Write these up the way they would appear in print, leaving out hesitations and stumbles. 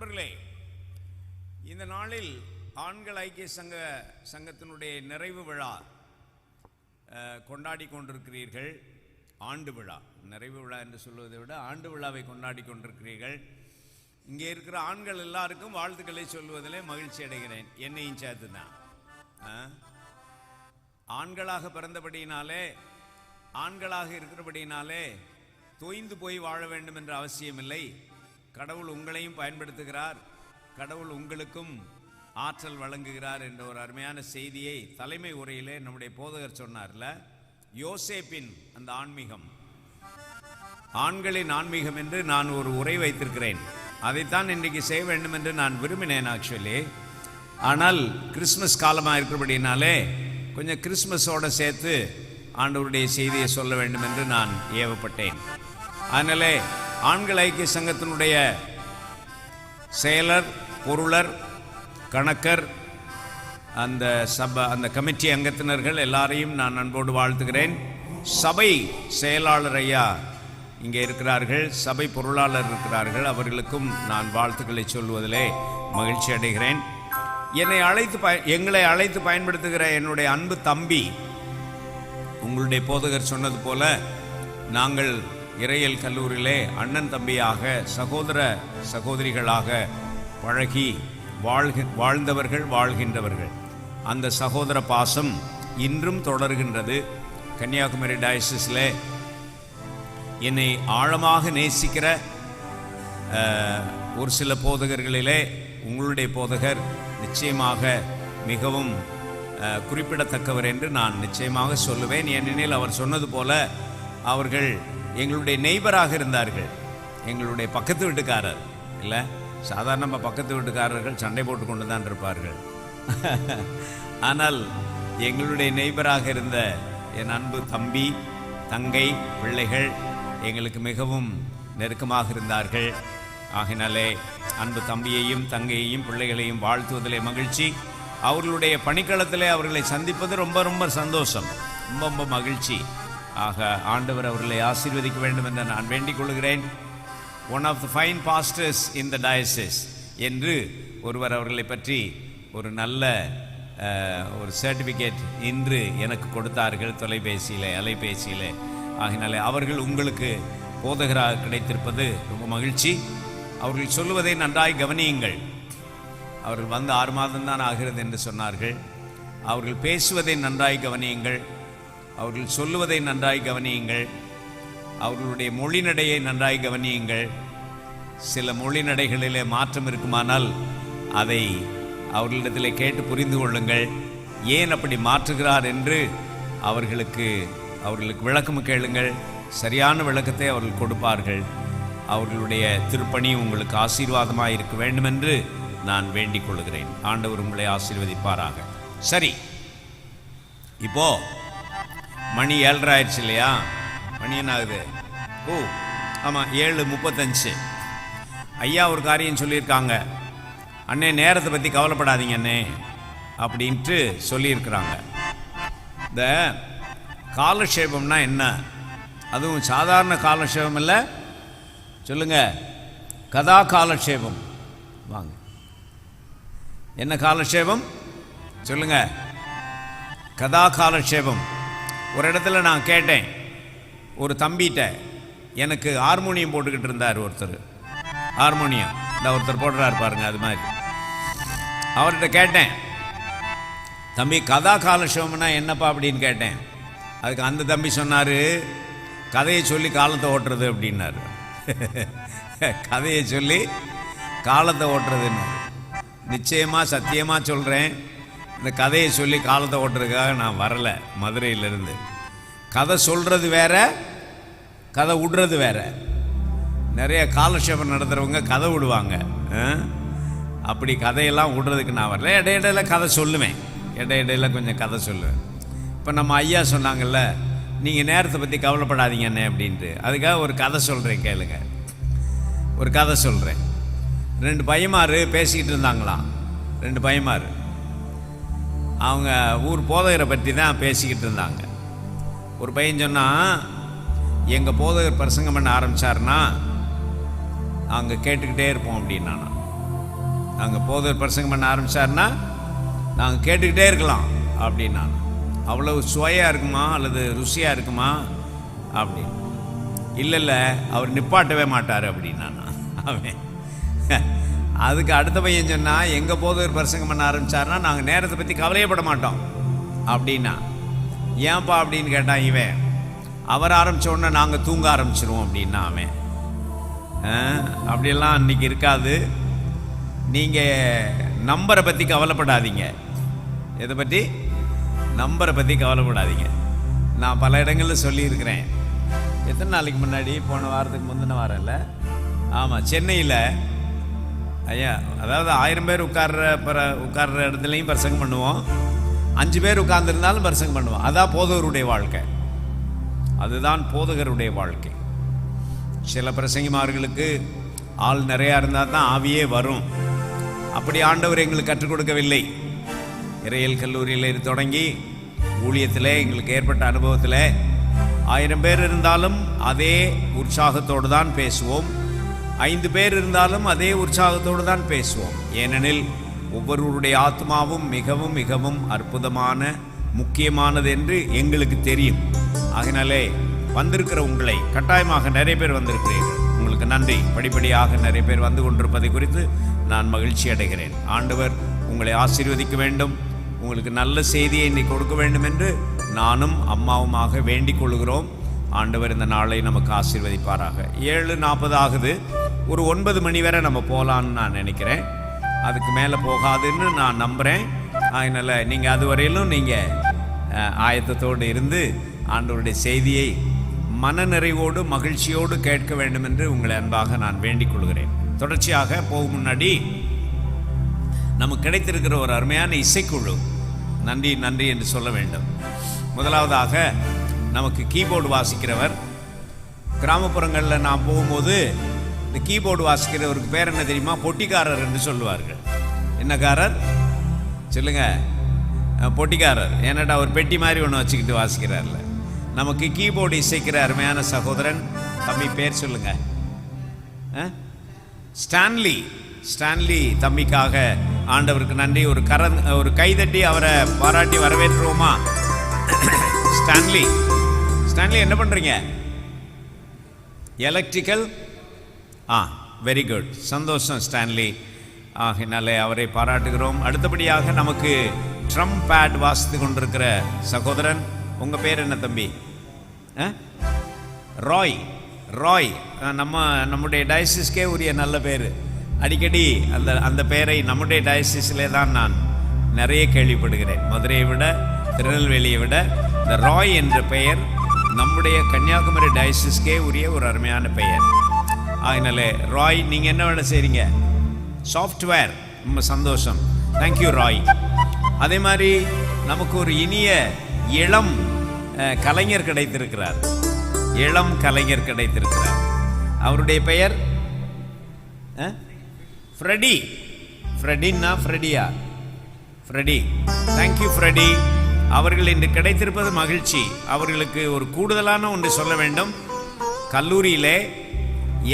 நண்பர்களே, இந்த நாளில் ஆண்கள் ஐக்கிய சங்கத்தினுடைய நிறைவு விழா கொண்டாடி கொண்டிருக்கிறீர்கள். ஆண்டு விழா, நிறைவு விழா என்று சொல்வதை விட ஆண்டு விழாவை கொண்டாடி கொண்டிருக்கிறீர்கள். இங்கே இருக்கிற ஆண்கள் எல்லாருக்கும் வாழ்த்துக்களை சொல்வதிலே மகிழ்ச்சி அடைகிறேன், என்னையும் சேர்த்து தான். ஆண்களாக பிறந்தபடியினாலே, ஆண்களாக இருக்கிறபடியினாலே தொய்ந்து போய் வாழ வேண்டும் என்ற அவசியமில்லை. கடவுள் உங்களையும் பயன்படுத்துகிறார், கடவுள் உங்களுக்கும் ஆற்றல் வழங்குகிறார் என்ற ஒரு அருமையான செய்தியை தலைமை உரையிலே நம்முடைய போதகர் சொன்னார்ல. யோசேப்பின் அந்த ஆன்மீகம், ஆண்களின் ஆன்மீகம் என்று நான் ஒரு உரை வைத்திருக்கிறேன். அதைத்தான் இன்றைக்கு செய்ய வேண்டும் என்று நான் விரும்பினேன் ஆக்சுவலி. ஆனால் கிறிஸ்மஸ் காலமாக இருக்கிறபடினாலே கொஞ்சம் கிறிஸ்மஸோடு சேர்த்து ஆண்டவருடைய செய்தியை சொல்ல வேண்டும் என்று நான் ஏவப்பட்டேன். அதனாலே ஆண்கள் ஐக்கிய சங்கத்தினுடைய செயலர், பொருளர், கணக்கர், அந்த கமிட்டி அங்கத்தினர்கள் எல்லாரையும் நான் அன்போடு வாழ்த்துகிறேன். சபை செயலாளர் ஐயா இங்கே இருக்கிறார்கள், சபை பொருளாளர் இருக்கிறார்கள், அவர்களுக்கும் நான் வாழ்த்துக்களை சொல்வதிலே மகிழ்ச்சி அடைகிறேன். எங்களை அழைத்து பயன்படுத்துகிற என்னுடைய அன்பு தம்பி, உங்களுடைய போதகர் சொன்னது போல நாங்கள் இறையியல் கல்லூரியிலே அண்ணன் தம்பியாக, சகோதர சகோதரிகளாக பழகி வாழ்ந்தவர்கள், வாழ்கின்றவர்கள். அந்த சகோதர பாசம் இன்றும் தொடர்கின்றது. கன்னியாகுமரி டயசிஸில் என்னை ஆழமாக நேசிக்கிற ஒரு சில போதகர்களிலே உங்களுடைய போதகர் நிச்சயமாக மிகவும் குறிப்பிடத்தக்கவர் என்று நான் நிச்சயமாக சொல்லுவேன். ஏனெனில் அவர் சொன்னது போல அவர்கள் எங்களுடைய நெய்பராக இருந்தார்கள், எங்களுடைய பக்கத்து வீட்டுக்காரர் இல்லை. சாதாரண நம்ம பக்கத்து வீட்டுக்காரர்கள் சண்டை போட்டு கொண்டு தான் இருப்பார்கள். ஆனால் எங்களுடைய நெய்பராக இருந்த என் அன்பு தம்பி, தங்கை, பிள்ளைகள் எங்களுக்கு மிகவும் நெருக்கமாக இருந்தார்கள். ஆகினாலே அன்பு தம்பியையும் தங்கையையும் பிள்ளைகளையும் வாழ்த்துவதிலே மகிழ்ச்சி. அவர்களுடைய பணிக்களத்திலே அவர்களை சந்திப்பது ரொம்ப ரொம்ப சந்தோஷம், ரொம்ப ரொம்ப மகிழ்ச்சி. ஆக ஆண்டவர் அவர்களை ஆசீர்வதிக்க வேண்டும் என்று நான் வேண்டிக் கொள்கிறேன். One of the fine pastors in the diocese என்று ஒருவர் அவர்களை பற்றி ஒரு நல்ல ஒரு சர்டிஃபிகேட் இன்று எனக்கு கொடுத்தார்கள் அலைபேசியில். ஆகினாலே அவர்கள் உங்களுக்கு போதகராக கிடைத்திருப்பது ரொம்ப மகிழ்ச்சி. அவர்கள் சொல்லுவதை நன்றாய் கவனியுங்கள். அவர்கள் வந்து 6 மாதம்தான் ஆகிறது என்று சொன்னார்கள். அவர்கள் பேசுவதை நன்றாய் கவனியுங்கள், அவர்கள் சொல்லுவதை நன்றாய் கவனியுங்கள், அவர்களுடைய மொழிநடையை நன்றாய் கவனியுங்கள். சில மொழிநடைகளிலே மாற்றம் இருக்குமானால் அதை அவர்களிடத்தில் கேட்டு புரிந்து கொள்ளுங்கள். ஏன் அப்படி மாற்றுகிறார் என்று அவர்களுக்கு விளக்கம் கேளுங்கள். சரியான விளக்கத்தை அவர்கள் கொடுப்பார்கள். அவர்களுடைய திருப்பணி உங்களுக்கு ஆசீர்வாதமாக இருக்க வேண்டும் என்று நான் வேண்டிக் கொள்கிறேன். ஆண்டவர் உங்களை ஆசீர்வதிப்பாராக. சரி, இப்போ மணி 7:30 ஆயிடுச்சு இல்லையா? மணி என்ன ஆகுது? ஆமாம், 7:35. ஐயா ஒரு காரியம் சொல்லியிருக்காங்க. அண்ணே, நேரத்தை பற்றி கவலைப்படாதீங்க அண்ணே அப்படின்ட்டு சொல்லியிருக்கிறாங்க. இந்த காலக்ஷேபம்னா என்ன? அதுவும் சாதாரண காலக்ஷேபம் இல்லை, சொல்லுங்க, கதா காலக்ஷேபம். வாங்க, என்ன காலக்ஷேபம் சொல்லுங்க? கதா காலக்ஷேபம். ஒரு இடத்துல நான் கேட்டேன், ஒரு தம்பிகிட்ட, எனக்கு ஹார்மோனியம் போட்டுக்கிட்டு இருந்தார் ஒருத்தர், ஹார்மோனியம் இந்த ஒருத்தர் போடுறாரு பாருங்க, அது மாதிரி. அவர்கிட்ட கேட்டேன், தம்பி கதா காலக்ஷேபம்னா என்னப்பா அப்படின்னு கேட்டேன். அதுக்கு அந்த தம்பி சொன்னார், கதையை சொல்லி காலத்தை ஓட்டுறது அப்படின்னாரு. கதையை சொல்லி காலத்தை ஓட்டுறதுன்னு. நிச்சயமாக சத்தியமாக சொல்கிறேன், இந்த கதையை சொல்லி காலத்தை ஓட்டுறதுக்காக நான் வரலை மதுரையிலிருந்து. கதை சொல்கிறது வேற, கதை விடுறது வேற. நிறைய காலக்ஷேபம் நடத்துகிறவங்க கதை விடுவாங்க, அப்படி கதையெல்லாம் விடுறதுக்கு நான் வரல. இடையிடையில கதை சொல்லுவேன், இடையிடையில கொஞ்சம் கதை சொல்லுவேன். இப்போ நம்ம ஐயா சொன்னாங்கல்ல, நீங்கள் நேரத்தை பற்றி கவலைப்படாதீங்க அண்ணே அப்படின்ட்டு, அதுக்காக ஒரு கதை சொல்கிறேன் கேளுங்க. ஒரு கதை சொல்கிறேன். 2 பையன்மார் பேசிக்கிட்டு இருந்தாங்களாம். 2 பையன்மார் அவங்க ஊர் போதகரை பற்றி தான் பேசிக்கிட்டு இருந்தாங்க. ஒரு பையன் சொன்னால், எங்கள் போதகர் பிரசங்கம் பண்ண ஆரம்பித்தார்னா அங்கே கேட்டுக்கிட்டே இருப்போம் அப்படின்னா. நாங்கள் போதர் பிரசங்கம் பண்ண ஆரம்பித்தாருன்னா நாங்கள் கேட்டுக்கிட்டே இருக்கலாம் அப்படின்னா. அவ்வளவு சுவையாக இருக்குமா அல்லது ருசியாக இருக்குமா அப்படின்னு. இல்லை அவர் நிப்பாட்டவே மாட்டார் அப்படின்னா. அவன் அதுக்கு அடுத்த பையன் சொன்னால் எங்கள் போதர் பிரசங்கம் பண்ண ஆரம்பித்தாருன்னா நாங்கள் நேரத்தை பற்றி கவலையப்பட மாட்டோம் அப்படின்னா. ஏன்பா அப்படின்னு கேட்டான் இவன். அவர் ஆரம்பித்த உடனே நாங்கள் தூங்க ஆரம்பிச்சிருவோம் அப்படின்னா அவன். அப்படியெல்லாம் அன்றைக்கி இருக்காது. நீங்கள் நம்பரை பற்றி கவலைப்படாதீங்க. எதை பற்றி? நம்பரை பற்றி கவலைப்படாதீங்க. நான் பல இடங்களில் சொல்லியிருக்கிறேன். எத்தனை நாளைக்கு முன்னாடி, போன வாரத்துக்கு முந்தின வாரம் இல்லை, ஆமாம், சென்னையில் ஐயா, அதாவது 1000 பேர் உட்கார்ற இடத்துலையும் பிரசங்கம் பண்ணுவோம், 5 பேர் உட்கார்ந்துருந்தாலும் பிரசங்கம் பண்ணுவோம். அதான் போதகருடைய வாழ்க்கை. அதுதான் போதகருடைய வாழ்க்கை. சில பிரசங்கிமார்களுக்கு ஆள் நிறையா இருந்தால் தான் ஆவியே வரும். அப்படி ஆண்டவர் எங்களுக்கு கற்றுக் கொடுக்கவில்லை. இறையியல் கல்லூரியில் தொடங்கி ஊழியத்தில் எங்களுக்கு ஏற்பட்ட அனுபவத்தில் 1000 பேர் இருந்தாலும் அதே உற்சாகத்தோடு தான் பேசுவோம், 5 பேர் இருந்தாலும் அதே உற்சாகத்தோடு தான் பேசுவோம். ஏனெனில் ஒவ்வொருவருடைய ஆத்மாவும் மிகவும் மிகவும் அற்புதமான முக்கியமானது என்று எங்களுக்கு தெரியும். ஆகினாலே வந்திருக்கிற உங்களை, கட்டாயமாக நிறைய பேர் வந்திருக்கிறீர்கள், உங்களுக்கு நன்றி. படிப்படியாக நிறைய பேர் வந்து கொண்டிருப்பதை குறித்து நான் மகிழ்ச்சி அடைகிறேன். ஆண்டவர் உங்களை ஆசீர்வதிக்க வேண்டும், உங்களுக்கு நல்ல செய்தியை இன்னைக்கு கொடுக்க வேண்டும் என்று நானும் அம்மாவுமாக வேண்டிக் கொள்கிறோம். ஆண்டவர் இந்த நாளை நமக்கு ஆசீர்வதிப்பாராக. 7:40 ஆகுது. ஒரு 9 மணி வரை நம்ம போகலான்னு நான் நினைக்கிறேன். அதுக்கு மேலே போகாதுன்னு நான் நம்புகிறேன். அதனால் நீங்கள் அதுவரையிலும் நீங்கள் ஆயத்தத்தோடு இருந்து ஆண்டவருடைய செய்தியை மனநிறைவோடு மகிழ்ச்சியோடு கேட்க வேண்டும் என்று உங்களை அன்பாக நான் வேண்டிக் கொள்கிறேன். தொடர்ச்சியாக போகும் முன்னாடி நமக்கு கிடைத்திருக்கிற ஒரு அருமையான இசைக்குழு, நன்றி நன்றி என்று சொல்ல வேண்டும். முதலாவதாக நமக்கு கீபோர்டு வாசிக்கிறவர். கிராமப்புறங்களில் நான் போகும்போது இந்த கீபோர்டு வாசிக்கிறவருக்கு பேர் என்ன தெரியுமா? பொட்டிக்காரர் என்று சொல்லுவார்கள். என்னக்காரர் சொல்லுங்க? பொட்டிக்காரர். ஏன்னாடா அவர் பெட்டி மாதிரி ஒன்று வச்சுக்கிட்டு வாசிக்கிறார்ல. நமக்கு கீபோர்டு இசைக்கிற அருமையான சகோதரன், தம்பி பேர் சொல்லுங்க. ஸ்டான்லி. ஸ்டான்லி தம்பிக்காக ஆண்டவருக்கு நன்றி. ஒரு கைதட்டி அவரை பாராட்டி வரவேற்றுவோமா? ஸ்டான்லி, ஸ்டான்லி என்ன பண்றீங்க? எலக்ட்ரிக்கல். வெரி குட், சந்தோஷம் ஸ்டான்லி. ஆகினாலே அவரை பாராட்டுகிறோம். அடுத்தபடியாக நமக்கு ட்ரம் பேட் வாசித்து கொண்டிருக்கிற சகோதரன், உங்க பேர் என்ன தம்பி? ராய். ராய் நம்முடைய டயசிஸ்கே உரிய நல்ல பேர். அடிக்கடி அந்த பெயரை நம்முடைய டயசிஸிலே தான் நான் நிறைய கேள்விப்படுகிறேன். மதுரையை விட, திருநெல்வேலியை விட இந்த ராய் என்ற பெயர் நம்முடைய கன்னியாகுமரி டயசிஸ்கே உரிய ஒரு அருமையான பெயர். அதனால ராய், நீங்கள் என்ன வேலை செய்கிறீங்க? சாஃப்ட்வேர். ரொம்ப சந்தோஷம், தேங்க்யூ ராய். அதே மாதிரி நமக்கு ஒரு இனிய இளம் கலைஞர் கிடைத்திருக்கிறார். இளம் கலைஞர் கிடைத்திருக்கிறார். அவருடைய பெயர் ஃப்ரெடி. ஃப்ரெடின்னா ஃப்ரெடியா? ஃப்ரெடி. Thank you Freddy. அவர்கள் இன்று கிடைத்திருப்பது மகிழ்ச்சி. அவர்களுக்கு ஒரு கூடுதலான ஒன்று சொல்ல வேண்டும். கல்லூரியிலே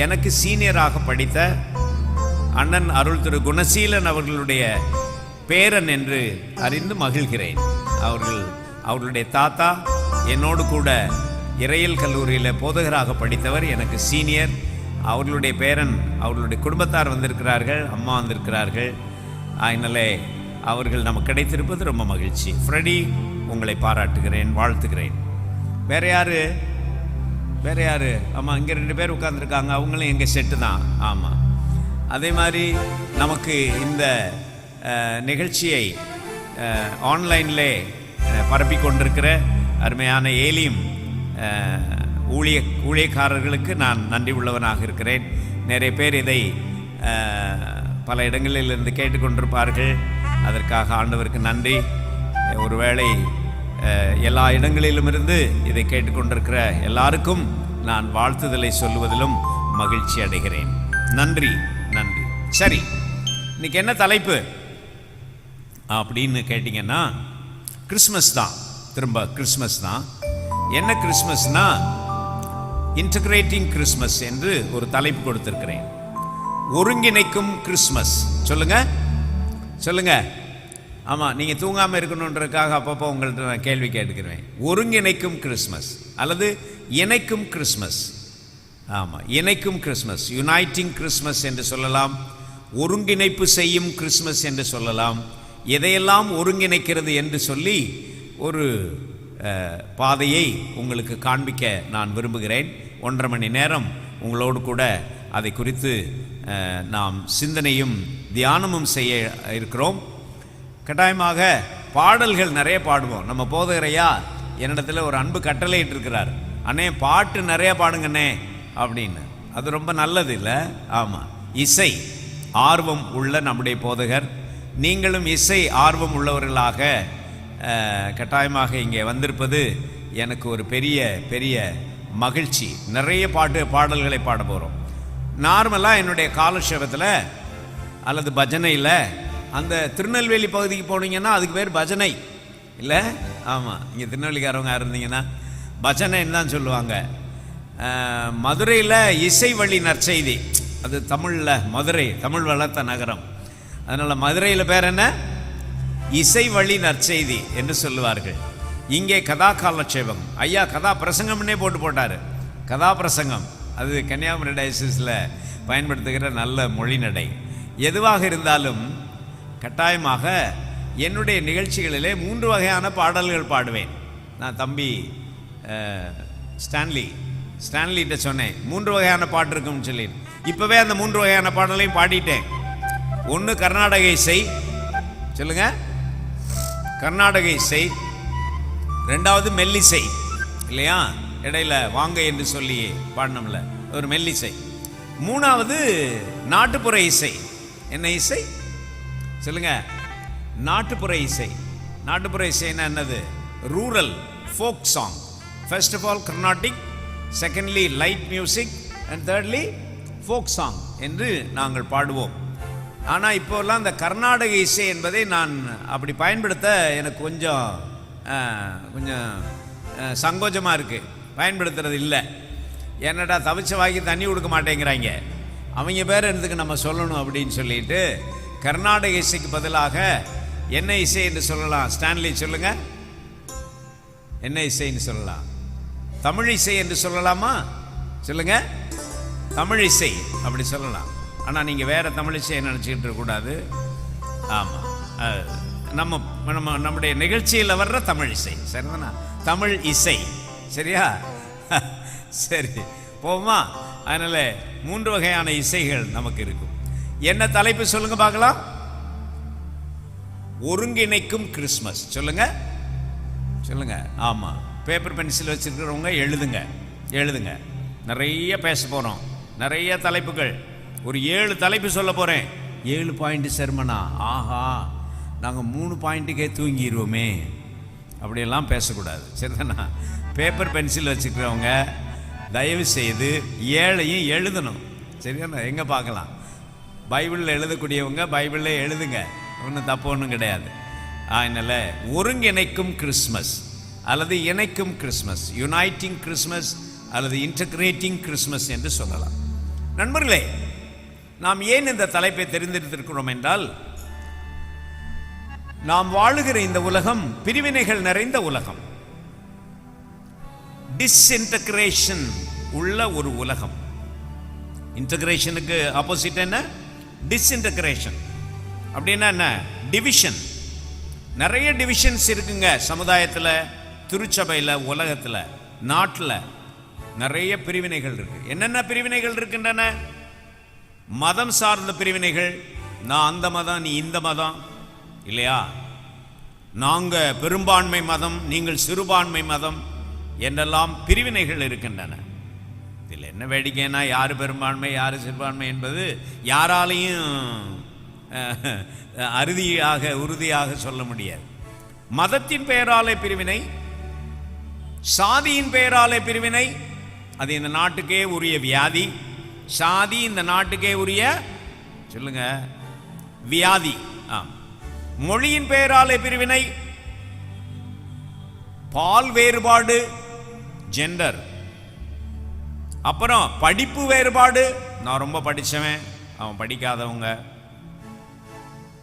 எனக்கு சீனியராக படித்த அண்ணன் அருள் திரு குணசீலன் அவர்களுடைய பேரன் என்று அறிந்து மகிழ்கிறேன். அவர்களுடைய தாத்தா என்னோடு கூட இறையியல் கல்லூரியில் போதகராக படித்தவர், எனக்கு சீனியர். அவர்களுடைய பேரன், அவர்களுடைய குடும்பத்தார் வந்திருக்கிறார்கள், அம்மா வந்திருக்கிறார்கள். அதனாலே அவர்கள் நமக்கு கிடைத்திருப்பது ரொம்ப மகிழ்ச்சி. ஃப்ரெடி, உங்களை பாராட்டுகிறேன், வாழ்த்துகிறேன். வேற யாரு? ஆமாம், இங்கே 2 பேர் உட்கார்ந்துருக்காங்க, அவங்களும் எங்கள் செட்டு தான். ஆமாம். அதே மாதிரி நமக்கு இந்த நிகழ்ச்சியை ஆன்லைனில் பரப்பி கொண்டிருக்கிற அருமையான ஏலியும் ஊழியக்காரர்களுக்கு நான் நன்றி உள்ளவனாக இருக்கிறேன். நிறைய பேர் இதை பல இடங்களிலிருந்து கேட்டுக்கொண்டிருப்பார்கள். அதற்காக ஆண்டவருக்கு நன்றி. ஒருவேளை எல்லா இடங்களிலும் இருந்து இதை கேட்டுக்கொண்டிருக்கிற எல்லாருக்கும் நான் வாழ்த்துதலை சொல்லுவதிலும் மகிழ்ச்சி அடைகிறேன். நன்றி நன்றி. சரி, இன்னைக்கு என்ன தலைப்பு அப்படின்னு கேட்டிங்கன்னா, கிறிஸ்மஸ் தான். திரும்ப கிறிஸ்மஸ் தான். என்ன கிறிஸ்மஸ்னா, இன்டகிரேட்டிங் கிறிஸ்மஸ் என்று ஒரு தலைப்பு கொடுத்திருக்கிறேன். ஒருங்கிணைக்கும் கிறிஸ்மஸ். சொல்லுங்க சொல்லுங்க. ஆமாம், நீங்கள் தூங்காமல் இருக்கணுன்றதுக்காக அப்பப்போ உங்கள்கிட்ட நான் கேள்வி கேட்டுக்கிறேன். ஒருங்கிணைக்கும் கிறிஸ்மஸ் அல்லது இணைக்கும் கிறிஸ்மஸ். ஆமாம், இணைக்கும் கிறிஸ்மஸ், யுனைட்டிங் கிறிஸ்மஸ் என்று சொல்லலாம், ஒருங்கிணைப்பு செய்யும் கிறிஸ்மஸ் என்று சொல்லலாம். எதையெல்லாம் ஒருங்கிணைக்கிறது என்று சொல்லி ஒரு பாதையை உங்களுக்கு காண்பிக்க நான் விரும்புகிறேன். 1.5 மணி நேரம் உங்களோடு கூட அதை குறித்து நாம் சிந்தனையும் தியானமும் செய்ய இருக்கிறோம். கட்டாயமாக பாடல்கள் நிறைய பாடுவோம். நம்ம போதகரையா என்னிடத்தில் ஒரு அன்பு கட்டளையிட்டு இருக்கிறார், அண்ணே பாட்டு நிறைய பாடுங்கண்ணே அப்படின்னு. அது ரொம்ப நல்லது இல்லை? ஆமாம், இசை ஆர்வம் உள்ள நம்முடைய போதகர். நீங்களும் இசை ஆர்வம் உள்ளவர்களாக கட்டாயமாக இங்கே வந்திருப்பது எனக்கு ஒரு பெரிய பெரிய மகிழ்ச்சி. நிறைய பாடல்களை பாட போகிறோம். நார்மலாக என்னுடைய காலக்ஷேபத்தில் அல்லது பஜனையில் அந்த திருநெல்வேலி பகுதிக்கு போனீங்கன்னா அதுக்கு பேர் பஜனை இல்லை? ஆமாம், இங்கே திருநெல்வேலிக்காரவங்க இருந்தீங்கன்னா பஜனைன்னு தான் சொல்லுவாங்க. மதுரையில் இசை வழி நற்செய்தி, அது தமிழில் மதுரை தமிழ் வளர்த்த நகரம், அதனால் மதுரையில் பேர் என்ன? இசை வழி நற்செய்தி என்று சொல்லுவார்கள். இங்கே கதா காலட்சேபம், ஐயா கதா பிரசங்கம்னே போட்டார். கதா பிரசங்கம் அது கன்னியாகுமரி டயசிஸில் பயன்படுத்துகிற நல்ல மொழிநடை. எதுவாக இருந்தாலும் கட்டாயமாக என்னுடைய நிகழ்ச்சிகளிலே 3 வகையான பாடல்கள் பாடுவேன். நான் தம்பி ஸ்டான்லிகிட்ட சொன்னேன் 3 வகையான பாட்டு இருக்குன்னு சொல்லி. இப்போவே அந்த 3 வகையான பாடலையும் பாடிட்டேன். ஒன்று கர்நாடக இசை, சொல்லுங்க கர்நாடக இசை. 2வது மெல்லிசை இல்லையா, இடையில வாங்க என்று சொல்லி பாடினோம்ல, ஒரு மெல்லிசை. 3வது நாட்டுப்புற இசை. என்ன இசை சொல்லுங்க? நாட்டுப்புற இசை. நாட்டுப்புற இசைன்னா என்னது? Rural folk song. First of all Carnatic, secondly light music and thirdly folk song என்று நாங்கள் பாடுவோம். ஆனால் இப்போல்லாம் இந்த கர்நாடக இசை என்பதை நான் அப்படி பயன்படுத்த எனக்கு கொஞ்சம் சங்கோஜமாக இருக்குது. பயன்படுத்துறது இல்லை. என்னடா தவிச்ச வாங்கி தண்ணி கொடுக்க மாட்டேங்கிறாங்க, அவங்க பேர் என்னதுக்கு நம்ம சொல்லணும் அப்படின்னு சொல்லிட்டு கர்நாடக இசைக்கு பதிலாக என்ன இசை என்று சொல்லலாம்? ஸ்டான்லி சொல்லுங்க, என்ன இசைன்னு சொல்லலாம்? தமிழ் இசை என்று சொல்லலாமா? சொல்லுங்க, தமிழ் இசை அப்படி சொல்லலாம். ஆனால் நீங்கள் வேற தமிழ் இசையை நினச்சிக்கிட்டு இருக்கக்கூடாது. ஆமாம், நம்முடைய நிகழ்ச்சியில் வர்ற தமிழ் இசை சரிதானா? தமிழ் இசை சரியா? சரி, போமா. அதனால 3 வகையான இசைகள் நமக்கு இருக்கும். என்ன தலைப்பு சொல்லுங்க பார்க்கலாம்? ஒருங்கிணைக்கும் கிறிஸ்மஸ். சொல்லுங்க சொல்லுங்க. ஆமா, பேப்பர் பென்சில் வச்சிருக்கிறவங்க எழுதுங்க. நிறைய பேச போறோம், நிறைய தலைப்புகள். ஒரு 7 தலைப்பு சொல்ல போறேன். 7 பாயிண்ட் சர்மனா? ஆஹா, நாங்கள் 3 பாயிண்ட்டுக்கே தூங்கிடுவோமே. அப்படியெல்லாம் பேசக்கூடாது சரிதானா? பேப்பர் பென்சில் வச்சுக்கிறவங்க தயவு செய்து 7ஐயும் எழுதணும் சரிதானா? எங்கே பார்க்கலாம்? பைபிளில் எழுதக்கூடியவங்க பைபிளில் எழுதுங்க, ஒன்றும் தப்பு ஒன்றும் கிடையாது. அதனால் ஒருங்கிணைக்கும் கிறிஸ்மஸ் அல்லது இணைக்கும் கிறிஸ்மஸ், யுனைட்டிங் கிறிஸ்மஸ் அல்லது இன்டகிரேட்டிங் கிறிஸ்மஸ் என்று சொல்லலாம். நண்பர்களே, நாம் ஏன் இந்த தலைப்பை தெரிந்தெடுத்திருக்கிறோம் என்றால், நாம் வாழுகிற இந்த உலகம் பிரிவினைகள் நிறைந்த உலகம், டிஸ்இன்டகிரேஷன் உள்ள ஒரு உலகம். இன்டகிரேஷனுக்கு ஆப்போசிட் என்ன? டிஸ்இன்டகிரேஷன். அப்படின்னா என்ன? டிவிஷன். நிறைய டிவிஷன்ஸ் இருக்குங்க சமுதாயத்தில், திருச்சபையில், உலகத்தில், நாட்டில் நிறைய பிரிவினைகள் இருக்கு. என்னென்ன பிரிவினைகள் இருக்கின்றன? மதம் சார்ந்த பிரிவினைகள். நான் அந்த மதம், நீ இந்த மதம் இல்லையா? நாங்க பெரும்பான்மை மதம், நீங்கள் சிறுபான்மை மதம் என்றெல்லாம் பிரிவினைகள் இருக்கின்றன. இதில் என்ன வேடிக்கைன்னா, யார் பெரும்பான்மை யார் சிறுபான்மை என்பது யாராலையும் உறுதியாக சொல்ல முடியாது. மதத்தின் பெயராலே பிரிவினை, சாதியின் பெயராலே பிரிவினை. அது இந்த நாட்டுக்கே உரிய வியாதி. சாதி இந்த நாட்டுக்கே உரிய சொல்லுங்க வியாதி. மொழியின் பெயராலே பிரிவினை, பால் வேறுபாடு, ஜெண்டர். அப்புறம் படிப்பு வேறுபாடு. நான் ரொம்ப படித்தவன், அவன் படிக்காதவங்க.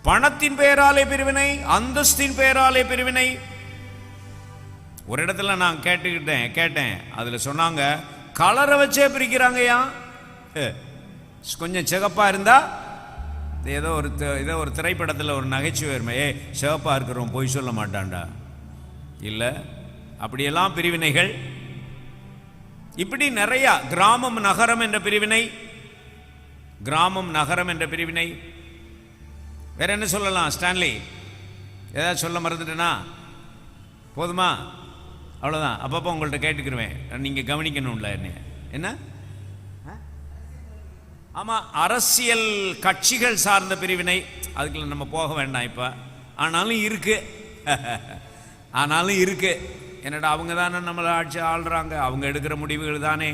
பணத்தின் பெயராலே பிரிவினை, அந்தஸ்தின் பெயராலே பிரிவினை. ஒரு இடத்துல நான் கேட்டேன், அதுல சொன்னாங்க கலரை வச்சே பிரிக்கிறாங்கயா. கொஞ்சம் சிகப்பா இருந்தா ஏதோ ஒரு திரைப்படத்தில் ஒரு நகைச்சுவை வருமே, சிவப்பா இருக்கிறவன் பொய் சொல்ல மாட்டான்டா. இல்லை, அப்படியெல்லாம் பிரிவினைகள். இப்படி நிறைய கிராமம் நகரம் என்ற பிரிவினை, கிராமம் நகரம் என்ற பிரிவினை. வேற என்ன சொல்லலாம்? ஸ்டான்லி, ஏதாவது சொல்ல மறந்துட்டேனா? போதுமா? அவ்வளோதான். அப்பப்போ உங்கள்கிட்ட கேட்டுக்கிருவேன், நீங்கள் கவனிக்கணும்ல என்ன. ஆமாம், அரசியல் கட்சிகள் சார்ந்த பிரிவினை. அதுக்குள்ள நம்ம போக வேண்டாம் இப்போ. ஆனாலும் இருக்கு. என்னடா, அவங்க தானே நம்மளை ஆள்றாங்க, அவங்க எடுக்கிற முடிவுகள் தானே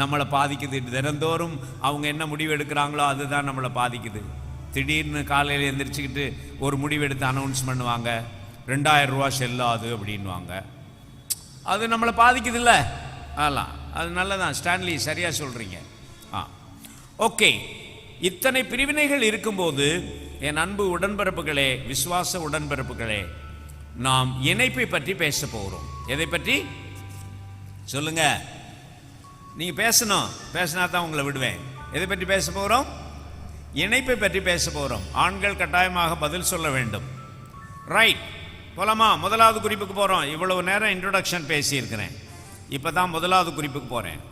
நம்மளை பாதிக்குது. தினந்தோறும் அவங்க என்ன முடிவு எடுக்கிறாங்களோ அதுதான் நம்மளை பாதிக்குது. திடீர்னு காலையில் எந்திரிச்சுக்கிட்டு ஒரு முடிவு எடுத்து அனௌன்ஸ் பண்ணுவாங்க, 2000 ரூபா செல்லாது அப்படின்வாங்க. அது நம்மளை பாதிக்குது இல்லை? அதெல்லாம் அது நல்லதான். ஸ்டான்லி, சரியாக சொல்கிறீங்க. ஓகே, இத்தனை பிரிவினைகள் இருக்கும்போது என் அன்பு உடன்பிறப்புகளே, விசுவாச உடன்பிறப்புகளே, நாம் இணைப்பை பற்றி பேச போகிறோம். எதை பற்றி சொல்லுங்க? நீங்க பேசணும், பேசினா தான் உங்களை விடுவேன். எதை பற்றி பேச போகிறோம்? இணைப்பை பற்றி பேச போகிறோம். ஆண்கள் கட்டாயமாக பதில் சொல்ல வேண்டும். ரைட், போலாமா? முதலாவது குறிப்புக்கு போகிறோம். இவ்வளவு நேரம் இன்ட்ரோடக்ஷன் பேசியிருக்கிறேன், இப்போ தான் முதலாவது குறிப்புக்கு போகிறேன்.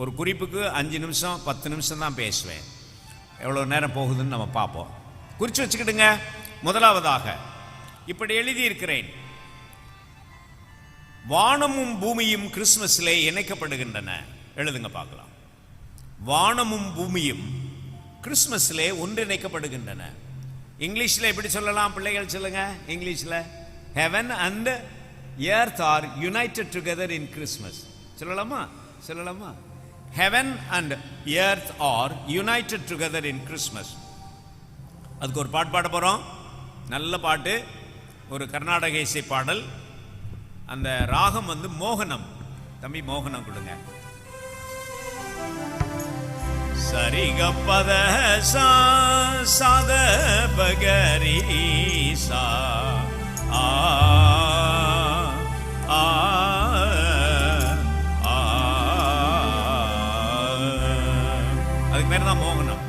ஒரு குறிப்புக்கு 5 நிமிஷம் 10 நிமிஷம் தான் பேசுவேன். எவ்வளோ நேரம் போகுதுன்னு நம்ம பார்ப்போம். குறித்து வச்சுக்கிடுங்க. முதலாவதாக இப்படி எழுதியிருக்கிறேன், வானமும் பூமியும் கிறிஸ்துமஸிலே இணைக்கப்படுகின்றன. எழுதுங்க பார்க்கலாம். வானமும் பூமியும் கிறிஸ்துமஸிலே ஒன்றிணைக்கப்படுகின்றன. இங்கிலீஷில் எப்படி சொல்லலாம்? பிள்ளைகள் சொல்லுங்க இங்கிலீஷில். Heaven and earth are united together in Christmas. சொல்லலாமா? Heaven and earth are united together in Christmas. அதுக்கு ஒரு பாட்டு பாட போகிறோம். நல்ல பாட்டு, ஒரு கர்நாடக இசை பாடல். அந்த ராகம் மோகனம். தம்பி, மோகனம் கொடுங்க. சரிகப்பத சாத பகரி சா ஆ ஆ. அதுக்கு பேர் தான் மோகனம்.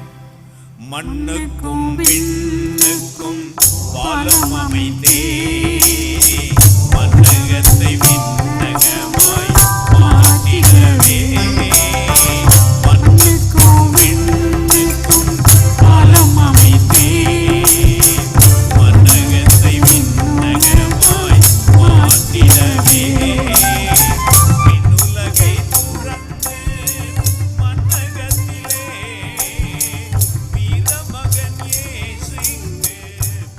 மண்ணுக்கும் விண்ணுக்கும் பாலம் அமைத்தே, மன்னகத்தை விண்ணகமாய் மாற்றிடவே. மண்ணுக்கும் விண்ணுக்கும் பாலம் அமைத்தே, மன்னகத்தை விண்ணகமாய் மாற்றிடவே. விண்ணுலகை துறந்து மன்னகத்திலே வீரமகன் இயேசு இங்கு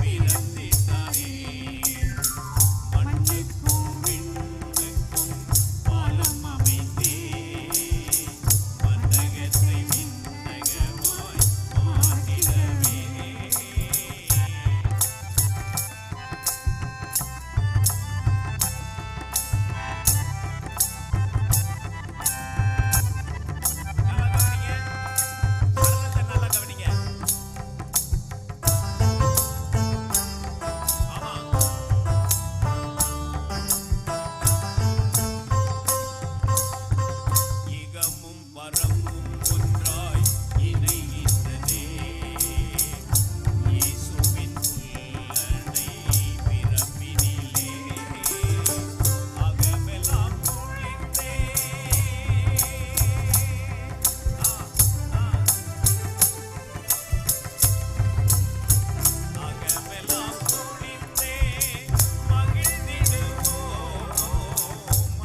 பிறந்திட்டாரே. மண்ணுக்கும் விண்ணுக்கும் பாலம் அமைத்தே, மன்னகத்தை விண்ணகமாய் மாற்றிடவே. நல்லா கவனிங்க. ஆமா, இகமும் பரமும் ஒன்றாய் இணைகின்றதே. இயேசுவின் புல்லனை பிறப்பினிலே அகமெல்லாம் பொழிந்தே. அகமெல்லாம் பொழிந்தே மகிழ்ந்திடுவோம்.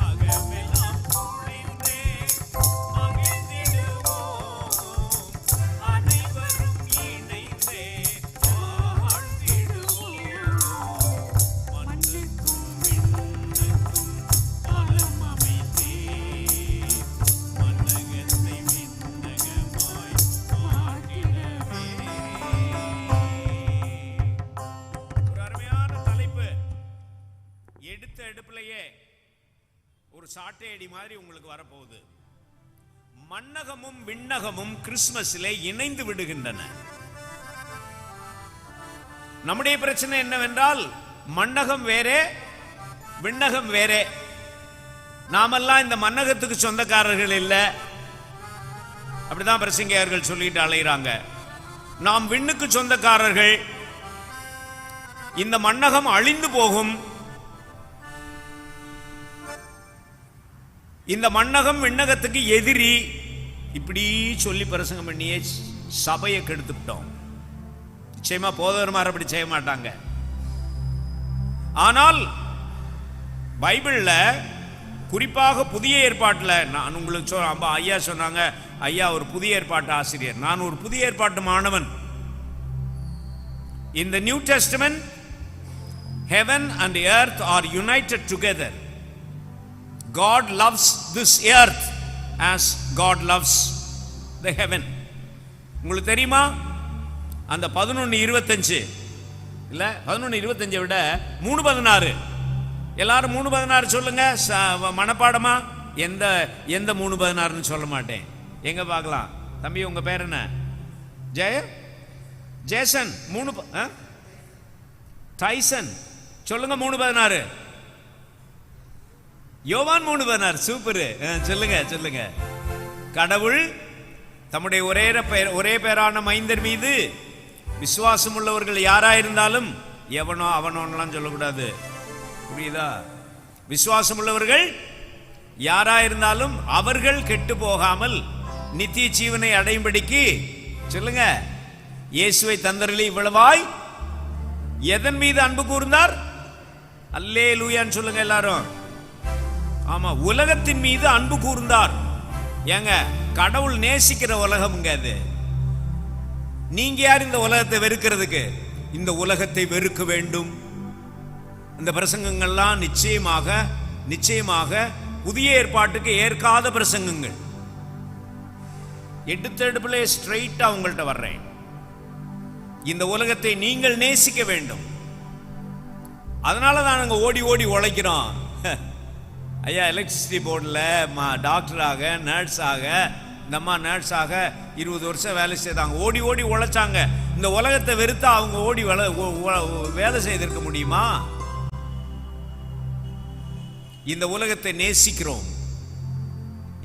அகமெல்லாம் பொழிந்தே மகிழ்ந்திடுவோம். அனைவரும் இணைந்தே வாழ்ந்திடுவோம். மண்ணுக்கும் விண்ணுக்கும் பாலம் அமைத்தே, மன்னகத்தை விண்ணகமாய் மாற்றிடவே. ஒரு அருமையான தலைப்பு. எடுத்த எடுப்பிலேயே ஒரு சாட்டை அடி மாதிரி உங்களுக்கு வரப்போகுது. மண்ணகமும் விண்ணகமும் கிறிஸ்துமஸிலே இணைந்து விடுகின்றன. நம்முடைய பிரச்சனை என்னவென்றால் மண்ணகம் வேறே விண்ணகம் வேறே. நாமெல்லாம் இந்த மண்ணகத்துக்கு சொந்தக்காரர்கள் இல்லை, அப்படிதான் பிரசங்கியார்கள் சொல்லிட்டு அலைகிறாங்க. நாம் விண்ணுக்கு சொந்தக்காரர்கள். இந்த மண்ணகம் அழிந்து போகும். இந்த மண்ணகம் விண்ணகத்துக்கு எதிரி. இப்படி சொல்லி பிரசங்கம் பண்ணியே சபையை கெடுத்துட்டோம். நிச்சயமா போதவர்மார் அப்படி செய்ய மாட்டாங்க. ஆனால் பைபிள்ல குறிப்பாக புதிய ஏற்பாட்டில் நான் உங்களுக்கு ஐயா சொன்னாங்க, ஐயா ஒரு புதிய ஏற்பாட்டு ஆசிரியர், நான் ஒரு புதிய ஏற்பாட்டு மாணவன். In the New Testament, heaven and the earth are united together. God loves this earth as God loves the heaven. உங்களுக்கு தெரியுமா அந்த 11:25 இல்ல 11:25 விட 3:16. எல்லாரும் 3:16 சொல்லுங்க மனப்பாடமா. எந்த 3:16 சொல்ல மாட்டேன். எங்க பார்க்கலாம் தம்பி, உங்க பேர் என்ன? ஜேசன். டைசன் சொல்லுங்க 3:16. யோவான் 3:16. சூப்பர். சொல்லுங்க. கடவுள் தம்முடைய ஒரே பேரான மைந்தர் மீது விசுவாசம் உள்ளவர்கள் யாராயிருந்தாலும், எவனோ அவனோலாம் சொல்லக்கூடாது, புரியுதா? விசுவாசம் உள்ளவர்கள் யாராயிருந்தாலும் அவர்கள் கெட்டு போகாமல் நித்திய ஜீவனை அடையும்படிக்கு சொல்லுங்க இயேசுவை தந்தருளி இவ்வளவாய் எதன் மீது அன்பு கூர்ந்தார்? அல்லேலூயான்னு சொல்லுங்க எல்லாரும். ஆமா, உலகத்தின் மீது அன்பு கூர்ந்தார். ஏங்க, கடவுள் நேசிக்கிற உலகம்ங்க அது. நீங்க யார் இந்த உலகத்தை வெறுக்கிறதுக்கு? இந்த உலகத்தை வெறுக்க வேண்டும். இந்த பிரசங்கங்கள்லாம் நிச்சயமாக புதிய ஏற்பாட்டுக்கு ஏற்காத பிரசங்கங்கள். எடுத்தெடுப்புல ஸ்ட்ரைட்டா உங்கள்கிட்ட வர்றேன். இந்த உலகத்தை நீங்கள் நேசிக்க வேண்டும். அதனால தான் நாங்கள் ஓடி உழைக்கிறோம். ஐயா எலக்ட்ரிசிட்டி போர்டில் டாக்டராக, நர்ஸாக, இந்த அம்மா நர்ஸாக 20 வருஷம் வேலை செய்தாங்க. ஓடி உழைச்சாங்க. இந்த உலகத்தை வெறுத்தா அவங்க ஓடி வேலை செய்திருக்க முடியுமா? இந்த உலகத்தை நேசிக்கிறோம்.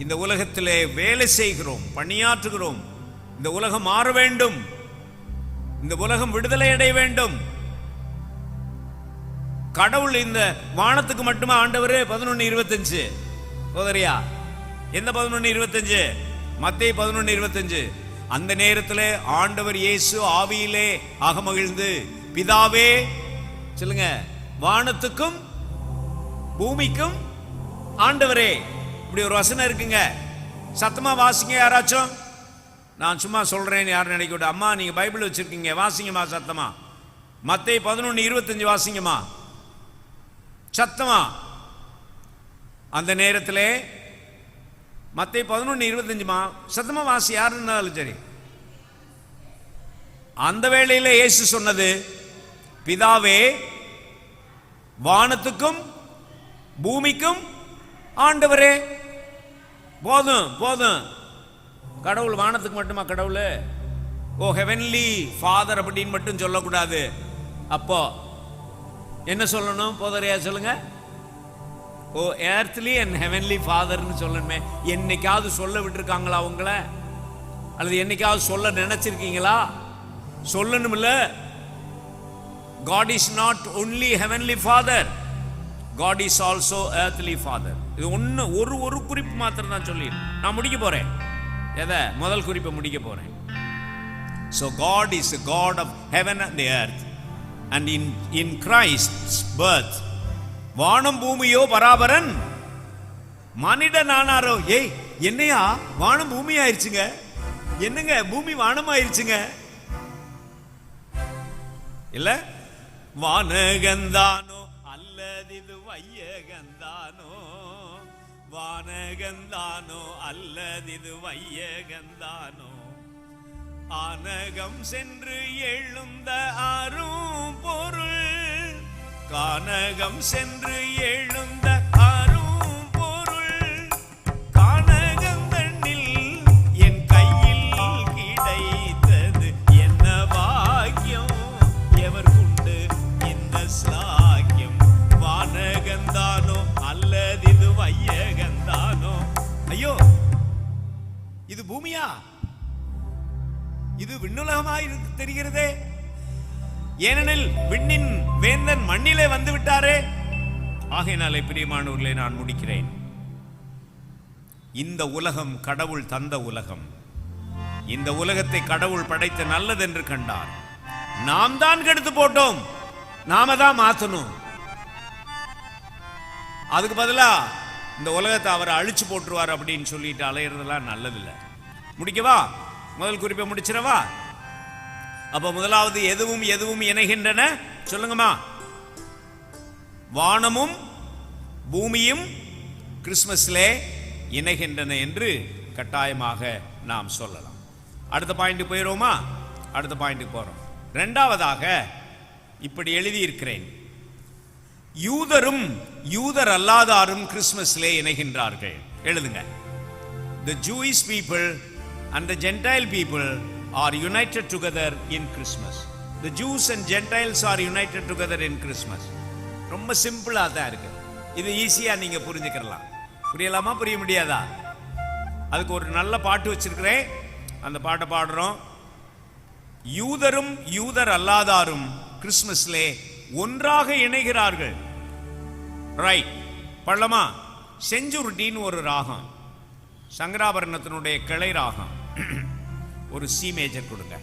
இந்த உலகத்திலே வேலை செய்கிறோம், பணியாற்றுகிறோம். இந்த உலகம் மாற வேண்டும். இந்த உலகம் விடுதலை அடைய வேண்டும். கடவுள் இந்த வானத்துக்கு மட்டுமா ஆண்டவர் 11:25 போதறியா? எந்த 11:25? மத்தேயு 11:25. அந்த நேரத்தில் ஆண்டவர் இயேசு ஆவியிலே அகமகிழ்ந்து, பிதாவே சொல்லுங்க, வானத்துக்கும் பூமிக்கும் ஆண்டவரே. இப்படி ஒரு வசனம் இருக்குங்க. சத்தமா வாசிங்க யாராச்சும். நான் சும்மா சொல்றேன், யாரும் நினைக்க. அம்மா நீங்க பைபிள் வச்சிருக்கீங்க, வாசிங்கம்மா சத்தமா. மத்தேயு 11:25 வாசிங்கம்மா சத்தமா. அந்த நேரத்தில் மத்தேயு 11:25 சத்தமா வாசி, யாரு இருந்தாலும் சரி. அந்த வேளையில் இயேசு சொன்னது, பிதாவே வானத்துக்கும் பூமிக்கும் ஆண்டவரே. போதும். கடவுள் வானத்துக்கு மட்டுமா கடவுள்? ஓ ஹெவன்லி ஃபாதர் அப்படின்னு மட்டும் சொல்லக்கூடாது. அப்போ என்ன சொல்லணும் போதரையா சொல்லுங்க? ஓ எர்த்லி அண்ட் ஹெவன்லி ஃபாதர்னு சொல்லணுமே. என்னைக்காவது சொல்ல விட்டுருக்காங்களா உங்கள? அல்லது என்னைக்காவது சொல்ல நினைச்சிருக்கீங்களா? சொல்லணும்ல. God is not only heavenly father, God is also earthly father. இது ஒரு குறிப்பு மாத்திரம் தான் சொல்லி நான் முடிக்க போறேன். முதல் குறிப்பை முடிக்க போறேன். So God is a God of heaven and the earth, and in Christ's birth, வானம் பூமியோ பராபரன், மனிதன் ஆனாரோ. என்னையா வானம் பூமி ஆயிருச்சுங்க? என்னங்க பூமி வானம் ஆயிருச்சுங்க? இல்ல வானகந்தானோ அல்லது இது வையகந்தானோ, வானகந்தானோ அல்லது இது வையகந்தானோ, ஆனகம் சென்று எழுந்த அரும் பொருள், கானகம் சென்று எழுந்த அரும் பொருள், கானகம் தண்ணில் இது பூமியா? இது விண்ணுலகமாய் தெரிகிறதே. ஏனெனில் விண்ணின் வேந்தன் மண்ணிலே வந்து விட்டாரே. ஆகையினாலே பிரியமானவர்களே, நான் முடிக்கிறேன். இந்த உலகம் கடவுள் தந்த உலகம். இந்த உலகத்தை கடவுள் படைத்து நல்லதென்று கண்டார். நாம் தான் கெடுத்து போட்டோம். நாம தான் மாத்தணும். அதுக்கு பதிலா இந்த உலகத்தை அவரை அழிச்சு போட்டுருவார் அப்படின்னு சொல்லிட்டு அலையிறதெல்லாம் நல்லதில்லை. முடிக்கவா? முதல் குறிப்பை முடிச்சிடவா? அப்ப முதலாவது, எதுவும் எதுவும் இணைகின்றன சொல்லுங்கம்மா. வானமும் பூமியும் கிறிஸ்துமஸ்லே இணைகின்றன என்று கட்டாயமாக நாம் சொல்லலாம். அடுத்த பாயிண்ட் போயிடுவோமா? அடுத்த பாயிண்ட்டுக்கு போறோம். இரண்டாவதாக இப்படி எழுதியிருக்கிறேன், யூதரும் யூதர் அல்லாதாரும் கிறிஸ்துமஸ்லே இணைகின்றார்கள். எழுதுங்க. The Jewish people and the Gentile people are united together in Christmas. The Jews and Gentiles are united together in Christmas. ரொம்ப சிம்பிளா தான் இருக்கு. இது ஈஸியா நீங்க புரிஞ்சுக்கலாம். புரியலாமா? புரிய முடியாதா? அதுக்கு ஒரு நல்ல பாட்டு வச்சிருக்கிறேன். அந்த பாட்டை பாடுறோம். யூதரும் யூதர் அல்லாதாரும் கிறிஸ்துமஸ்லே ஒன்றாக இணைகிறார்கள். ரைட். பள்ளமா செஞ்சுருட்டின்னு ஒரு ராகம், சங்கராபரணத்தினுடைய கிளை ராகம். ஒரு சி மேஜர் கொடுங்க.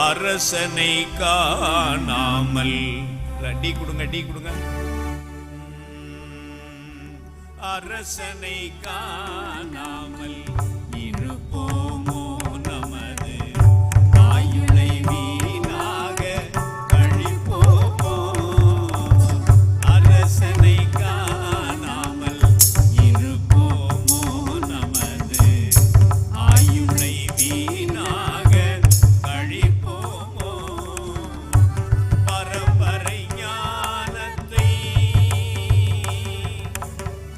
அரசனை காணாமல் டி கொடுங்க, டி கொடுங்க. அரசனை காணாமல் இருப்போமோ நமது ஆயுளை வீணாக கழிப்போமோ. அரசனை காணாமல் இருப்போமோ நமது ஆயுளை வீணாக கழிப்போமோ. பரம்பரை ஞானத்தை,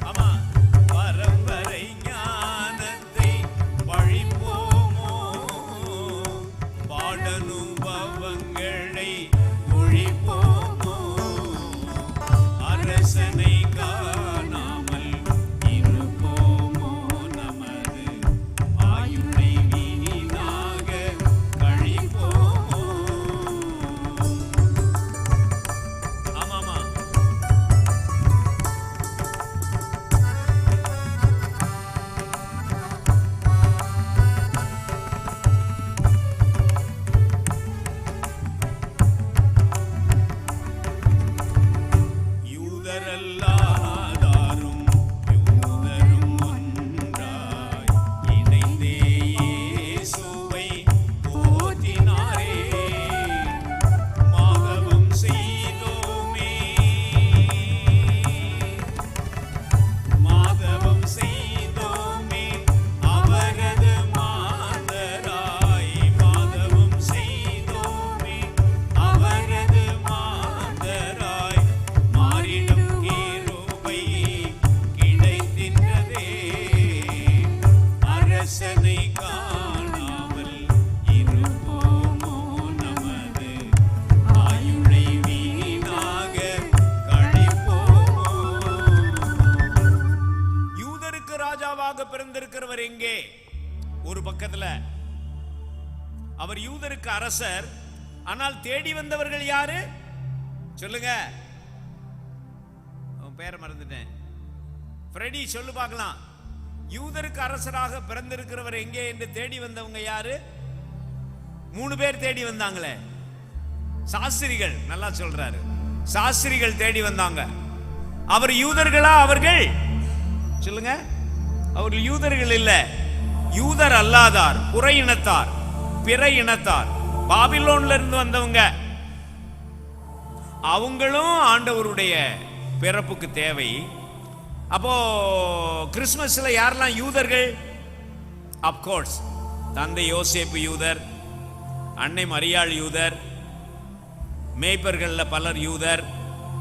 ஆமா, பரம்பரை ஞானத்தை பழிப்போமோ. பாடனுபவங்களை ஒழிப்போமோ. அரசனை காணாமல் இருப்போமோ நமது ஆயுளை வீணாக கழிப்போமோ. ஆமாமா, யூதரல்லாதாரும் யூதரும் ஒன்றாய் இணைந்தே இயேசுவை போற்றினாரே. மாதவம் செய்தோமே, மாதவம் செய்தோமே அவரது மாந்தராய். மாதவம் செய்தோமே அவரது மாந்தராய். மாறிடும் கிருபை கிடைத்தின்றதே. அரசனை காணாமல் இருப்போமோ நமது ஆயுளை வீணாக கழிப்போமோ. யூதருக்கு ராஜாவாக பிறந்திருக்கிறவர் எங்கே? ஒரு பக்கத்துல அவர் யூதருக்கு அரசர். ஆனால் தேடி வந்தவர்கள் யாரு சொல்லுங்க? அவன் பேரை மறந்துட்டேன். ஃப்ரெடி சொல்லு பார்க்கலாம். யூதருக்கு அரசராக பிறந்திருக்கிறவர் எங்கே என்று தேடி வந்தவங்க யாரு? 3 பேர் தேடி வந்தாங்களே. சாஸ்திரிகள். நல்லா சொல்றாரு. சாஸ்திரிகள் தேடி வந்தாங்க. அவர் யூதர்களா? அவர்கள் சொல்லுங்க. அவர்கள் யூதர்கள் இல்ல, யூதர் அல்லாதார், புற இனத்தார், பிற இனத்தார், பாபிலோன்ல இருந்து வந்தவங்க. அவங்களும் ஆண்டவருடைய பிறப்புக்கு தேவை. அப்போ கிறிஸ்துமஸ்ல யாரெல்லாம் யூதர்கள்? அப்கோர்ஸ் தந்தை யோசேப்பு யூதர், அன்னை மரியாள் யூதர், மேய்ப்பர்கள்ல பலர் யூதர்.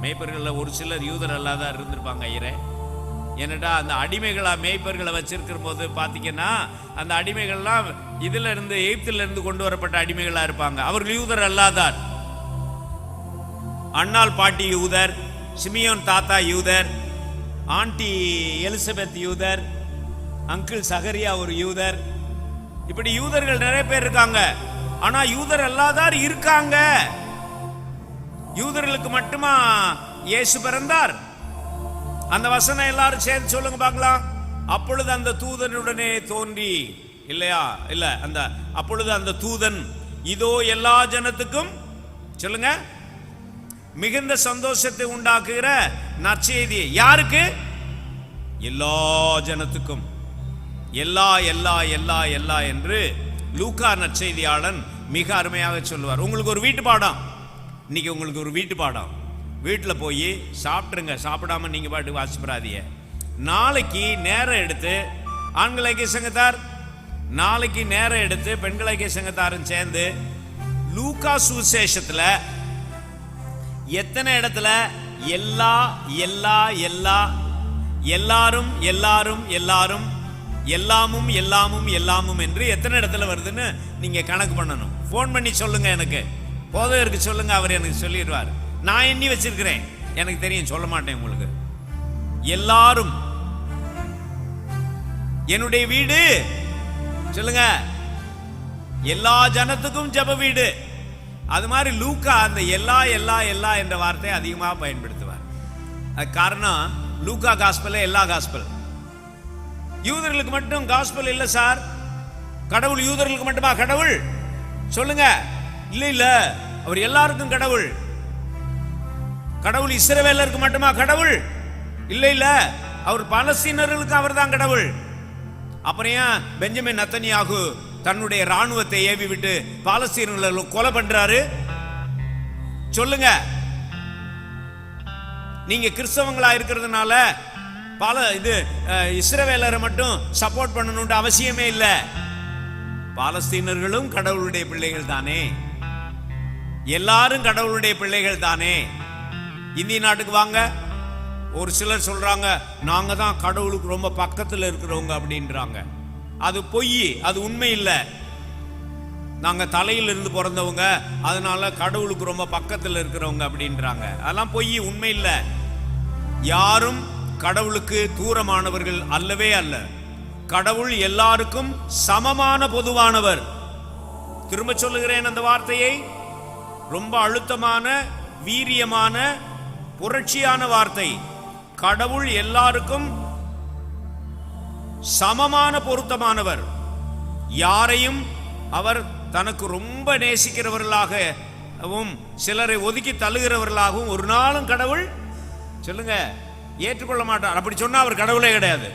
மேய்ப்பர்கள்ல ஒரு சிலர் யூதர் அல்லாத இருந்திருப்பாங்க ஐயரே. என்னடா அந்த அடிமைகளா மேய்ப்பர்களை வச்சிருக்கிற போது பாத்தீங்கன்னா அந்த அடிமைகள்லாம் இதுல இருந்து எகிப்தில இருந்து கொண்டு வரப்பட்ட அடிமைகளா இருப்பாங்க. அவர்கள் யூதர் அல்லாதார். அண்ணாள் பாட்டி யூதர், சிமியோன் தாத்தா யூதர், ஆண்டி எலிசபெத் யூதர், அங்கிள் சகரியா ஒரு யூதர், இப்படி யூதர்கள் நிறைய பேர் இருக்காங்க. ஆனா யூதர் அல்லாதார் இருக்காங்க. யூதர்களுக்கு மட்டுமா இயேசு பிறந்தார்? அந்த வசனம் எல்லாரும் சேர்த்து சொல்லுங்க பார்க்கலாம். அப்பொழுது அந்த தூதனுடனே தோன்றி, இல்லையா? இல்ல, அந்த அப்பொழுது அந்த தூதன் இதோ எல்லா ஜனத்துக்கும், சொல்லுங்க, மிகுந்த சந்தோஷத்தை உண்டாக்குகிற நற்செய்தி. யாருக்கு? எல்லா ஜனத்துக்கும். எல்லா எல்லா எல்லா எல்லா என்று லூக்கா நற்செய்தியாளன் மிக அருமையாக சொல்லுவார். உங்களுக்கு ஒரு வீட்டு பாடம், இன்னைக்கு உங்களுக்கு ஒரு வீட்டு பாடம். வீட்டில் போய் சாப்பிட்ருங்க, சாப்பிடாம நீங்க பாட்டு வாசிப்படாதீங்க. நாளைக்கு நேரம் எடுத்து ஆண்கள் ஐக்கிய சங்கத்தார், நாளைக்கு நேரம் எடுத்து பெண்கள் ஐக்கிய சங்கத்தாரும் சேர்ந்து லூக்கா சுவிசேஷத்துல எத்தனை இடத்துல எல்லா எல்லா எல்லா எல்லாரும் எல்லாரும் எல்லாரும் எல்லாமும் எல்லாமும் எல்லாமும் என்று எத்தனை இடத்துல வருதுன்னு நீங்க கணக்கு பண்ணணும். போன் பண்ணி சொல்லுங்க, எனக்கு போதகருக்கு சொல்லுங்க, அவர் எனக்கு சொல்லிடுவார். நான் எண்ணி வச்சிருக்கிறேன், எனக்கு தெரியும், சொல்ல மாட்டேன் உங்களுக்கு. எல்லாரும் என்னுடைய வீடு, சொல்லுங்க, எல்லா ஜனத்துக்கும் ஜெப வீடு. அது மாதிரி லூக்கா அந்த எல்லா எல்லா எல்லா என்ற வார்த்தையை அதிகமாக பயன்படுத்துவார். அது காரணம், லூக்கா காஸ்பல் எல்லா காஸ்பல். யூதர்களுக்கு மட்டும் காஸ்பல் இல்ல சார். கடவுள் யூதர்களுக்கு மட்டுமா கடவுள்? சொல்லுங்க. இல்ல இல்ல, அவர் எல்லாருக்கும் கடவுள். கடவுள் இஸ்ரவேலருக்கு மட்டுமா கடவுள்? இல்ல இல்ல, அவர் பாலஸ்தீனர்களுக்கு அவர் தான் கடவுள். அப்புறம் ஏன் பெஞ்சமின் நெத்தனியாகு தன்னுடைய ராணுவத்தை ஏவி விட்டு பாலஸ்தீனர்களை கொலை பண்றாரு? சொல்லுங்க. நீங்க கிறிஸ்தவங்களா இருக்கிறதுனால இஸ்ரவேலரை மட்டும் சப்போர்ட் பண்ணணும்னு அவசியமே இல்லை. பாலஸ்தீனர்களும் கடவுளுடைய பிள்ளைகள் தானே, எல்லாரும் கடவுளுடைய பிள்ளைகள் தானே. இந்திய நாட்டுக்கு வாங்க, ஒரு சிலர் சொல்றாங்க நாங்க தான் கடவுளுக்கு ரொம்ப பக்கத்தில் இருக்கிறவங்க அப்படின்றாங்க. அது பொய், அது உண்மை இல்லை. நாங்க தலையில் இருந்து பிறந்தவங்க, அதனால கடவுளுக்கு ரொம்ப பக்கத்தில் இருக்கிறவங்க அப்படின்றாங்க. அதெல்லாம் பொய், உண்மை இல்லை. யாரும் கடவுளுக்கு தூரமானவர்கள் அல்லவே அல்ல. கடவுள் எல்லாருக்கும் சமமான பொதுவானவர். திரும்ப சொல்லுகிறேன் அந்த வார்த்தையை, ரொம்ப அழுத்தமான, வீரியமான, புரட்சியான வார்த்தை. கடவுள் எல்லாருக்கும் சமமான பொருத்தமானவர். யாரையும் அவர் தனக்கு ரொம்ப நேசிக்கிறவர்களாகவும் சிலரை ஒதுக்கி தள்ளுகிறவர்களாகவும் ஒரு நாளும் கடவுள், சொல்லுங்க, ஏற்றுக்கொள்ள மாட்டார். அப்படி சொன்னா அவர் கடவுளே கிடையாது.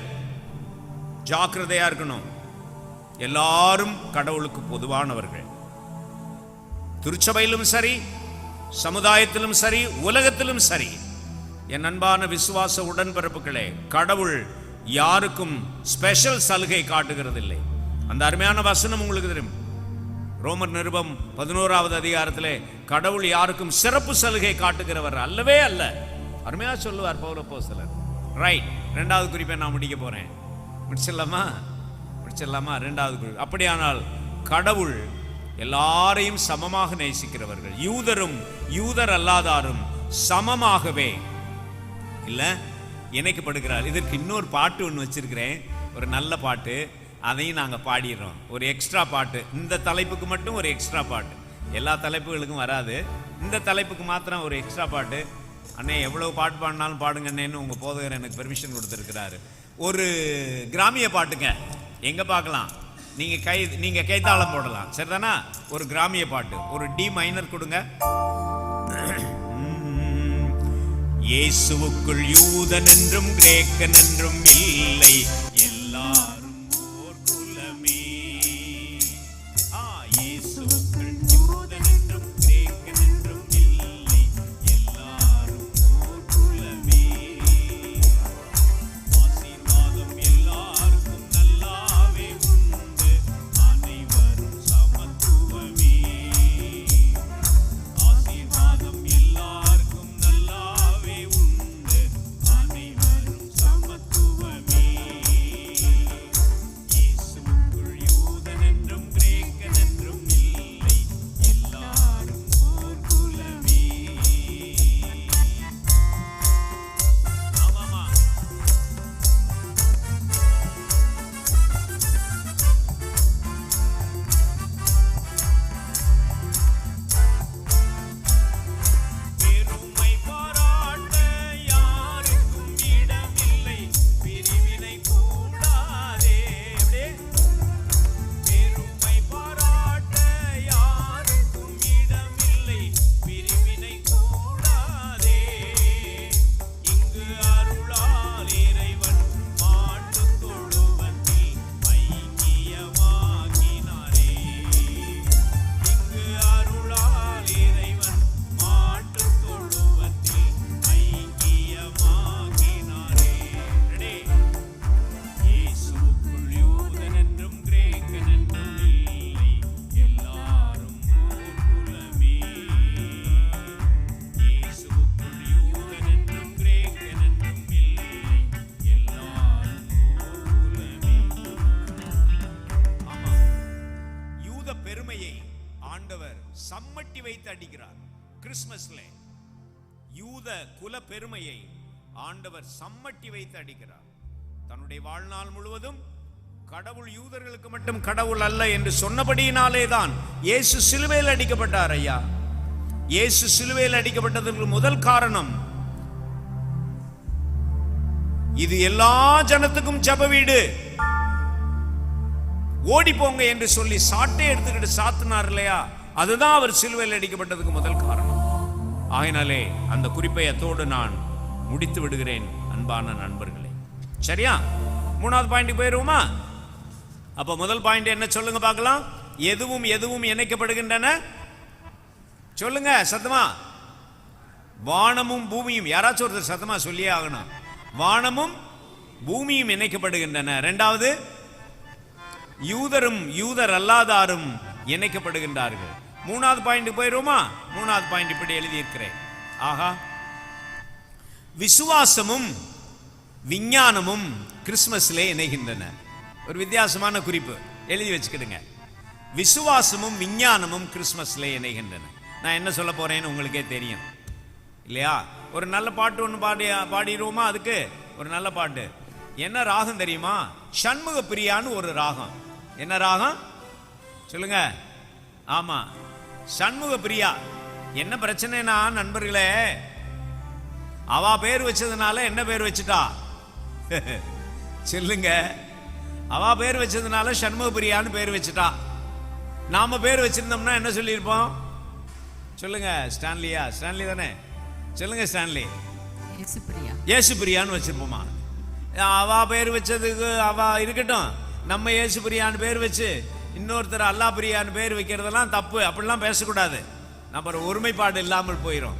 ஜாக்கிரதையா இருக்கணும். எல்லாரும் கடவுளுக்கு பொதுவானவர்கள். திருச்சபையிலும் சரி, சமுதாயத்திலும் சரி, உலகத்திலும் சரி. என் அன்பான விசுவாச உடன்பிறப்புகளே, கடவுள் யாருக்கும் ஸ்பெஷல் சலுகை காட்டுகிறதில்லை. அந்த அருமையான வசனம் உங்களுக்கு தெரியும். ரோமர் நிருபம் 11வது அதிகாரத்திலே கடவுள் யாருக்கும் சிறப்பு சலுகை காட்டுகிறவர் அல்லவே அல்ல. அருமையா சொல்லுவார் பவுல் அப்போஸ்தலர். ரைட், 2வது குறிப்பை நான் முடிக்க போறேன். முடிச்சிடலாமா? முடிச்சிடலாமா? 2வது குறிப்பு. அப்படியானால் கடவுள் எல்லாரையும் சமமாக நேசிக்கிறவர்கள். யூதரும் யூதர் அல்லாதாரும் சமமாகவே இல்ல இணைக்கப்படுகிறார். இதற்கு இன்னொரு பாட்டு ஒன்று வச்சிருக்கிறேன், ஒரு நல்ல பாட்டு. அதையும் நாங்கள் பாடிடுறோம். ஒரு எக்ஸ்ட்ரா பாட்டு, இந்த தலைப்புக்கு மட்டும் ஒரு எக்ஸ்ட்ரா பாட்டு. எல்லா தலைப்புகளுக்கும் வராது, இந்த தலைப்புக்கு மாத்திரம் ஒரு எக்ஸ்ட்ரா பாட்டு. அண்ணே எவ்வளவு பாட்டு பாடினாலும் பாடுங்கண்ணேன்னு உங்கள் போதகர் எனக்கு பெர்மிஷன் கொடுத்துருக்கிறாரு. ஒரு கிராமிய பாட்டுங்க, எங்கே பார்க்கலாம், நீங்கள் கைத்தாளம் போடலாம், சரிதானா? ஒரு கிராமிய பாட்டு, ஒரு டி மைனர் கொடுங்க. இயேசுவுக்குள் யூதன் என்றும் கிரேக்கன் என்றும் இல்லை, எல்லாரும் ஓர் குலமே. இயேசுவுக்குள் யூதன் என்றும் கிரேக்கன் என்றும் இல்லை, எல்லாரும் ஓர் குலமே. ஆசீர்வாதம் எல்லாருக்கும் நல்லாவே உண்டு, அனைவரும் சமத்துவமே. ஆசீர்வாதம் எல்லாருக்கும் நல்லாவே உண்டு, அனைவரும் சமத்துவமே. அடிக்கிறார். கிறிஸ்மஸ்ல யூத குல பெருமையை ஆண்டவர் சம்மட்டி வைத்து அடிக்கிறார். தன்னுடைய வாழ்நாள் முழுவதும் கடவுள் யூதர்களுக்கு மட்டும் கடவுள் அல்ல என்று சொன்னபடியினாலே தான் இயேசு சிலுவையில் அடிக்கப்பட்டார். ஐயா, இயேசு சிலுவையில் அடிக்கப்பட்டதற்கு முதல் காரணம், இது எல்லா ஜனத்துக்கும் ஜெப வீடு, ஓடி போங்க என்று சொல்லி சாட்டை எடுத்துக்கிட்டு சாத்தினார் இல்லையா, அதுதான் அவர் சிலுவையில் அடிக்கப்பட்டதுக்கு முதல் காரணம். ஆகையினாலே அந்த குறிப்பை அத்தோடு நான் முடித்து விடுகிறேன் அன்பான நண்பர்களே. சரியா? மூணாவது பாயிண்ட் போயிருவோமா? அப்ப முதல் பாயிண்ட் என்ன சொல்லுங்க பார்க்கலாம். எதுவும் எதுவும் இணைக்கப்படுகின்றன சொல்லுங்க சத்தமா. வானமும் பூமியும். யாராச்சும் ஒருத்தர் சத்தமா சொல்லியே ஆகணும். வானமும் பூமியும் இணைக்கப்படுகின்றன. இரண்டாவது, யூதரும் யூதர் அல்லாதாரும் இணைக்கப்படுகின்றார்கள். மூணாவது பாயிண்ட் போயிருவோமா? மூணாவது பாயிண்ட் இப்படி எழுதியிருக்கிறேன். ஆஹா, விசுவாசமும் விஞ்ஞானமும் கிறிஸ்துமஸ்லே இணைகின்றன. ஒரு வித்தியாசமான குறிப்பு எழுதி வச்சுக்கிடுங்க. விசுவாசமும் விஞ்ஞானமும் கிறிஸ்துமஸ்லே இணைகின்றன. நான் என்ன சொல்ல போறேன்னு உங்களுக்கே தெரியும் இல்லையா? ஒரு நல்ல பாட்டு ஒன்று பாடிடுவோமா? அதுக்கு ஒரு நல்ல பாட்டு. என்ன ராகம் தெரியுமா? சண்முக பிரியான்னு ஒரு ராகம். என்ன ராகம் சொல்லுங்க? ஆமா, சண்முக பிரியா. என்ன பிரச்சனைனா நண்பர்களே, அவ பேர் வச்சதுனால என்ன பேர் வச்சுட்டா சொல்லுங்க? அவ பேர் வச்சதுனால சண்முக பிரியான்னு பேர் வச்சுட்டா. நாம பேர் வச்சிருந்தோம்னா என்ன சொல்லியிருப்போம் சொல்லுங்க? ஸ்டான்லியா? ஸ்டான்லி தானே? சொல்லுங்க ஸ்டான்லி. இயேசு பிரியான்னு வச்சிருப்போமா? அவ பேர் வச்சதுக்கு அவ இருக்கட்டும், நம்ம இயேசு பிரியான்னு பேர் வச்சு இன்னொருத்தர் அல்லா பிரியான்னு பேர் வைக்கிறதெல்லாம் தப்பு. அப்படிலாம் பேசக்கூடாது. நம்ம ஒருமைப்பாடு இல்லாமல் போயிடும்.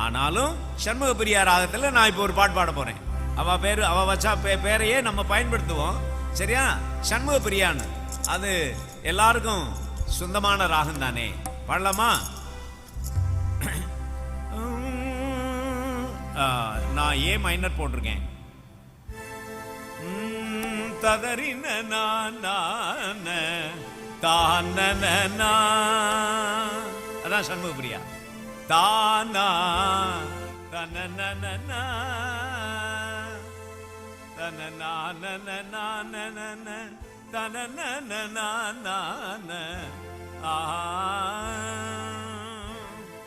ஆனாலும் சண்முக பிரியா ராகத்தில் நான் இப்போ ஒரு பாட்டு பாட போறேன். அவ பேரு அவ வச்சா பேரையே நம்ம பயன்படுத்துவோம். சரியா? சண்முக பிரியான்னு அது எல்லாருக்கும் சொந்தமான ராகம் தானே. பாடலாமா? நான் ஏ மைனர் போட்டிருக்கேன். ததறின அதான் சண்முக பிரியா. தானா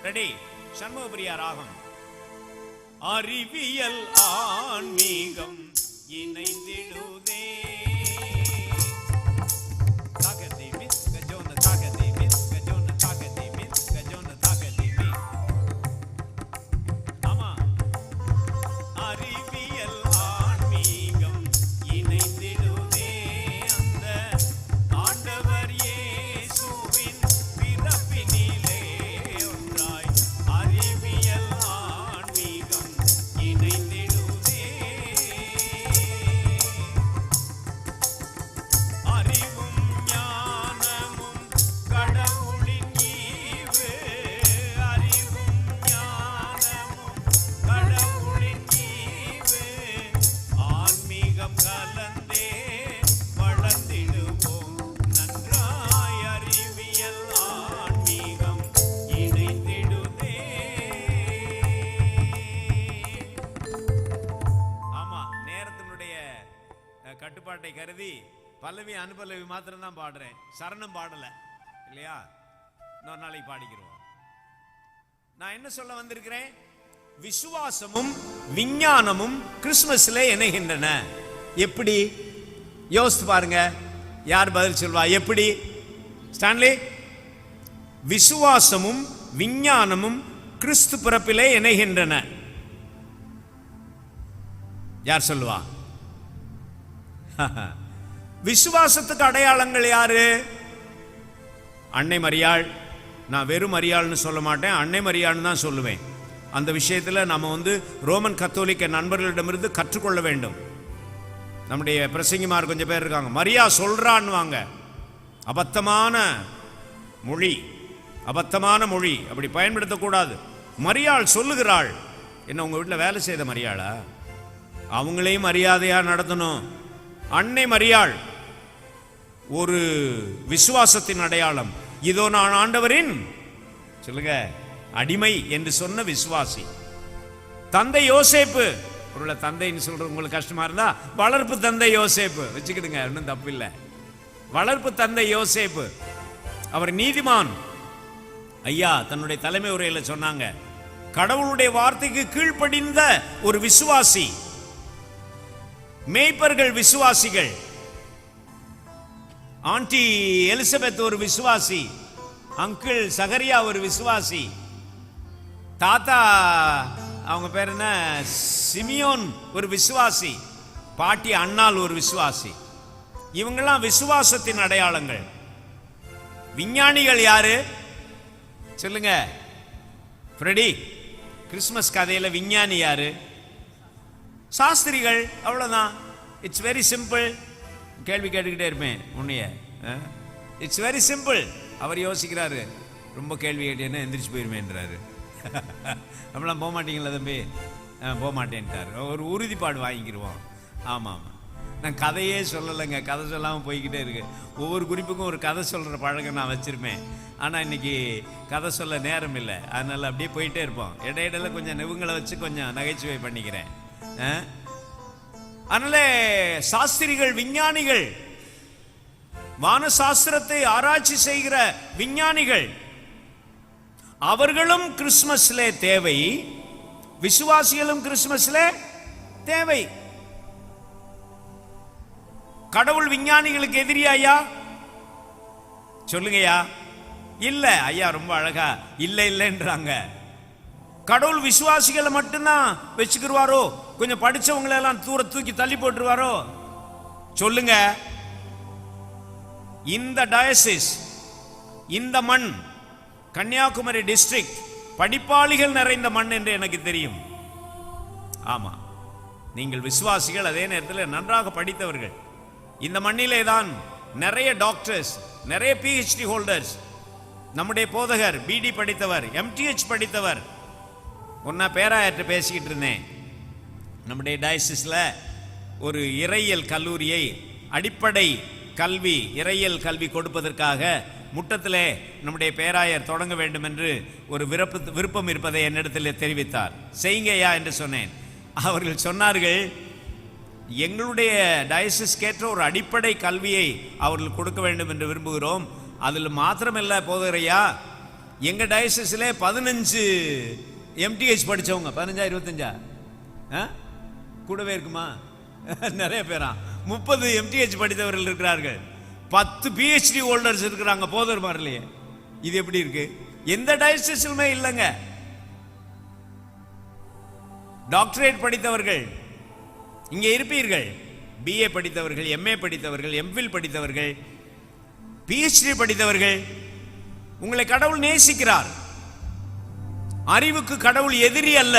ரெடி? சண்முக பிரியா ராகம். அறிவியல் ஆன்மீகம் இணைந்திடுதே. கட்டுப்பாட்டை கருதி பல்லவி அனுபல்லவி மாத்திரம் தான் பாடுறேன். சரணம் பாடல இல்லையா? இன்னொரு நாளைக்கு பாடிக்கிறோம். நான் என்ன சொல்ல வந்திருக்கிறேன்? விசுவாசமும் விஞ்ஞானமும் கிறிஸ்துமஸ்ல இணைகின்றன. எப்படி? யோசித்து பாருங்க. யார் பதில் சொல்வா? எப்படி? ஸ்டான்லி. விசுவாசமும் விஞ்ஞானமும் கிறிஸ்து பிறப்பிலே இணைகின்றன. யார் சொல்லுவா? விசுவாசத்துக்கு அடையாளங்கள் யாரு? அன்னை மரியாள். நான் வெறும் மரியாள்னு சொல்ல மாட்டேன், அன்னை மரியாள்னு தான் சொல்லுவேன். அந்த விஷயத்தில் நம்ம ரோமன் கத்தோலிக்க நண்பர்களிடமிருந்து கற்றுக்கொள்ள வேண்டும். நம்முடைய பிரசங்கிமார் கொஞ்சம் பேர் இருக்காங்க, மரியா சொல்றான்னு வாங்க. அபத்தமான மொழி, அபத்தமான மொழி, அப்படி பயன்படுத்தக்கூடாது. மரியாள் சொல்லுகிறாள். என்ன உங்க வீட்டில் வேலை செய்த மரியாளா? அவங்களையும் மரியாதையா நடத்தணும். அன்னை மரியாள் ஒரு விசுவாசத்தின் அடையாளம். இதோ நான் ஆண்டவரின் சொல்லுங்க, அடிமை என்று சொன்ன விசுவாசி. தந்தை யோசேப்பு, ஒரு தந்தைன்னு சொல்ற உங்களுக்கு கஷ்டமா இருந்தா வளர்ப்பு தந்தை யோசேப்பு வச்சுக்கிடுங்க, ஒன்றும் தப்பு இல்லை. வளர்ப்பு தந்தை யோசேப்பு அவர் நீதிமான். ஐயா தன்னுடைய தலைமை உரையில சொன்னாங்க, கடவுளுடைய வார்த்தைக்கு கீழ்ப்படிந்த ஒரு விசுவாசி. மேய்ப்பர்கள் விசுவாசிகள். ஆண்டி எலிசபெத் ஒரு விசுவாசி, அங்கிள் சகரியா ஒரு விசுவாசி, தாத்தா அவங்க பேர் என்ன சிமியோன் ஒரு விசுவாசி, பாட்டி அண்ணாள் ஒரு விசுவாசி. இவங்கெல்லாம் விசுவாசத்தின் அடையாளங்கள். விஞ்ஞானிகள் யாரு சொல்லுங்க? ஃப்ரெடி கிறிஸ்மஸ் கதையில விஞ்ஞானி யாரு? சாஸ்திரிகள். அவ்வளவுதான். It's very simple. கேள்வி கேட்டுக்கிட்டே இருப்பேன் உன்னைய. It's very simple. அவர் யோசிக்கிறாரு, ரொம்ப கேள்வி கேட்டேன்னு எந்திரிச்சு போயிருமேன்றாரு. நம்மளாம் போக மாட்டீங்களா தம்பி? போக மாட்டேன்ட்டார். ஒரு உறுதிப்பாடு வாங்கிக்கிடுவோம். ஆமாம் ஆமாம், நான் கதையே சொல்லலைங்க, கதை சொல்லாமல் போய்கிட்டே இருக்கு. ஒவ்வொரு குறிப்புக்கும் ஒரு கதை சொல்கிற பழக்கம் நான் வச்சுருப்பேன். ஆனால் இன்னைக்கு கதை சொல்ல நேரம் இல்லை, அதனால் அப்படியே போயிட்டே இருப்போம். இடையிடையில கொஞ்சம் நெவுங்களை வச்சு கொஞ்சம் நகைச்சுவை பண்ணிக்கிறேன். அதனால சாஸ்திரிகள், விஞ்ஞானிகள், வானசாஸ்திரத்தை ஆராய்ச்சி செய்கிற விஞ்ஞானிகள், அவர்களும் கிறிஸ்துமஸ்ல தேவை, விசுவாசிகளும் கிறிஸ்துமஸ்ல தேவை. கடவுள் விஞ்ஞானிகளுக்கு எதிரியா ஐயா? சொல்லுங்கய்யா. இல்ல ஐயா, ரொம்ப அழகா இல்ல இல்லைன்றாங்க. கடவுள் விசுவாசிகளை மட்டும்தான் வச்சுக்கிடுவாரோ? கொஞ்சம் படிச்சவங்களை எல்லாம் தூக்கி தள்ளி போட்டுருவாரோ? சொல்லுங்க. இந்த டயசிஸ், இந்த மண், கன்னியாகுமரி டிஸ்ட்ரிக்ட் படிப்பாளிகள் நிறைந்த மண் என்று எனக்கு தெரியும். ஆமா, நீங்கள் விசுவாசிகள், அதே நேரத்தில் நன்றாக படித்தவர்கள். இந்த மண்ணிலே தான் நிறைய டாக்டர்ஸ், நிறைய PhD ஹோல்டர்ஸ். நம்முடைய போதகர் BD படித்தவர், MTH படித்தவர். ஒன்னா பேராயர்கிட்ட பேசிக்கிட்டு இருந்தேன். நம்முடைய டயசிஸ்ல ஒரு இறையியல் கல்லூரியை, அடிப்படை கல்வி, இறையியல் கல்வி கொடுப்பதற்காக முட்டத்திலே நம்முடைய பேராயர் தொடங்க வேண்டும் என்று ஒரு விருப்பம் இருப்பதை என்னிடத்தில் தெரிவித்தார். செய்யுங்கய்யா என்று சொன்னேன். அவர்கள் சொன்னார்கள், எங்களுடைய டயசிஸ் கேட்ட ஒரு அடிப்படை கல்வியை அவர்கள் கொடுக்க வேண்டும் என்று விரும்புகிறோம். அதில் மாத்திரமில்ல போதகரையா, எங்க டயசிஸ்ல 15 MTH படிச்சவங்க, 15 25 கூடவே இருக்குமா? நிறைய பேரா 30 MTH படித்தவர்கள் இருக்கிறார்கள். 10 PhD ஹோல்டர்ஸ் இருக்கிறாங்க போதர் மாதிரிலேயே. இது எப்படி இருக்கு? எந்த டயசிஸ்லுமே இல்லைங்க. டாக்டரேட் படித்தவர்கள் இங்கே இருப்பீர்கள். BA படித்தவர்கள், MA படித்தவர்கள், MPhil படித்தவர்கள், PhD படித்தவர்கள். உங்களை கடவுள் நேசிக்கிறார். அறிவுக்கு கடவுள் எதிரி அல்ல.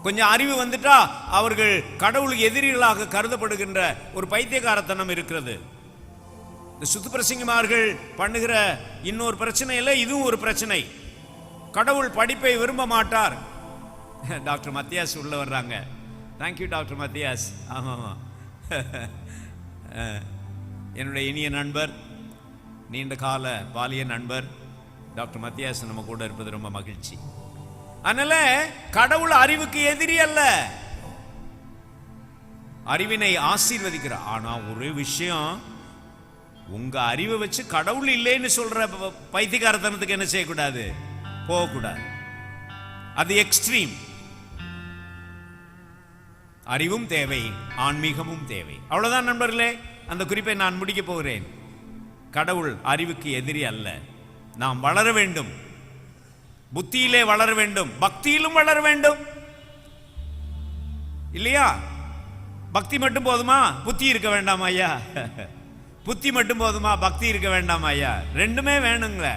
கொஞ்சம் அறிவு வந்துட்டா அவர்கள் கடவுள் எதிரிகளாக கருதப்படுகின்ற ஒரு பைத்தியக்காரத்தனம் இருக்கிறது. இந்த சுத்துப்பிரசிங்கமார்கள் பண்ணுகிற இன்னொரு பிரச்சனை இல்லை, இதுவும் ஒரு பிரச்சனை. கடவுள் படிப்பை விரும்ப மாட்டார். டாக்டர் மத்தியாஸ் உள்ள வர்றாங்க. Thank you doctor Mathias. ஆமாம், என்னுடைய இனிய நண்பர், நீண்ட கால பாலிய நண்பர் டாக்டர் மத்தியாஸ் நம்ம கூட இருப்பது ரொம்ப மகிழ்ச்சி. அதனால கடவுள் அறிவுக்கு எதிரி அல்ல, அறிவினை ஆசீர்வதிக்கிறார். ஆனா ஒரு விஷயம், உங்க அறிவை வச்சு கடவுள் இல்லைன்னு சொல்ற பைத்தியக்காரத்தனத்துக்கு என்ன செய்யக்கூடாது? போகக்கூடாது. அது எக்ஸ்ட்ரீம். அறிவும் தேவை, ஆன்மீகமும் தேவை. அவ்வளவுதான் நண்பர்களே, அந்த குறிப்பை நான் முடிக்க போகிறேன். கடவுள் அறிவுக்கு எதிரி அல்ல. நாம் வளர வேண்டும், புத்தியிலே வளர வேண்டும், பக்தியிலும் வளர வேண்டும். இல்லையா? பக்தி மட்டும் போதுமா? புத்தி இருக்க வேண்டாமா ஐயா? புத்தி மட்டும் போதுமா? பக்தி இருக்க வேண்டாமா ஐயா? ரெண்டுமே வேணுங்கள.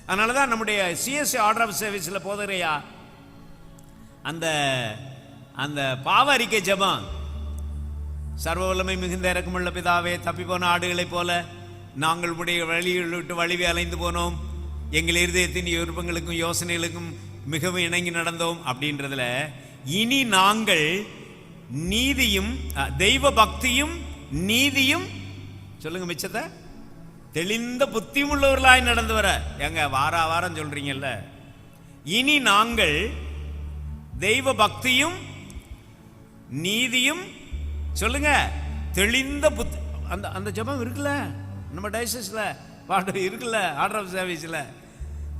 அதனாலதான் நம்முடைய CSA ஆர்டர் ஆஃப் சர்வீஸ்ல போதறையா அந்த அந்த பாவ அறிக்கை ஜெபம், சர்வ வல்லமை மிகுந்த இரக்கமுள்ள பிதாவே, தப்பி போன ஆடுகளைப் போல நாங்கள் உடைய வழிகளை விட்டு வழிவை அலைந்து போனோம், எங்கள் இருதயத்தின் விருப்பங்களுக்கும் யோசனைகளுக்கும் மிகவும் இணங்கி நடந்தோம் அப்படின்றதுல, இனி நாங்கள் நீதியும் தெய்வ பக்தியும் நீதியும், சொல்லுங்க மிச்சத்தை, தெளிந்த புத்தி உள்ளவர்களாய் நடந்து வர. எங்க வாரம் சொல்றீங்கல்ல, இனி நாங்கள் தெய்வ பக்தியும் நீதியும் சொல்லுங்க தெளிந்த புத்தி. அந்த ஜெபம் இருக்குல்ல நம்ம டைசஸ்ல பாட்டு இருக்குல்ல, ஆர்டர் ஆஃப் சர்வீஸ்ல,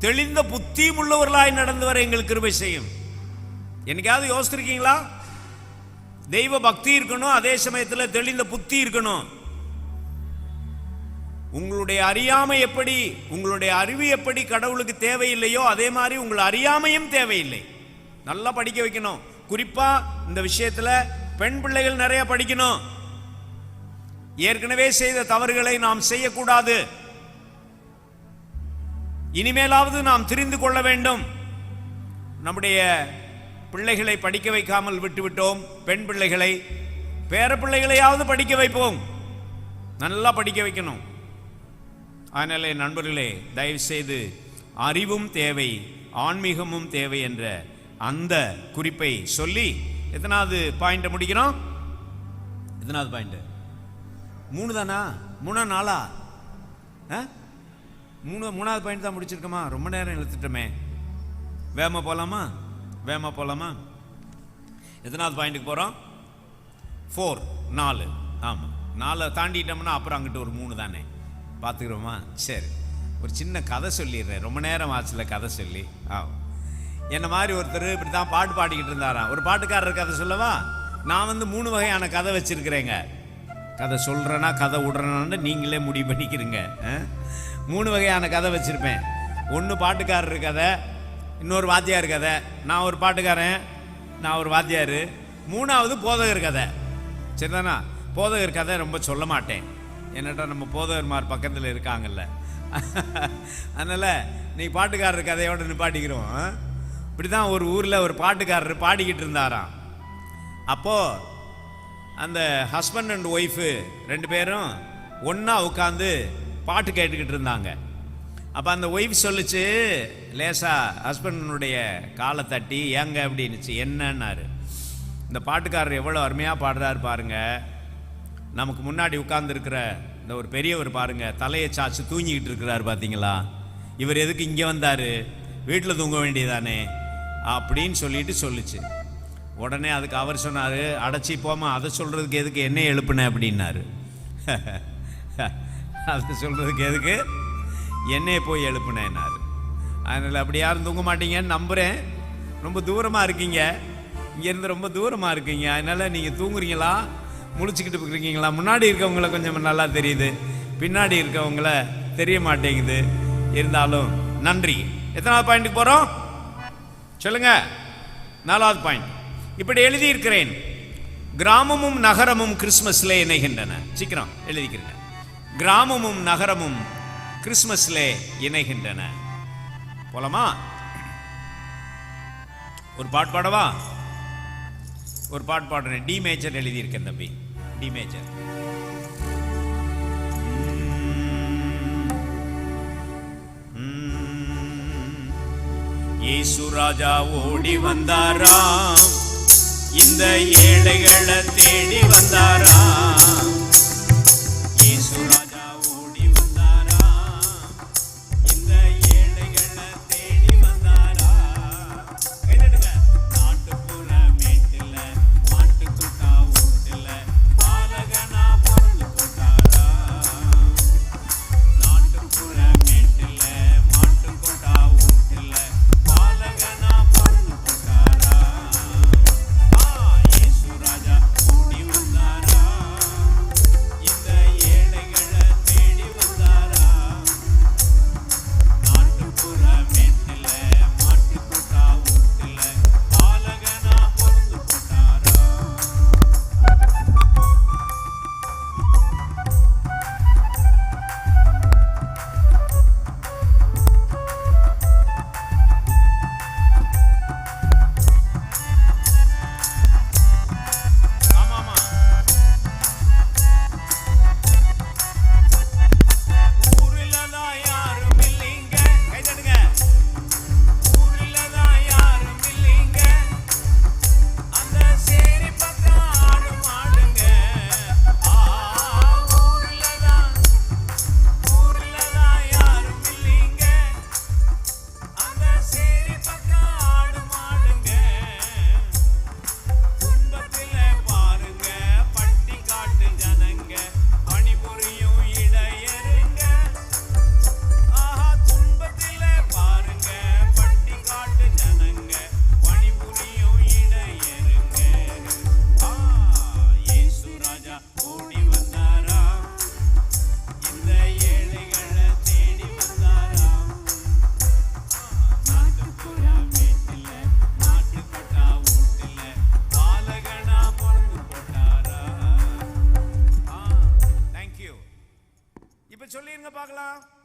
தெளிந்த புத்தியும் உள்ளவர்களாய் நடந்து வர எங்களுக்கு கிருபை செய்யும். என்னைக்காவது யோசிச்சிருக்கீங்களா? தெய்வ பக்தி இருக்கணும், அதே சமயத்தில் தெளிந்த புத்தி இருக்கணும். உங்களுடைய அறியாமை எப்படி, உங்களுடைய அறிவு எப்படி கடவுளுக்கு தேவையில்லையோ அதே மாதிரி உங்கள் அறியாமையும் தேவையில்லை. நல்லா படிக்க வைக்கணும். குறிப்பா இந்த விஷயத்துல பெண் பிள்ளைகள் நிறைய படிக்கணும். ஏற்கனவே செய்த தவறுகளை நாம் செய்யக்கூடாது. இனிமேலாவது நாம் தெரிந்து கொள்ள வேண்டும். நம்முடைய பிள்ளைகளை படிக்க வைக்காமல் விட்டுவிட்டோம். பெண் பிள்ளைகளை, பேர பிள்ளைகளையாவது படிக்க வைப்போம். நல்லா படிக்க வைக்கணும். அதனால நண்பர்களே, தயவு செய்து அறிவும் தேவை, ஆன்மீகமும் தேவை என்ற அந்த குறிப்பை சொல்லி எத்தனாவது பாயிண்ட் முடிக்கிறோம்? எத்தனாவது பாயிண்ட்? 3 தானா? 3 4? மூணாவது பாயிண்ட் தான் முடிச்சிருக்கோமா? ரொம்ப நேரம் இழுத்துட்டோமே. வேகமா போலாமா? எத்தனாவது பாயிண்ட்டுக்கு போறோம்? 4 ஆமா, 4 தாண்டிட்டோம்னா அப்புறம் அங்கிட்டு ஒரு 3 தானே, பார்த்துக்கிறோமா? சரி, ஒரு சின்ன கதை சொல்லிடுறேன். ரொம்ப நேரம் ஆச்சுல கதை சொல்லி. என்ன மாதிரி ஒருத்தர் இப்படி தான் பாட்டு பாடிக்கிட்டு இருந்தாராம். ஒரு பாட்டுக்காரர் கதை சொல்லவா? நான் 3 வகையான கதை வச்சிருக்கிறேங்க. கதை சொல்றேன்னா கதை விடுறேன்னு நீங்களே முடிவு பண்ணிக்கிறீங்க. 3 வகையான கதை வச்சிருப்பேன். ஒன்று பாட்டுக்காரர் கதை, இன்னொரு வாத்தியார் கதை. நான் ஒரு பாட்டுக்காரன், நான் ஒரு வாத்தியார். 3வது போதகர் கதை. சரிதானா? போதகர் கதை ரொம்ப சொல்ல மாட்டேன், என்னட்டா நம்ம போதகர்மார் பக்கத்தில் இருக்காங்கல்ல. அதனால் நீ பாட்டுக்காரர் கதையோடு நிப்பாட்டிக்கிறோம். இப்படி தான் ஒரு ஊரில் ஒரு பாட்டுக்காரர் பாடிக்கிட்டு இருந்தாராம். அப்போது அந்த ஹஸ்பண்ட் அண்ட் ஒய்ஃபு 2 பேரும் ஒன்றா உட்காந்து பாட்டு கேட்டுக்கிட்டு இருந்தாங்க. அப்போ அந்த ஒய்ஃப் சொல்லிச்சு, லேசா ஹஸ்பண்டனுடைய காலை தட்டி, ஏங்க அப்படின்னுச்சு. என்னன்னாரு, இந்த பாட்டுக்காரர் எவ்வளோ அருமையாக பாடுறாரு பாருங்க. நமக்கு முன்னாடி உட்கார்ந்துருக்கிற இந்த ஒரு பெரியவர் பாருங்க, தலையை சாச்சு தூங்கிக்கிட்டு இருக்கிறாரு பார்த்தீங்களா? இவர் எதுக்கு இங்கே வந்தார்? வீட்டில் தூங்க வேண்டியதானே அப்படின்னு சொல்லிச்சு. உடனே அதுக்கு அவர் சொன்னார், அடைச்சி போமா, அதை சொல்கிறதுக்கு எதுக்கு என்ன எழுப்புனேன் அப்படின்னாரு. அதை சொல்கிறதுக்கு எதுக்கு என்னையே போய் எழுப்புனேன்னாரு. அதனால் அப்படி யாரும் தூங்க மாட்டீங்கன்னு நம்புகிறேன். ரொம்ப தூரமாக இருக்கீங்க, இங்கேருந்து ரொம்ப தூரமாக இருக்கீங்க. அதனால் நீங்கள் தூங்குறீங்களா, முழிச்சுக்கிட்டு இருக்கிறீங்களா? முன்னாடி இருக்கவங்கள கொஞ்சம் நல்லா தெரியுது, பின்னாடி இருக்கவங்கள தெரிய மாட்டேங்குது. இருந்தாலும் நன்றி. எத்தனாவது பாயிண்ட்டுக்கு போகிறோம் சொல்லுங்க? 4வது பாயிண்ட். இப்படி எழுதியிருக்கிறேன், கிராமமும் நகரமும் கிறிஸ்மஸ்ல இணைகின்றன. சீக்கிரம் எழுதிக்கிறேன். கிராமமும் நகரமும் கிறிஸ்மஸ்ல இணைகின்றன. போலாமா? ஒரு பாட்டு பாடவா? ஒரு பாட்டு பாடுறேன். டி மேஜர் எழுதியிருக்கேன் தம்பி, டி மேஜர். இயேசு ராஜா ஓடி வந்தாராம், இந்த ஏழைகளை தேடி வந்தாராம். இயேசு ராஜா ஓடி வந்தாராம், இந்த ஏழைகளை தேடி வந்தாராம். நாட்டுப்புற மேட்டில மாட்டுக்குட்டா ஓட்டில பாலகனா பொருள் போட்டாராம். நாட்டுப்புற மேட்டில மாட்டுக்குட்டா ஓட்டில பாலகனா பொருள் போட்டாராம். இயேசு ராஜா ஓடி வந்தாராம்,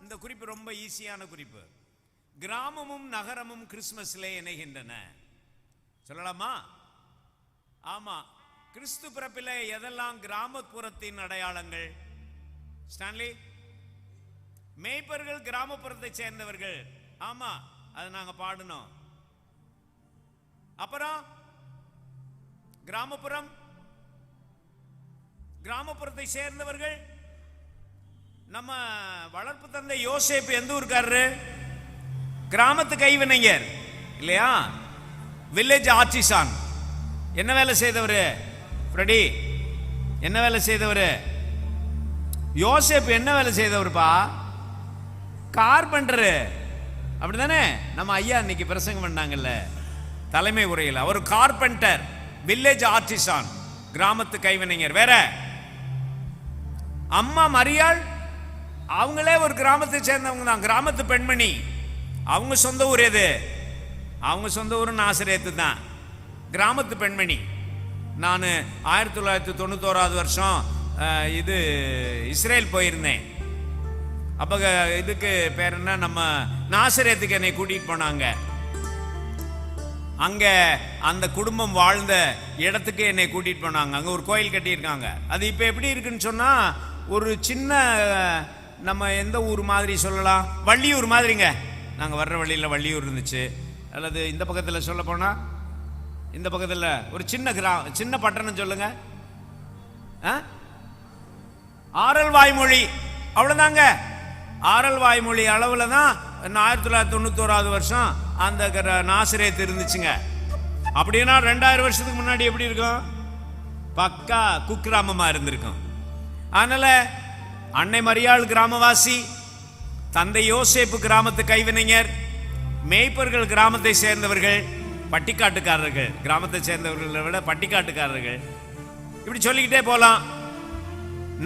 இந்த குறிப்பு ரொம்ப ஈஸியான குறிப்பு. கிராமமும் நகரமும் கிறிஸ்துமஸ்ல இணைகின்றன. சொல்லலாமா? ஆமா. கிறிஸ்து பிறப்பிலே எதெல்லாம் கிராமப்புறத்தின் அடையாளங்கள்? ஸ்டான்லி, மேய்ப்பர்கள் கிராமப்புறத்தை சேர்ந்தவர்கள். ஆமா, அது நாங்க பாடணும். அப்புறம் கிராமப்புறத்தை சேர்ந்தவர்கள். நம்ம வளர்ப்பு தந்தை யோசேப்பு எந்த ஊருக்காரரு? கிராமத்து கைவினைஞர் இல்லையா? Village artisan. என்ன வேலை செய்தவர்? ஃப்ரெடி என்ன வேலை செய்தவர்? யோசேப்பு என்ன வேலை செய்தவர்ப்பா? கார்பெண்டர். அப்படிதானே? நம்ம ஐயா இன்னைக்கு பிரசங்கம் பண்ணாங்கல்ல தலைமை உரையில். அவர் கார்பெண்டர், வில்லேஜ் ஆர்டிசான், கிராமத்து கைவினைஞர். வேற அம்மா மரியாள், அவங்களே ஒரு கிராமத்தை சேர்ந்தவங்க தான், கிராமத்து பெண்மணி. அவங்க சொந்த ஊர் எது? அவங்க சொந்த ஊர் நாசரேத்து தான், கிராமத்து பெண்மணி. நான் 1991 வருஷம் இது இஸ்ரேல் போயிருந்தேன். அப்போ இதுக்கு பேர் என்ன, நம்ம நாசரேத்துக்கு என்னை கூட்டிட்டு போனாங்க. அங்க அந்த குடும்பம் வாழ்ந்த இடத்துக்கு என்னை கூட்டிட்டு போனாங்க. அங்க ஒரு கோயில் கட்டியிருக்காங்க. அது இப்ப எப்படி இருக்குன்னு சொன்னா, ஒரு சின்ன நம்ம எந்த ஊர் மாதிரி சொல்லலாம், வள்ளியூர் மாதிரிங்க. நாங்கள் வர்ற வழியில் வள்ளியூர் இருந்துச்சு. அல்லது இந்த பக்கத்தில் சொல்ல போனால், இந்த பக்கத்தில் ஒரு சின்ன பட்டணம் சொல்லுங்க, ஆரல் வாய்மொழி. அவ்வளோதாங்க. ஆரல் வாய்மொழி அளவில் தான் 1991 வருஷம் அந்த நாசரேத் இருந்துச்சுங்க. அப்படின்னா 2000 வருஷத்துக்கு முன்னாடி எப்படி இருக்கும்? பக்கா குக்கிராமமா இருந்திருக்கும். அதனால அன்னை மரியாள் கிராமவாசி, தந்தை யோசேப்பு கிராமத்து கைவினைஞர், மேய்ப்பர்கள் கிராமத்தை சேர்ந்தவர்கள், பட்டிக்காட்டுக்காரர்கள். கிராமத்தை சேர்ந்தவர்களை விட பட்டிக்காட்டுக்காரர்கள். இப்படி சொல்லிக்கிட்டே போலாம்.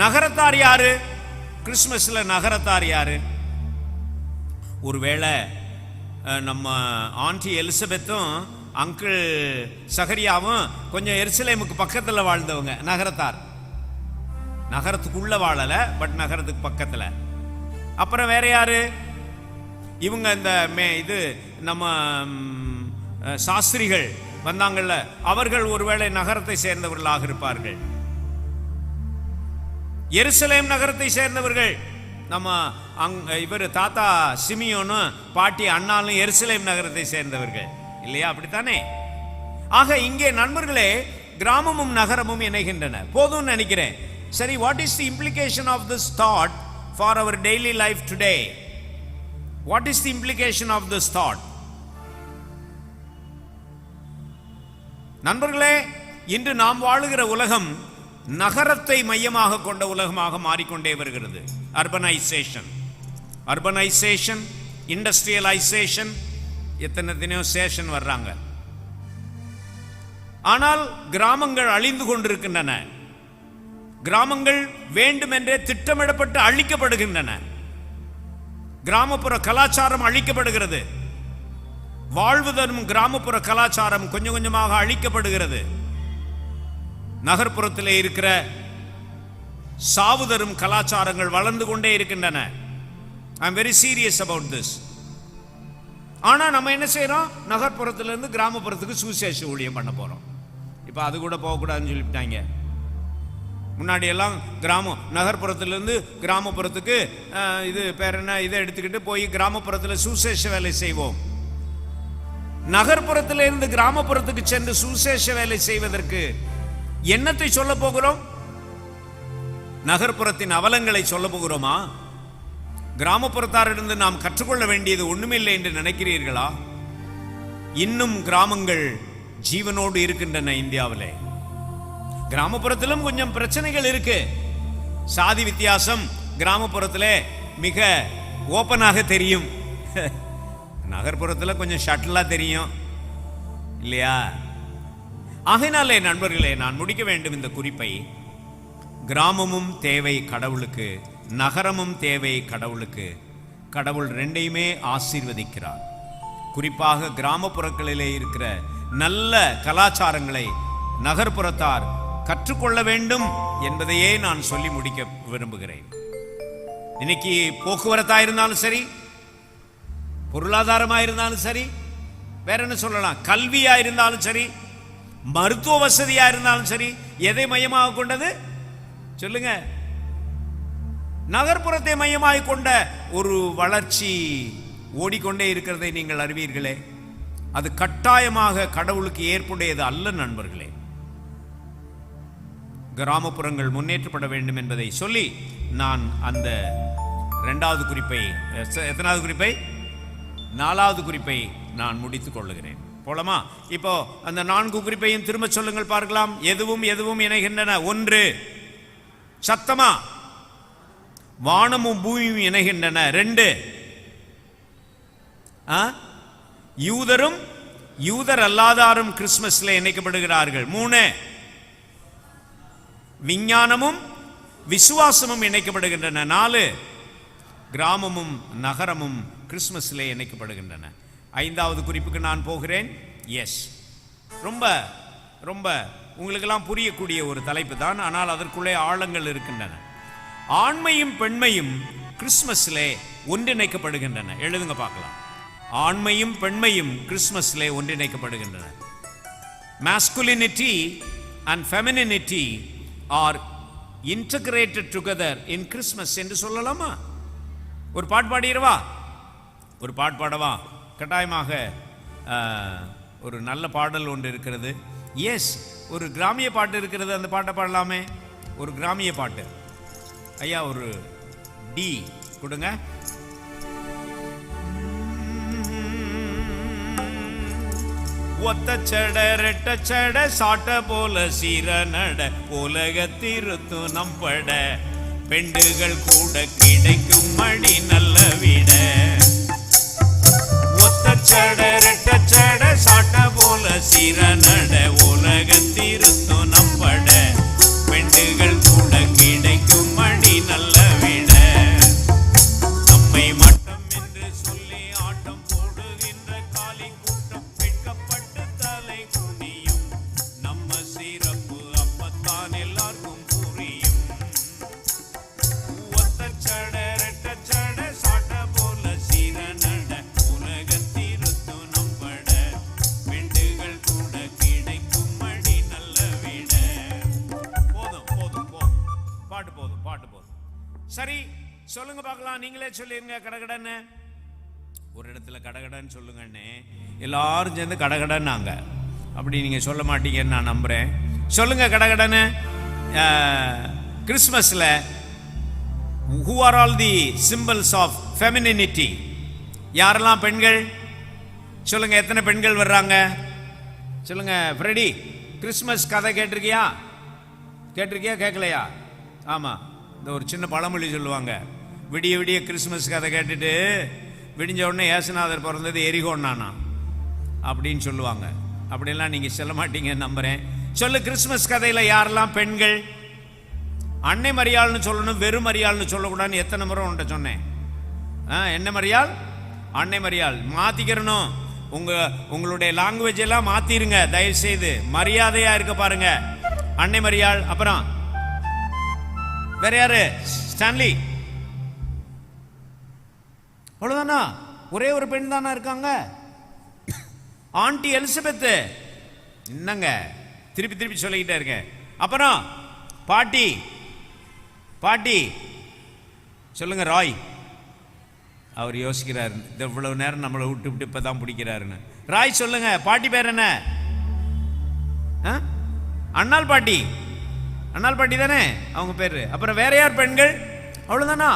நகரத்தார் யாரு? கிறிஸ்துமஸ்ல நகரத்தார் யாரு? ஒருவேளை நம்ம ஆண்டி எலிசபெத்தும் அங்கிள் சகரியாவும் கொஞ்சம் எருசலேமுக்கு பக்கத்தில் வாழ்ந்தவங்க நகரத்தார். நகரத்துக்குள்ள வாழல, பட் நகரத்துக்கு பக்கத்துல. அப்புறம் வேற யாரு? இவங்க இந்த இது நம்ம சாஸ்திரிகள் வந்தாங்கல்ல, அவர்கள் ஒருவேளை நகரத்தை சேர்ந்தவர்களாக இருப்பார்கள். எருசலேம் நகரத்தை சேர்ந்தவர்கள். நம்ம இவர் தாத்தா சிமியோனும் பாட்டி அண்ணாலும் எருசலேம் நகரத்தை சேர்ந்தவர்கள் இல்லையா? அப்படித்தானே? ஆக இங்கே நண்பர்களே, கிராமமும் நகரமும் இணைகின்றன. போதும்னு நினைக்கிறேன். சரி, what is the implication of this thought for our daily life today? What is the implication of this thought? நண்பர்களே, இன்று நாம் வாழுகிற உலகம் நகரத்தை மையமாக கொண்ட உலகமாக மாறிக்கொண்டே வருகிறது. அர்பனைசேஷன், இண்டஸ்ட்ரியலைசேஷன், எத்தனையோ சேஷன் வர்றாங்க. ஆனால் கிராமங்கள் அழிந்து கொண்டிருக்கின்றன. கிராமங்கள் வேண்டுமென்றே திட்டமிடப்பட்டு அழிக்கப்படுகின்றன. கிராமப்புற கலாச்சாரம் அழிக்கப்படுகிறது. வாழ்வு தரும் கிராமப்புற கலாச்சாரம் கொஞ்சம் கொஞ்சமாக அழிக்கப்படுகிறது. நகர்ப்புறத்திலே இருக்கிற சாவு தரும் கலாச்சாரங்கள் வளர்ந்து கொண்டே இருக்கின்றன. I am very serious about this. ஆனா நம்ம என்ன செய்யறோம்? நகர்ப்புறத்திலிருந்து கிராமப்புறத்துக்கு சுவிசேஷ ஊழியம் பண்ண போறோம். இப்ப அது கூட போகக்கூடாதுன்னு சொல்லிவிட்டாங்க. முன்னாடி எல்லாம் நகர்ப்புறத்திலிருந்து கிராமப்புறத்துக்கு இது பேர் என்ன, இதை எடுத்துக்கிட்டு போய் கிராமப்புறத்தில் சுசேஷ வேலை செய்வோம். நகர்ப்புறத்திலிருந்து கிராமப்புறத்துக்கு சென்று சுசேஷ வேலை செய்வதற்கு என்னத்தை சொல்ல போகிறோம்? நகர்ப்புறத்தின் அவலங்களை சொல்ல போகிறோமா? கிராமப்புறத்தாரிலிருந்து நாம் கற்றுக்கொள்ள வேண்டியது ஒண்ணுமில்லை என்று நினைக்கிறீர்களா? இன்னும் கிராமங்கள் ஜீவனோடு இருக்கின்றன இந்தியாவிலே. கிராமப்புறத்திலும் கொஞ்சம் பிரச்சனைகள் இருக்கு. சாதி வித்தியாசம் கிராமப்புறத்திலே மிக ஓப்பனாக தெரியும். நகர்ப்புறத்தில் கொஞ்சம் ஷட்டிலா தெரியும் இல்லையா? ஆகையினாலே நண்பர்களே, நான் முடிக்க வேண்டும் இந்த குறிப்பை. கிராமமும் தேவை கடவுளுக்கு, நகரமும் தேவை கடவுளுக்கு. கடவுள் ரெண்டையுமே ஆசீர்வதிக்கிறார். குறிப்பாக கிராமப்புறங்களிலே இருக்கிற நல்ல கலாச்சாரங்களை நகர்ப்புறத்தார் கற்றுக்கொள்ள வேண்டும் என்பதையே நான் சொல்லி முடிக்க விரும்புகிறேன். இன்னைக்கு போக்குவரத்தா இருந்தாலும் சரி, பொருளாதாரமா இருந்தாலும் சரி, வேற என்ன சொல்லலாம், கல்வியா இருந்தாலும் சரி, மருத்துவ வசதியா இருந்தாலும் சரி, எதை மையமாக கொண்டது சொல்லுங்க? நகர்ப்புறத்தை மையமாக கொண்ட ஒரு வளர்ச்சி ஓடிக்கொண்டே இருக்கிறதை நீங்கள் அறிவீர்களே. அது கட்டாயமாக கடவுளுக்கு ஏற்புடையது அல்ல நண்பர்களே. கிராமப்புறங்கள் முன்னேற்றப்பட வேண்டும் என்பதை சொல்லி நான் அந்த இரண்டாவது குறிப்பை, எத்தனாவது குறிப்பை, நாலாவது குறிப்பை நான் முடித்துக் கொள்ளுகிறேன். போலமா? இப்போ அந்த 4 குறிப்பையும் திரும்ப சொல்லுங்கள் பார்க்கலாம். எதுவும் எதுவும் இணைகின்றன. 1, சத்தமா வானமும் பூமியும் இணைகின்றன. 2, யூதரும் யூதர் அல்லாதாரும் கிறிஸ்துமஸ்ல இணைக்கப்படுகிறார்கள். 3, விஞ்ஞானமும் விசுவாசமும் இணைக்கப்படுகின்றன. 4, கிராமமும் நகரமும் கிறிஸ்துமஸ்ல இணைக்கப்படுகின்றன. 5வது குறிப்புக்கு நான் போகிறேன். எஸ், ரொம்ப ரொம்ப உங்களுக்கெல்லாம் புரியக்கூடிய ஒரு தலைப்பு தான், ஆனால் அதற்குள்ளே ஆழங்கள் இருக்கின்றன. ஆண்மையும் பெண்மையும் கிறிஸ்துமஸ்ல ஒன்றிணைக்கப்படுகின்றன. எழுதுங்க பார்க்கலாம். ஆண்மையும் பெண்மையும் கிறிஸ்துமஸ்ல ஒன்றிணைக்கப்படுகின்றன. masculinity and femininity are integrated together in Christmas என்று சொல்லலாமா? ஒரு பாட்டு பாடிடுவா, ஒரு பாட்டு பாடவா? கட்டாயமாக ஒரு நல்ல பாடல் ஒன்று இருக்கிறது. எஸ், ஒரு கிராமிய பாட்டு இருக்கிறது, அந்த பாட்டை பாடலாமே. ஒரு கிராமிய பாட்டு. ஐயா ஒரு டி கொடுங்க. ஒத்த சட ரெட்ட சட சாட்ட போல சீர நட உலகத்திருத்து நம்பட பெண்டுகள் கூட கிடைக்கும் மடி நல்ல விட. ஒத்த சட ரெட்ட சட சாட்ட போல சீர நட உலகத்திருத்து நம்பட பெண்டுகள் கூட கிடைக்கும் மடி நல்ல விட. நம்மை மட்டம் என்று சொல்லி ஆட்டம் போடுகின்ற காலி கூட்டம் வெட்கப்பட்டு தலை குனியும். நம்ம சிறப்பு அப்பத்தான் எல்லாருக்கும் புரியும். ஒத்த சட ரெட்ட சட சாட்ட போல சீர நட உலகத்திருத்து நம்பட பெண்டுகள் கூட கிடைக்கும் மடி நல்ல விட. போதும் போதும் போதும், பாட்டு போதும், பாட்டு போதும். சரி, சொல்லுங்க பார்க்கலாம். நீங்களே சொல்லிருங்க கடகடன்னு. ஒரு இடத்துல கடகடன்னு சொல்லுங்கன்னு எல்லாரும் சேர்ந்து கடகடன்னாங்க. அப்படி நீங்க சொல்ல மாட்டீங்கன்னு நான் நம்புறேன். சொல்லுங்க கடகடன்னு. கிறிஸ்துமஸ்ல who are all the symbols of femininity? யாரெல்லாம் பெண்கள்? சொல்லுங்க, எத்தனை பெண்கள் வர்றாங்க சொல்லுங்க. ஃப்ரெடி, கிறிஸ்துமஸ் கதை கேட்டிருக்கியா? கேட்டிருக்கியா கேட்கலையா? ஆமா, இந்த ஒரு சின்ன பழமொழி சொல்லுவாங்க. விடிய விடிய கிறிஸ்துமஸ் கதை கேட்டுட்டு விடிஞ்ச உடனே ஏசுநாதர் பிறந்தது எரிகோன்னானா அப்படின்னு சொல்லுவாங்க. அப்படிலாம் நீங்க சொல்ல மாட்டீங்கன்னு நம்புறேன். சொல்லு, கிறிஸ்துமஸ் கதையில யாரெல்லாம் பெண்கள்? அன்னை மரியாள்னு சொல்லணும், வெறும் மரியாள்னு சொல்லக்கூடாதுன்னு எத்தனை முறை உன்ட்ட சொன்னேன்? என்ன மரியாள்? அன்னை மரியாள். மாத்திக்கிறணும். உங்களுடைய லாங்குவேஜ் எல்லாம் மாத்திருங்க தயவு செய்து. மரியாதையா இருக்க பாருங்க. அன்னை மரியாள். அப்புறம் வேற யாரு? ஸ்டான்லி. அவ்வளவுதானா? ஒரே ஒரு பெண் தானா இருக்காங்க? Aunty Elizabeth. என்னங்க திருப்பி திருப்பி சொல்லிக்கிட்டே இருக்கேன். அப்புறம் பாட்டி, பாட்டி சொல்லுங்க. ராய். அவர் யோசிக்கிறார், இவ்வளவு நேரம் நம்மளை விட்டு விட்டு இப்பதான் பிடிக்கிறாருன்னு. ராய் சொல்லுங்க. பாட்டி பேர் என்ன? அண்ணாள் பாட்டி. அண்ணாள் பாட்டி தானே அவங்க பேரு. அப்புறம் வேற யார் பெண்கள்? அவ்வளவுதானா?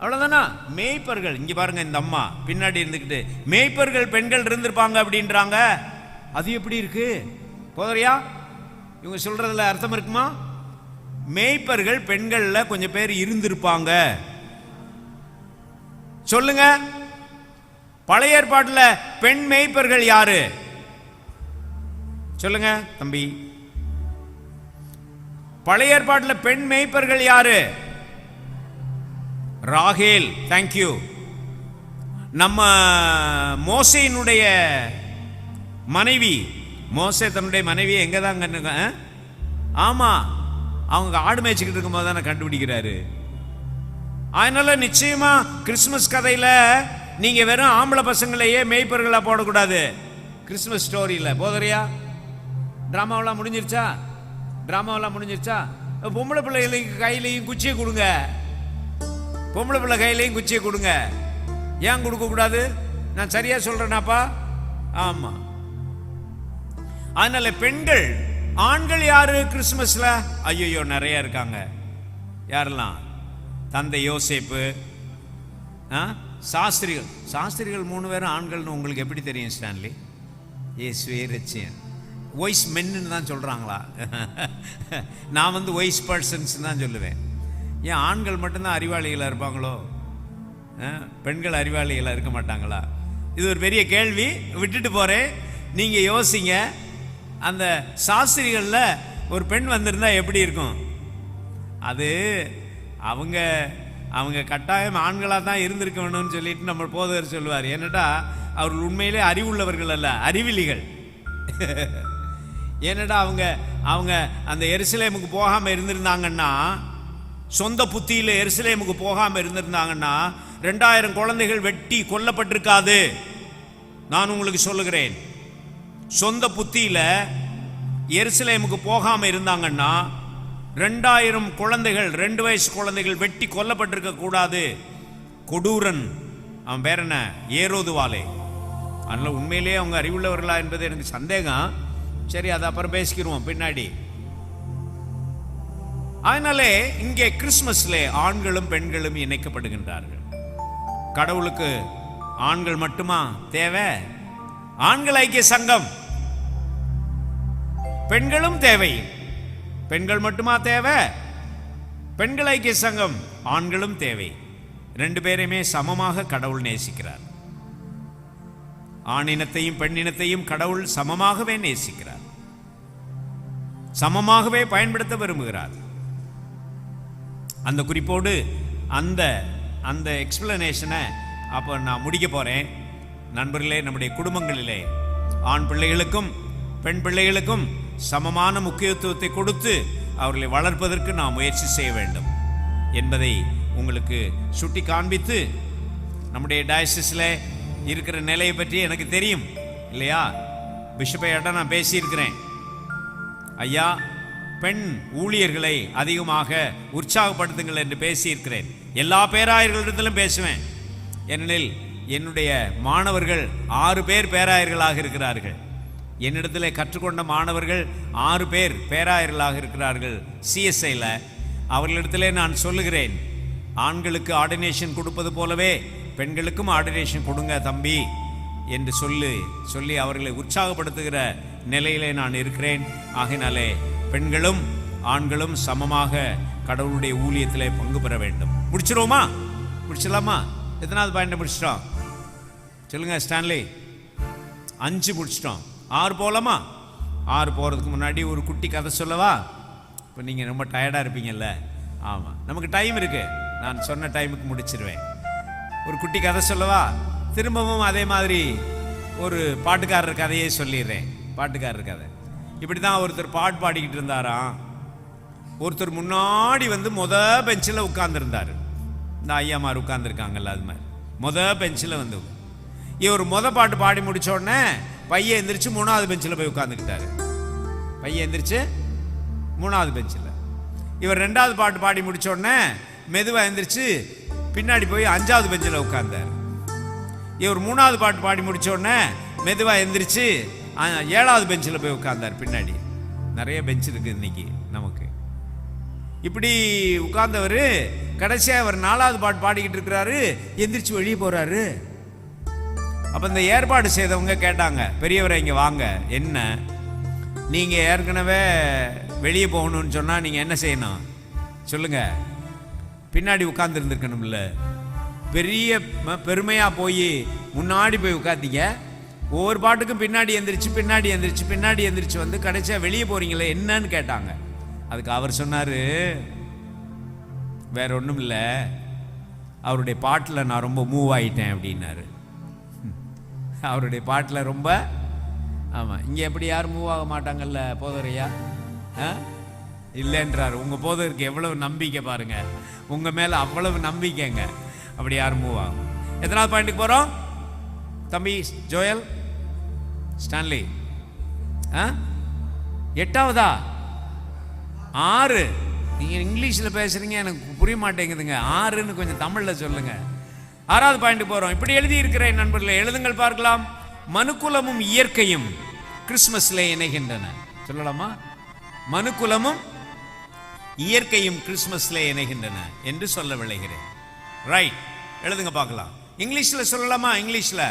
அவ்வளவுதானா? மேய்ப்பர்கள். இங்க பாருங்க, இந்த அம்மா பின்னாடி இருந்துகிட்டு மேய்ப்பர்கள் பெண்கள் இருந்திருப்பாங்க அப்படின்றாங்க. அது எப்படி இருக்கு போதறியா? இவங்க சொல்றதுல அர்த்தம் இருக்குமா? மேய்ப்பர்கள் பெண்கள்ல கொஞ்சம் பேர் இருந்திருப்பாங்க. சொல்லுங்க. பழைய ஏற்பாட்டுல பெண் மேய்ப்பர்கள் யாரு? சொல்லுங்க தம்பி. பழைய ஏற்பாட்டுல பெண் மேய்ப்பர்கள் யாரு? ராகேல். தேங்க்யூ. நம்ம மோசேயினுடைய மனைவி. மோசே தன்னுடைய மனைவியை எங்க தான் கண்டுங்க? ஆமா, அவங்க ஆடு மேய்ச்சிக்கிட்டு இருக்கும் போது தானே கண்டுபிடிக்கிறாரு. அதனால நிச்சயமா கிறிஸ்துமஸ் கதையில நீங்க வெறும் ஆம்பளை பசங்களையே மேய்ப்பர்களா போடக்கூடாது. கிறிஸ்துமஸ் ஸ்டோரியில போதறியா டிராமாவெல்லாம் முடிஞ்சிருச்சா? டிராமாவெல்லாம் முடிஞ்சிருச்சா? பொம்பளை பிள்ளைகளுக்கு கையிலையும் குச்சியை கொடுங்க. பொம்பளை பிள்ளை கையிலையும் குச்சியை கொடுங்க. ஏன் கொடுக்க கூடாது? நான் சரியா சொல்றேனாப்பா? ஆமா. அதனால பெண்கள், ஆண்கள் யாரு கிறிஸ்துமஸ்ல? ஐயோ நிறைய இருக்காங்க. யாரெல்லாம்? தந்தை யோசேப்பு, சாஸ்திரிகள். சாஸ்திரிகள் 3 பேரும் ஆண்கள்னு உங்களுக்கு எப்படி தெரியும் ஸ்டான்லி? இயேசுவே ரட்சியன். வாய்ஸ் மென்னு தான் சொல்றாங்களா? நான் வந்து வாய்ஸ் பர்சன்ஸ் தான் சொல்லுவேன். ஏன் ஆண்கள் மட்டும்தான் அறிவாளிகளாக இருப்பாங்களோ? பெண்கள் அறிவாளிகளாக இருக்க மாட்டாங்களா? இது ஒரு பெரிய கேள்வி. விட்டுட்டு போறேன், நீங்க யோசிங்க. அந்த சாஸ்திரிகளில் ஒரு பெண் வந்திருந்தா எப்படி இருக்கும்? அது அவங்க அவங்க கட்டாயம் ஆண்களாக தான் இருந்திருக்க வேணும்னு சொல்லிட்டு நம்ம போதகர் சொல்லுவார். ஏன்னடா அவர்கள் உண்மையிலே அறிவுள்ளவர்கள் அல்ல, அறிவிலிகள். ஏன்னடா அவங்க அவங்க அந்த எருசலேமுக்கு போகாமல் இருந்திருந்தாங்கன்னா, சொந்த புத்தியில் எருசலேமுக்கு போகாமல் இருந்திருந்தாங்கன்னா 2000 குழந்தைகள் வெட்டி கொல்லப்பட்டிருக்காது. நான் உங்களுக்கு சொல்லுகிறேன், சொந்த புத்தியில எருசலேமுக்கு போகாம இருந்தாங்கன்னா 2000 குழந்தைகள், 2 வயசு குழந்தைகள் வெட்டி கொல்லப்பட்டிருக்க கூடாது. கொடூரன், அவன் பேர் என்ன? ஏரோதுவாலே. அதனால உண்மையிலேயே அவங்க அறிவுள்ளவர்களா என்பது எனக்கு சந்தேகம். சரி, அதை அப்புறம் பேசிக்கிறோம் பின்னாடி. அதனாலே இங்கே கிறிஸ்துமஸ்ல ஆண்களும் பெண்களும் இணைக்கப்படுகின்றார்கள். கடவுளுக்கு ஆண்கள் மட்டுமா தேவை? ஆண்கள் ஐக்கிய சங்கம். பெண்களும் தேவை. பெண்கள் மட்டுமா தேவை? பெண்கள் ஐக்கிய சங்கம். ஆண்களும் தேவை. 2 பேரையுமே சமமாக கடவுள் நேசிக்கிறார். ஆணினத்தையும் பெண்ணினத்தையும் கடவுள் சமமாகவே நேசிக்கிறார், சமமாகவே பயன்படுத்த விரும்புகிறார். அந்த குறிப்போடு அந்த அந்த எக்ஸ்பிளனேஷனை அப்போ நான் முடிக்க போறேன். நண்பர்களே, நம்முடைய குடும்பங்களிலே ஆண் பிள்ளைகளுக்கும் பெண் பிள்ளைகளுக்கும் சமமான முக்கியத்துவத்தை கொடுத்து அவர்களை வளர்ப்பதற்கு நாம் முயற்சி செய்ய வேண்டும் என்பதை உங்களுக்கு சுட்டி காண்பித்து, நம்முடைய டயசிஸில் இருக்கிற நிலையை பற்றி எனக்கு தெரியும் இல்லையா? பிஷப்பையிட்ட நான் பேசியிருக்கிறேன். ஐயா, பெண் ஊழியர்களை அதிகமாக உற்சாகப்படுத்துங்கள் என்று பேசியிருக்கிறேன். எல்லா பேராயர்களிடத்திலும் பேசுவேன். ஏனெனில் என்னுடைய மாணவர்கள் 6 பேர் பேராயர்களாக இருக்கிறார்கள். என்னிடத்தில் கற்றுக்கொண்ட மாணவர்கள் 6 பேர் பேராயர்களாக இருக்கிறார்கள் சிஎஸ்ஐல. அவர்களிடத்திலே நான் சொல்லுகிறேன், ஆண்களுக்கு ஆர்டினேஷன் கொடுப்பது போலவே பெண்களுக்கும் ஆர்டினேஷன் கொடுங்க தம்பி என்று சொல்லி அவர்களை உற்சாகப்படுத்துகிற நிலையிலே நான் இருக்கிறேன். ஆகையினாலே பெண்களும் ஆண்களும் சமமாக கடவுளுடைய ஊழியத்திலே பங்கு பெற வேண்டும். முடிச்சிருவோமா? முடிச்சிடலாமா? எத்தனாவது பாயிண்ட் முடிச்சிட்டோம் சொல்லுங்க ஸ்டான்லி? 5 முடிச்சிட்டோம். 6 போகலாமா? 6 போகிறதுக்கு முன்னாடி ஒரு குட்டி கதை சொல்லவா? இப்போ நீங்கள் ரொம்ப டயர்டாக இருப்பீங்கல்ல. ஆமாம், நமக்கு டைம் இருக்குது. நான் சொன்ன டைமுக்கு முடிச்சிருவேன். ஒரு குட்டி கதை சொல்லவா? திரும்பவும் அதே மாதிரி ஒரு பாட்டுக்காரர் கதையே சொல்லிடுறேன். பாட்டுக்காரர் கதை இப்படி தான். ஒருத்தர் பாட்டு பாடிக்கிட்டு இருந்தாராம். ஒருத்தர் முன்னாடி வந்து பெஞ்சில் உட்கார்ந்துருந்தார். இந்த ஐயாமார் உட்கார்ந்துருக்காங்கல்ல, அது மாதிரி பெஞ்சில் வந்து இவர் பாட்டு பாடி முடிச்ச உடனே பையன் எந்திரிச்சு 3வது பெஞ்சில் போய் உட்கார்ந்துக்கிட்டாரு. பையன் எந்திரிச்சு 3வது பெஞ்சில். இவர் 2வது பாட்டு பாடி முடிச்ச உடனே மெதுவாக எந்திரிச்சு பின்னாடி போய் 5வது பெஞ்சில் உட்கார்ந்தார். இவர் 3வது பாட்டு பாடி முடிச்ச உடனே மெதுவாக எந்திரிச்சு 7வது பெஞ்சில் போய் உட்கார்ந்தார். பின்னாடி நிறைய பெஞ்ச் இருக்கு இன்னைக்கு நமக்கு. இப்படி உட்கார்ந்தவர் கடைசியாக அவர் 4வது பாட்டு பாடிக்கிட்டு இருக்கிறாரு. எந்திரிச்சு வெளியே போறாரு. அப்போ இந்த ஏற்பாடு செய்தவங்க கேட்டாங்க, பெரியவரை இங்கே வாங்க, என்ன நீங்கள் ஏற்கனவே வெளியே போகணும்னு சொன்னால் நீங்கள் என்ன செய்யணும் சொல்லுங்க? பின்னாடி உட்கார்ந்துருந்துருக்கணும்ல. பெரிய பெருமையாக போய் முன்னாடி போய் உட்காந்தீங்க. ஒவ்வொரு பாட்டுக்கும் பின்னாடி எந்திரிச்சு வந்து கடைசியாக வெளியே போறீங்களே என்னன்னு கேட்டாங்க. அதுக்கு அவர் சொன்னார், வேற ஒன்றும் இல்லை, அவருடைய பாட்டில் நான் ரொம்ப மூவ் ஆகிட்டேன் அப்படின்னாரு. அவருடைய பாட்டில் ரொம்ப. ஆமாம், இங்கே எப்படி யாரும் மூவ் ஆக மாட்டாங்கல்ல போதரையா? இல்லைன்றார். உங்க போதற்கு எவ்வளவு நம்பிக்கை பாருங்க, உங்க மேல அவ்வளவு நம்பிக்கைங்க. அப்படி யாரும் மூவ் ஆகும். எத்தனாவது பாயிண்ட்டுக்கு போறோம் தம்பி ஜோயல் ஸ்டான்லி? 8ஆவதா? 6. நீங்க இங்கிலீஷ்ல பேசுறீங்க, எனக்கு புரிய மாட்டேங்குதுங்க. 6ன்னு கொஞ்சம் தமிழ்ல சொல்லுங்க. 6வது பாயிண்ட் போறோம். இப்படி எழுதி இருக்கிறேன் நண்பர்களே, எழுதுங்கள் பார்க்கலாம். மனுக்குலமும் இயற்கையும் கிறிஸ்துமஸ்ல இணைகின்றன. சொல்லலாமா? மனுக்குலமும் இயற்கையும் கிறிஸ்துமஸ்ல இணைகின்றன என்று சொல்ல விளைகிறேன். ரைட், எழுதுங்க பார்க்கலாம். இங்கிலீஷ்ல சொல்லலாமா? இங்கிலீஷ்ல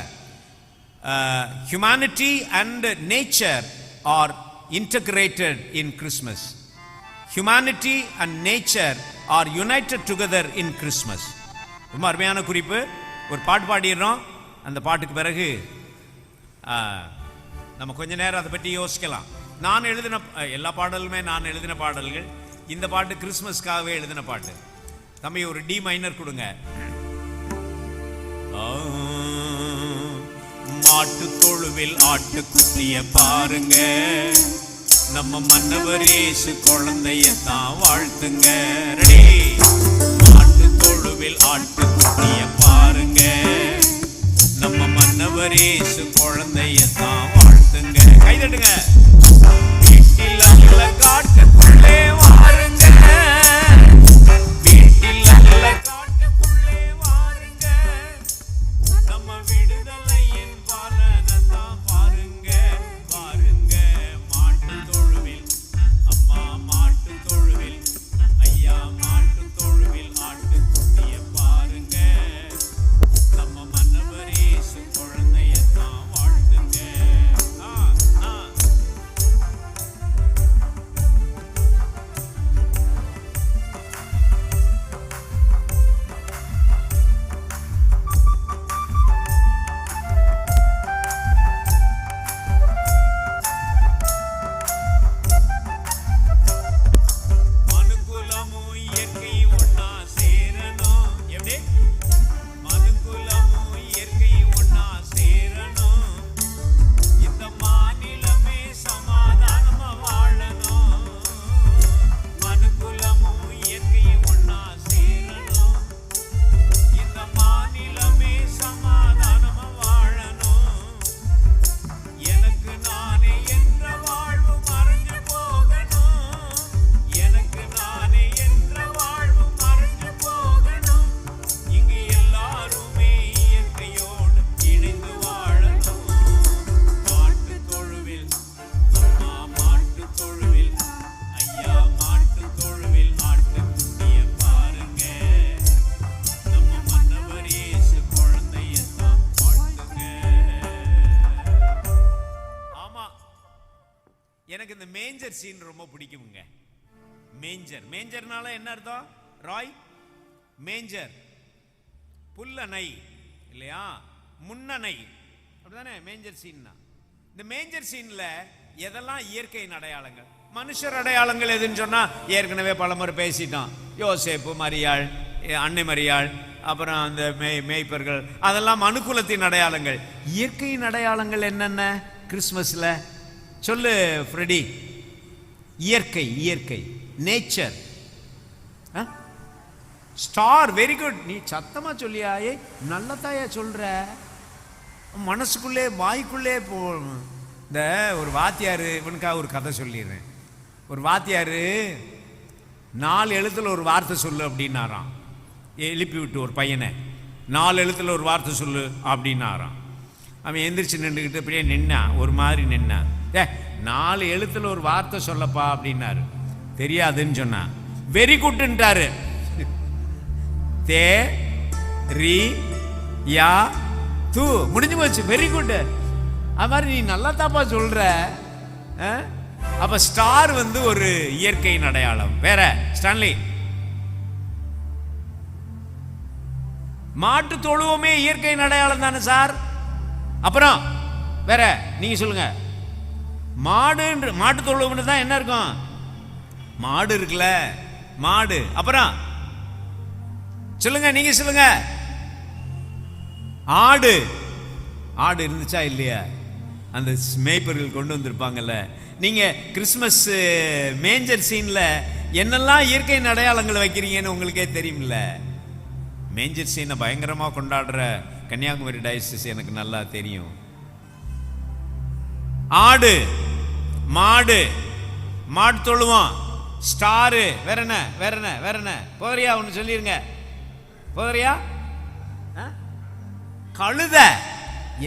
humanity and nature are integrated in Christmas. Humanity and nature are united together in Christmas. ரொம்ப அருமையான குறிப்பு. ஒரு பாட்டு பாடிடுறோம். அந்த பாட்டுக்கு பிறகு நம்ம கொஞ்ச நேரம் அதை பற்றி யோசிக்கலாம். நான் எழுதின எல்லா பாடலுமே நான் எழுதின பாடல்கள். இந்த பாட்டு கிறிஸ்துமஸ்க்காகவே எழுதின பாட்டு. தம்பி ஒரு டி மைனர் கொடுங்க. மாட்டு தொழுவில் ஆட்டுக்குட்டிய பாருங்க, நம்ம மன்னவர் இயேசு குழந்தையத்தான் வாழ்த்துங்க. ரெடி? மாட்டு தொழுவில் ஆட்டுக்குட்டிய பாருங்க, நம்ம மன்னவர் இயேசு குழந்தையத்தான் வாழ்த்துங்க. கைதட்டுங்க. வீட்டில் அல்ல காட்டுக்குள்ளே வாருங்க, வீட்டில் அல்ல காட்டுக்குள்ளே வாருங்க, நம்ம விடுதலையின் பாலனத்தான் பாருங்க பாருங்க. மாட்டு தொழுவில் அம்மா, மாட்டு தொழுவில் ஐயா, மாட்டு தொழுவில் ஆட்டுக்குட்டிய பாருங்க, நம்ம மன்னவர் இயேசு குழந்தையத்தான் வாழ்த்துங்க. எனக்கு இந்த மேஞ்சர் சீன் ரொம்ப பிடிக்குங்க. மேஞ்சர், மேஞ்சர்னால என்ன அர்த்தம்? ராய், மேஞ்சர் புல்லணை இல்லையா, முன்னணை, அப்படிதானே மேஞ்சர் சீன்னா. இந்த மேஞ்சர் சீன்ல எதெல்லாம் இயற்கையின் அடையாளங்கள், மனுஷர் அடையாளங்கள் எதுன்னு சொன்னா ஏற்கனவே பலமுறை பேசிட்டோம். யோசேப்பு, மரியாள், அன்னை மரியாள், அப்புறம் அந்த மேய்ப்பர்கள், அதெல்லாம் மனுக்குலத்தின் அடையாளங்கள். இயற்கையின் அடையாளங்கள் என்னென்ன கிறிஸ்துமஸ்ல? சொல்லு ஃப்ரெடி. இயற்கை, இயற்கை, நேச்சர். Star, very good. நீ சத்தமா சொல்லியாயே, நல்லதாயா சொல்ற, மனசுக்குள்ளே வாய்க்குள்ளே போ. இந்த ஒரு வாத்தியாரு, இவனுக்காக ஒரு கதை சொல்லிடுறேன். ஒரு வாத்தியாரு 4 எழுத்துல ஒரு வார்த்தை சொல்லு அப்படின்னாராம். எழுப்பி விட்டு ஒரு பையனை 4 எழுத்துல ஒரு வார்த்தை சொல்லு அப்படின்னாராம். அவன் எந்திரிச்சு நின்றுக்கிட்டு அப்படியே நின்னான், ஒரு மாதிரி நின்னான். 4 எழுத்துல ஒரு வார்த்தை சொல்லப்பா அப்படின்னாரு. தெரியாதுன்னு சொன்னான். வெரி குட்ன்றாரு. தே ரி யா தூ, முடிஞ்சு போச்சு. Very good. அது மாதிரி நீ நல்லா தாப்பா சொல்ற. அப்ப ஸ்டார் வந்து ஒரு இயற்கையின் அடையாளம். வேற ஸ்டான்லி? மாட்டு தொழுவமே இயற்கையின் அடையாளம் தானே சார். அப்புறம் வேற நீங்க சொல்லுங்க. மாடு, மாட்டு தொழுவம்னு தான் என்ன இருக்கும்? மாடு இருக்குல்ல, மாடு. அப்புறம் சொல்லுங்க, நீங்க சொல்லுங்க. ஆடு, ஆடு இருந்துச்சா இல்லையா? அந்த மேய்ப்பர்கள் கொண்டு வந்திருப்பாங்கல்ல. நீங்க கிறிஸ்மஸ் மேஞ்சர் சீன்ல என்னெல்லாம் இயற்கையின் அடையாளங்கள் வைக்கிறீங்கன்னு உங்களுக்கே தெரியும்ல. மேஞ்சர் சீனை பயங்கரமா கொண்டாடுற கன்னியாகுமரி டயசிஸ் எனக்கு நல்லா தெரியும். ஆடு, மாடு, மாடு தொழுவோம், ஸ்டாரு, வேற என்ன வேற என்ன வேற என்ன போதறியா? ஒன்று சொல்லிருங்க, போதறியா? கழுத.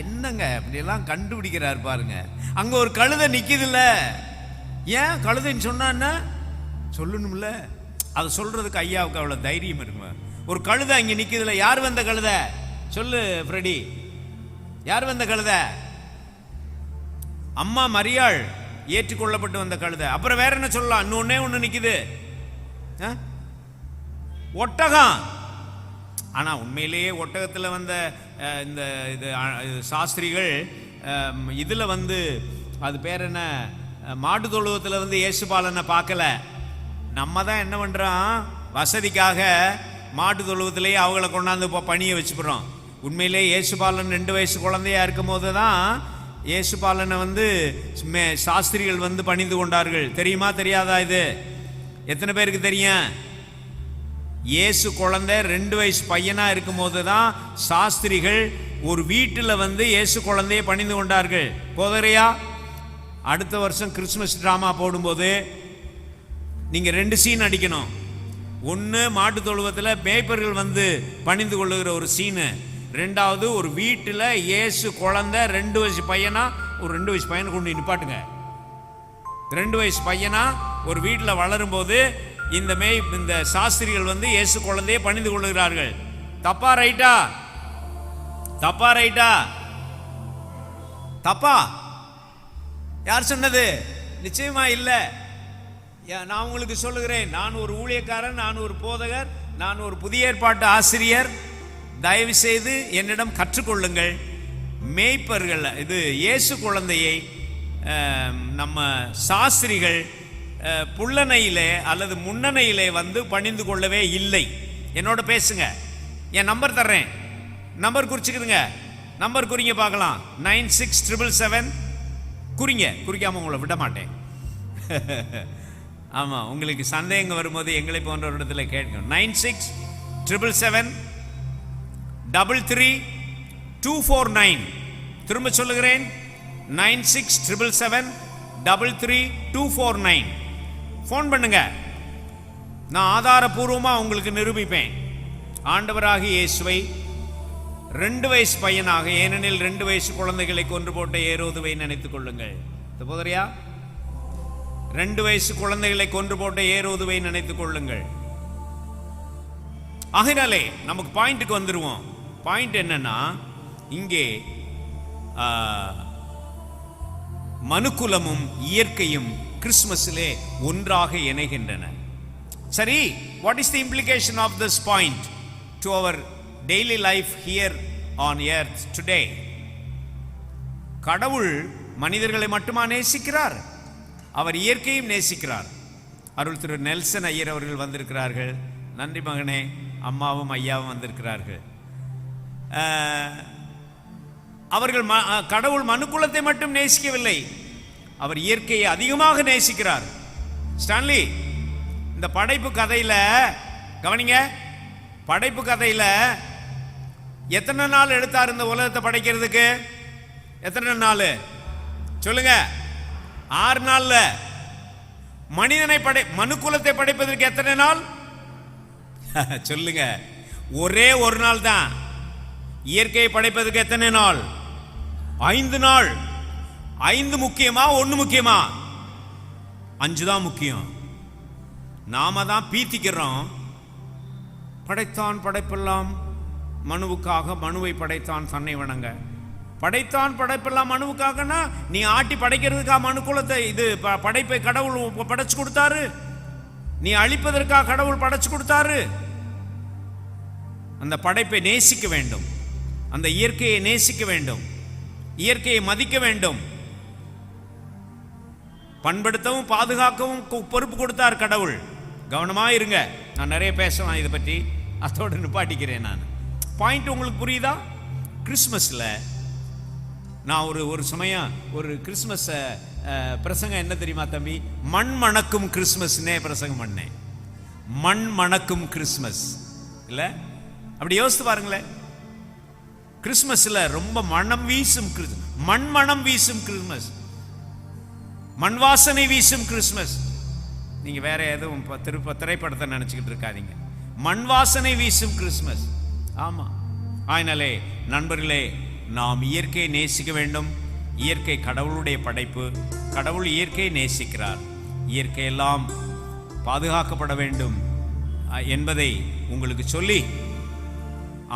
என்னங்க அப்படியெல்லாம் கண்டுபிடிக்கிறார் பாருங்க. அங்க ஒரு கழுதை நிக்குதுல்ல, ஏன் கழுதைன்னு சொன்னா சொல்லணும்ல, அதை சொல்றதுக்கு ஐயாவுக்கு அவ்வளவு தைரியம் இருக்குங்க. ஒரு கழுதை அங்க நிக்குதுல, யார் வந்த கழுதை சொல்லு ஃப்ரெடி, யார் வந்த கழுதை? அம்மா மரியாள் ஏற்றுக்கொள்ளப்பட்டு வந்த கழுதை. அப்புறம் வேற என்ன சொல்லலாம்? இன்னொன்னே ஒண்ணு நிக்குது, ஒட்டகம். ஆனா உண்மையிலேயே ஒட்டகத்துல வந்த இந்த இது சாஸ்திரிகள் இதுல வந்து அது பேர் என்ன, மாட்டு தொழுவத்துல வந்து இயேசுபாலனை பார்க்கல. நம்ம தான் என்ன பண்றோம், வசதிக்காக மாட்டு தொழுவத்திலேயே அவங்கள கொண்டாந்து பணியை வச்சுக்கிறோம். உண்மையிலேயே இயேசுபாலன் 2 வயசு குழந்தையா இருக்கும் போது தான் இயேசுபாலனை வந்து சாஸ்திரிகள் வந்து பணிந்து கொண்டார்கள். தெரியுமா தெரியாதா? இது எத்தனை பேருக்கு தெரியும்? இயேசு குழந்தை 2 வயசு பையனா இருக்கும் போது தான் சாஸ்திரிகள் ஒரு வீட்டில் வந்து இயேசு குழந்தையை பணிந்து கொண்டார்கள். போதறையா? அடுத்த வருஷம் கிறிஸ்துமஸ் டிராமா போடும்போது நீங்க 2 சீன் அடிக்கணும். ஒன்று மாட்டு தொழுவத்தில் மேய்ப்பர்கள் வந்து பணிந்து கொள்ளுகிற ஒரு சீனு, 2வது ஒரு வீட்டில் இயேசு குழந்தை 2 வயசு பையனா, ஒரு 2 வயசு பையனை கொண்டு நிப்பாட்டுங்க. 2 வயசு பையனா ஒரு வீட்டில் வளரும் போது இந்த சாஸ்திரிகள் வந்து இயேசு குழந்தையை பணிந்து கொள்ளுகிறார்கள். தப்பா ரைட்டா? தப்பா ரைட்டா? தப்பா? யார் சொன்னது? நிச்சயமா இல்ல. நான் உங்களுக்கு சொல்லுகிறேன், நான் ஒரு ஊழியக்காரன், நான் ஒரு போதகர், நான் ஒரு புதிய ஏற்பாட்டு ஆசிரியர். தயவு செய்து என்னிடம் கற்றுக்கொள்ளுங்கள். மேய்ப்பர்கள் இது இயேசு குழந்தையை நம்ம சாஸ்திரிகள் புள்ளனையிலே அல்லது முன்னணையிலே வந்து பணிந்து கொள்ளவே இல்லை. என்னோட பேசுங்க, என் நம்பர் தர்றேன், நம்பர் குறிச்சுக்குதுங்க, நம்பர் குறிங்க பார்க்கலாம். 9677 குறிங்க, குறிக்காம உங்களை விட மாட்டேன். ஆமா, உங்களுக்கு சந்தேகம் வரும்போது எங்களை போன்ற ஒரு இடத்துல கேட்கணும். 9677 33249. திரும்ப சொல்லுகிறேன், 9677 33249. போன் பண்ணுங்க, நான் ஆதாரபூர்வமா உங்களுக்கு நிரூபிப்பேன். ஆண்டவராகிய இயேசுவை 2 வயசு பையனாக, ஏனெனில் 2 வயசு குழந்தைகளை கொன்று போட்ட ஏரோதுவை நினைத்துக் கொள்ளுங்கள். போதறியா? 2 வயசு குழந்தைகளை கொன்று போட்ட ஏரோதுவை நினைத்துக் கொள்ளுங்கள். ஆகையாலே நமக்கு பாயிண்ட்டுக்கு வந்துருவோம். பாயிண்ட் என்னன்னா, இங்கே மனுக்குலமும் இயற்கையும் கிறிஸ்துமஸிலே ஒன்றாக இணைகின்றன. சரி, what is the implication of this point to our daily life here on earth today? கடவுள் மனிதர்களை மட்டுமா நேசிக்கிறார்? அவர் இயற்கையும் நேசிக்கிறார். அருள் திரு நெல்சன் ஐயர் அவர்கள் வந்திருக்கிறார்கள். நன்றி மகனே. அம்மாவும் ஐயாவும் வந்திருக்கிறார்கள். அவர்கள் கடவுள் மனுக்குலத்தை மட்டும் நேசிக்கவில்லை, அவர் இயற்கையை அதிகமாக நேசிக்கிறார். ஸ்டான்லி, இந்த படைப்பு கதையில கவனிங்க, படைப்பு கதையில எத்தனை நாள் எடுத்தார் இந்த உலகத்தை படைக்கிறதுக்கு? எத்தனை நாள் சொல்லுங்க? 6 நாள்ல. மனிதனை மனுக்குலத்தை படைப்பதற்கு எத்தனை நாள் சொல்லுங்க? ஒரே ஒரு நாள் தான். இயற்கையை படைப்பதற்கு எத்தனை நாள்? 5 நாள். 5 முக்கியமா 1 முக்கியமா? 5 தான் முக்கியம். நாம தான் பீத்திக்கிறோம். படைத்தான் படைப்பெல்லாம் மனுவுக்காக, மனுவை படைத்தான் தன்னை வணங்க. படைத்தான் படைப்பெல்லாம் மனுவுக்காகனா நீ ஆட்டி படைக்கிறதுக்காக மனுக்குலத்தை இது படைப்பை கடவுள் படைச்சு கொடுத்தாரு. நீ அழிப்பதற்காக கடவுள் படைச்சு கொடுத்தாரு. அந்த படைப்பை நேசிக்க வேண்டும், அந்த இயற்கையை நேசிக்க வேண்டும், இயற்கையை மதிக்க வேண்டும். பண்படுத்தவும் பாதுகாக்கவும் பொறுப்பு கொடுத்தார் கடவுள். கவனமா இருங்க, நான் நிறைய பேசலாம் இதை பற்றி, அதோடு நிப்பாட்டிக்கிறேன். நான் பாயிண்ட் உங்களுக்கு புரியுதா? கிறிஸ்மஸ்ல நான் ஒரு சமயம் ஒரு கிறிஸ்மஸை பிரசங்கம் என்ன தெரியுமா தம்பி? மண் மணக்கும் கிறிஸ்மஸ்னே பிரசங்கம் பண்ணேன். மண் மணக்கும் கிறிஸ்மஸ் இல்ல? அப்படி யோசித்து பாருங்களேன். கிறிஸ்மஸ்ல ரொம்ப மனம் வீசும், மண் மனம் வீசும் கிறிஸ்மஸ், மண் வாசனை வீசும் கிறிஸ்மஸ். நீங்க வேற எதுவும் திரைப்படத்தை நினைச்சுக்கிட்டு இருக்காதீங்க. மண் வாசனை வீசும் கிறிஸ்மஸ். ஆமா. அதனாலே நண்பர்களே, நாம் இயற்கையை நேசிக்க வேண்டும். இயற்கை கடவுளுடைய படைப்பு. கடவுள் இயற்கையை நேசிக்கிறார். இயற்கையெல்லாம் பாதுகாக்கப்பட வேண்டும் என்பதை உங்களுக்கு சொல்லி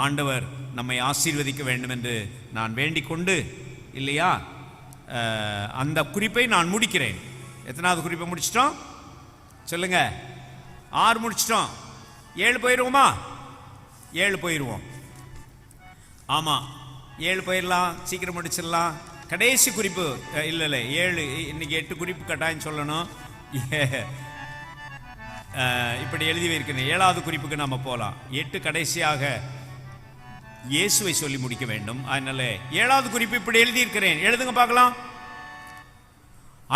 ஆண்டவர் நம்மை ஆசீர்வதிக்க வேண்டும் என்று நான் வேண்டிக் கொண்டு, இல்லையா, அந்த குறிப்பை நான் முடிக்கிறேன். எத்தனாவது குறிப்பை முடிச்சிட்டோம் சொல்லுங்க? 6 முடிச்சிட்டோம். 7 போயிடுவோமா? 7 போயிடுவோம். ஆமா, 7 போயிடலாம், சீக்கிரம் முடிச்சிடலாம். கடைசி குறிப்பு இல்லை 7, இன்னைக்கு 8 குறிப்பு கட்டாயம் சொல்லணும். இப்படி எழுதி வைக்கிறேன். 7வது குறிப்புக்கு நம்ம போகலாம். 8 கடைசியாக இயேசுவை சொல்லி முடிக்க வேண்டும். அதனால 7வது குறிப்பு இப்படி எழுதி இருக்கிறேன். எழுதுங்க பார்க்கலாம்.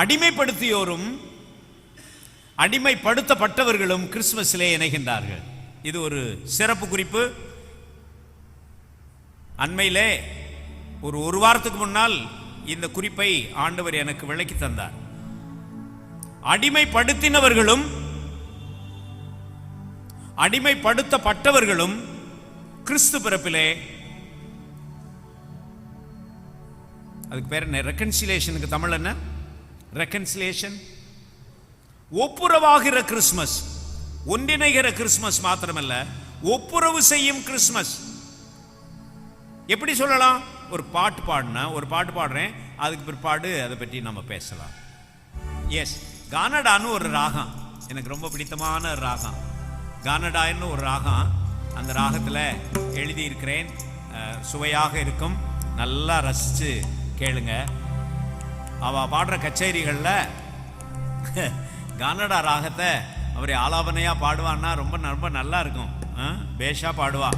அடிமைப்படுத்தியோரும் அடிமைப்படுத்தப்பட்டவர்களும் கிறிஸ்துமஸிலே இணைகின்றார்கள். இது ஒரு சிறப்பு குறிப்பு. அண்மையிலே ஒரு வாரத்துக்கு முன்னால் இந்த குறிப்பை ஆண்டவர் எனக்கு விளக்கி தந்தார். அடிமைப்படுத்தினவர்களும் அடிமைப்படுத்தப்பட்டவர்களும் கிறிஸ்து பிறப்பிலே, அதுக்கு பேர் என்ன? ரெக்கன்சிலேஷனுக்கு தமிழ் என்ன? ரெக்கன்சிலேஷன். ஒப்புரவாகிற கிறிஸ்மஸ், ஒன்றிணைகிற கிறிஸ்மஸ் மாத்திரமல்ல, ஒப்புரவு செய்யும் கிறிஸ்மஸ். எப்படி சொல்லலாம்? ஒரு பாட்டு பாடினா, ஒரு பாட்டு பாடுறேன், அதுக்கு பிற்பாடு அதை பற்றி நம்ம பேசலாம். எஸ், கானடான்னு ஒரு ராகம், எனக்கு ரொம்ப பிடித்தமான ராகம். கானடான்னு ஒரு ராகம். அந்த ராகத்தில் எழுதியிருக்கிறேன். சுவையாக இருக்கும், நல்லா ரசித்து கேளுங்க. அவள் பாடுற கச்சேரிகளில் கானடா ராகத்தை அவரை ஆலாபனையாக பாடுவான்னா ரொம்ப ரொம்ப நல்லா இருக்கும். பேஷாக பாடுவா.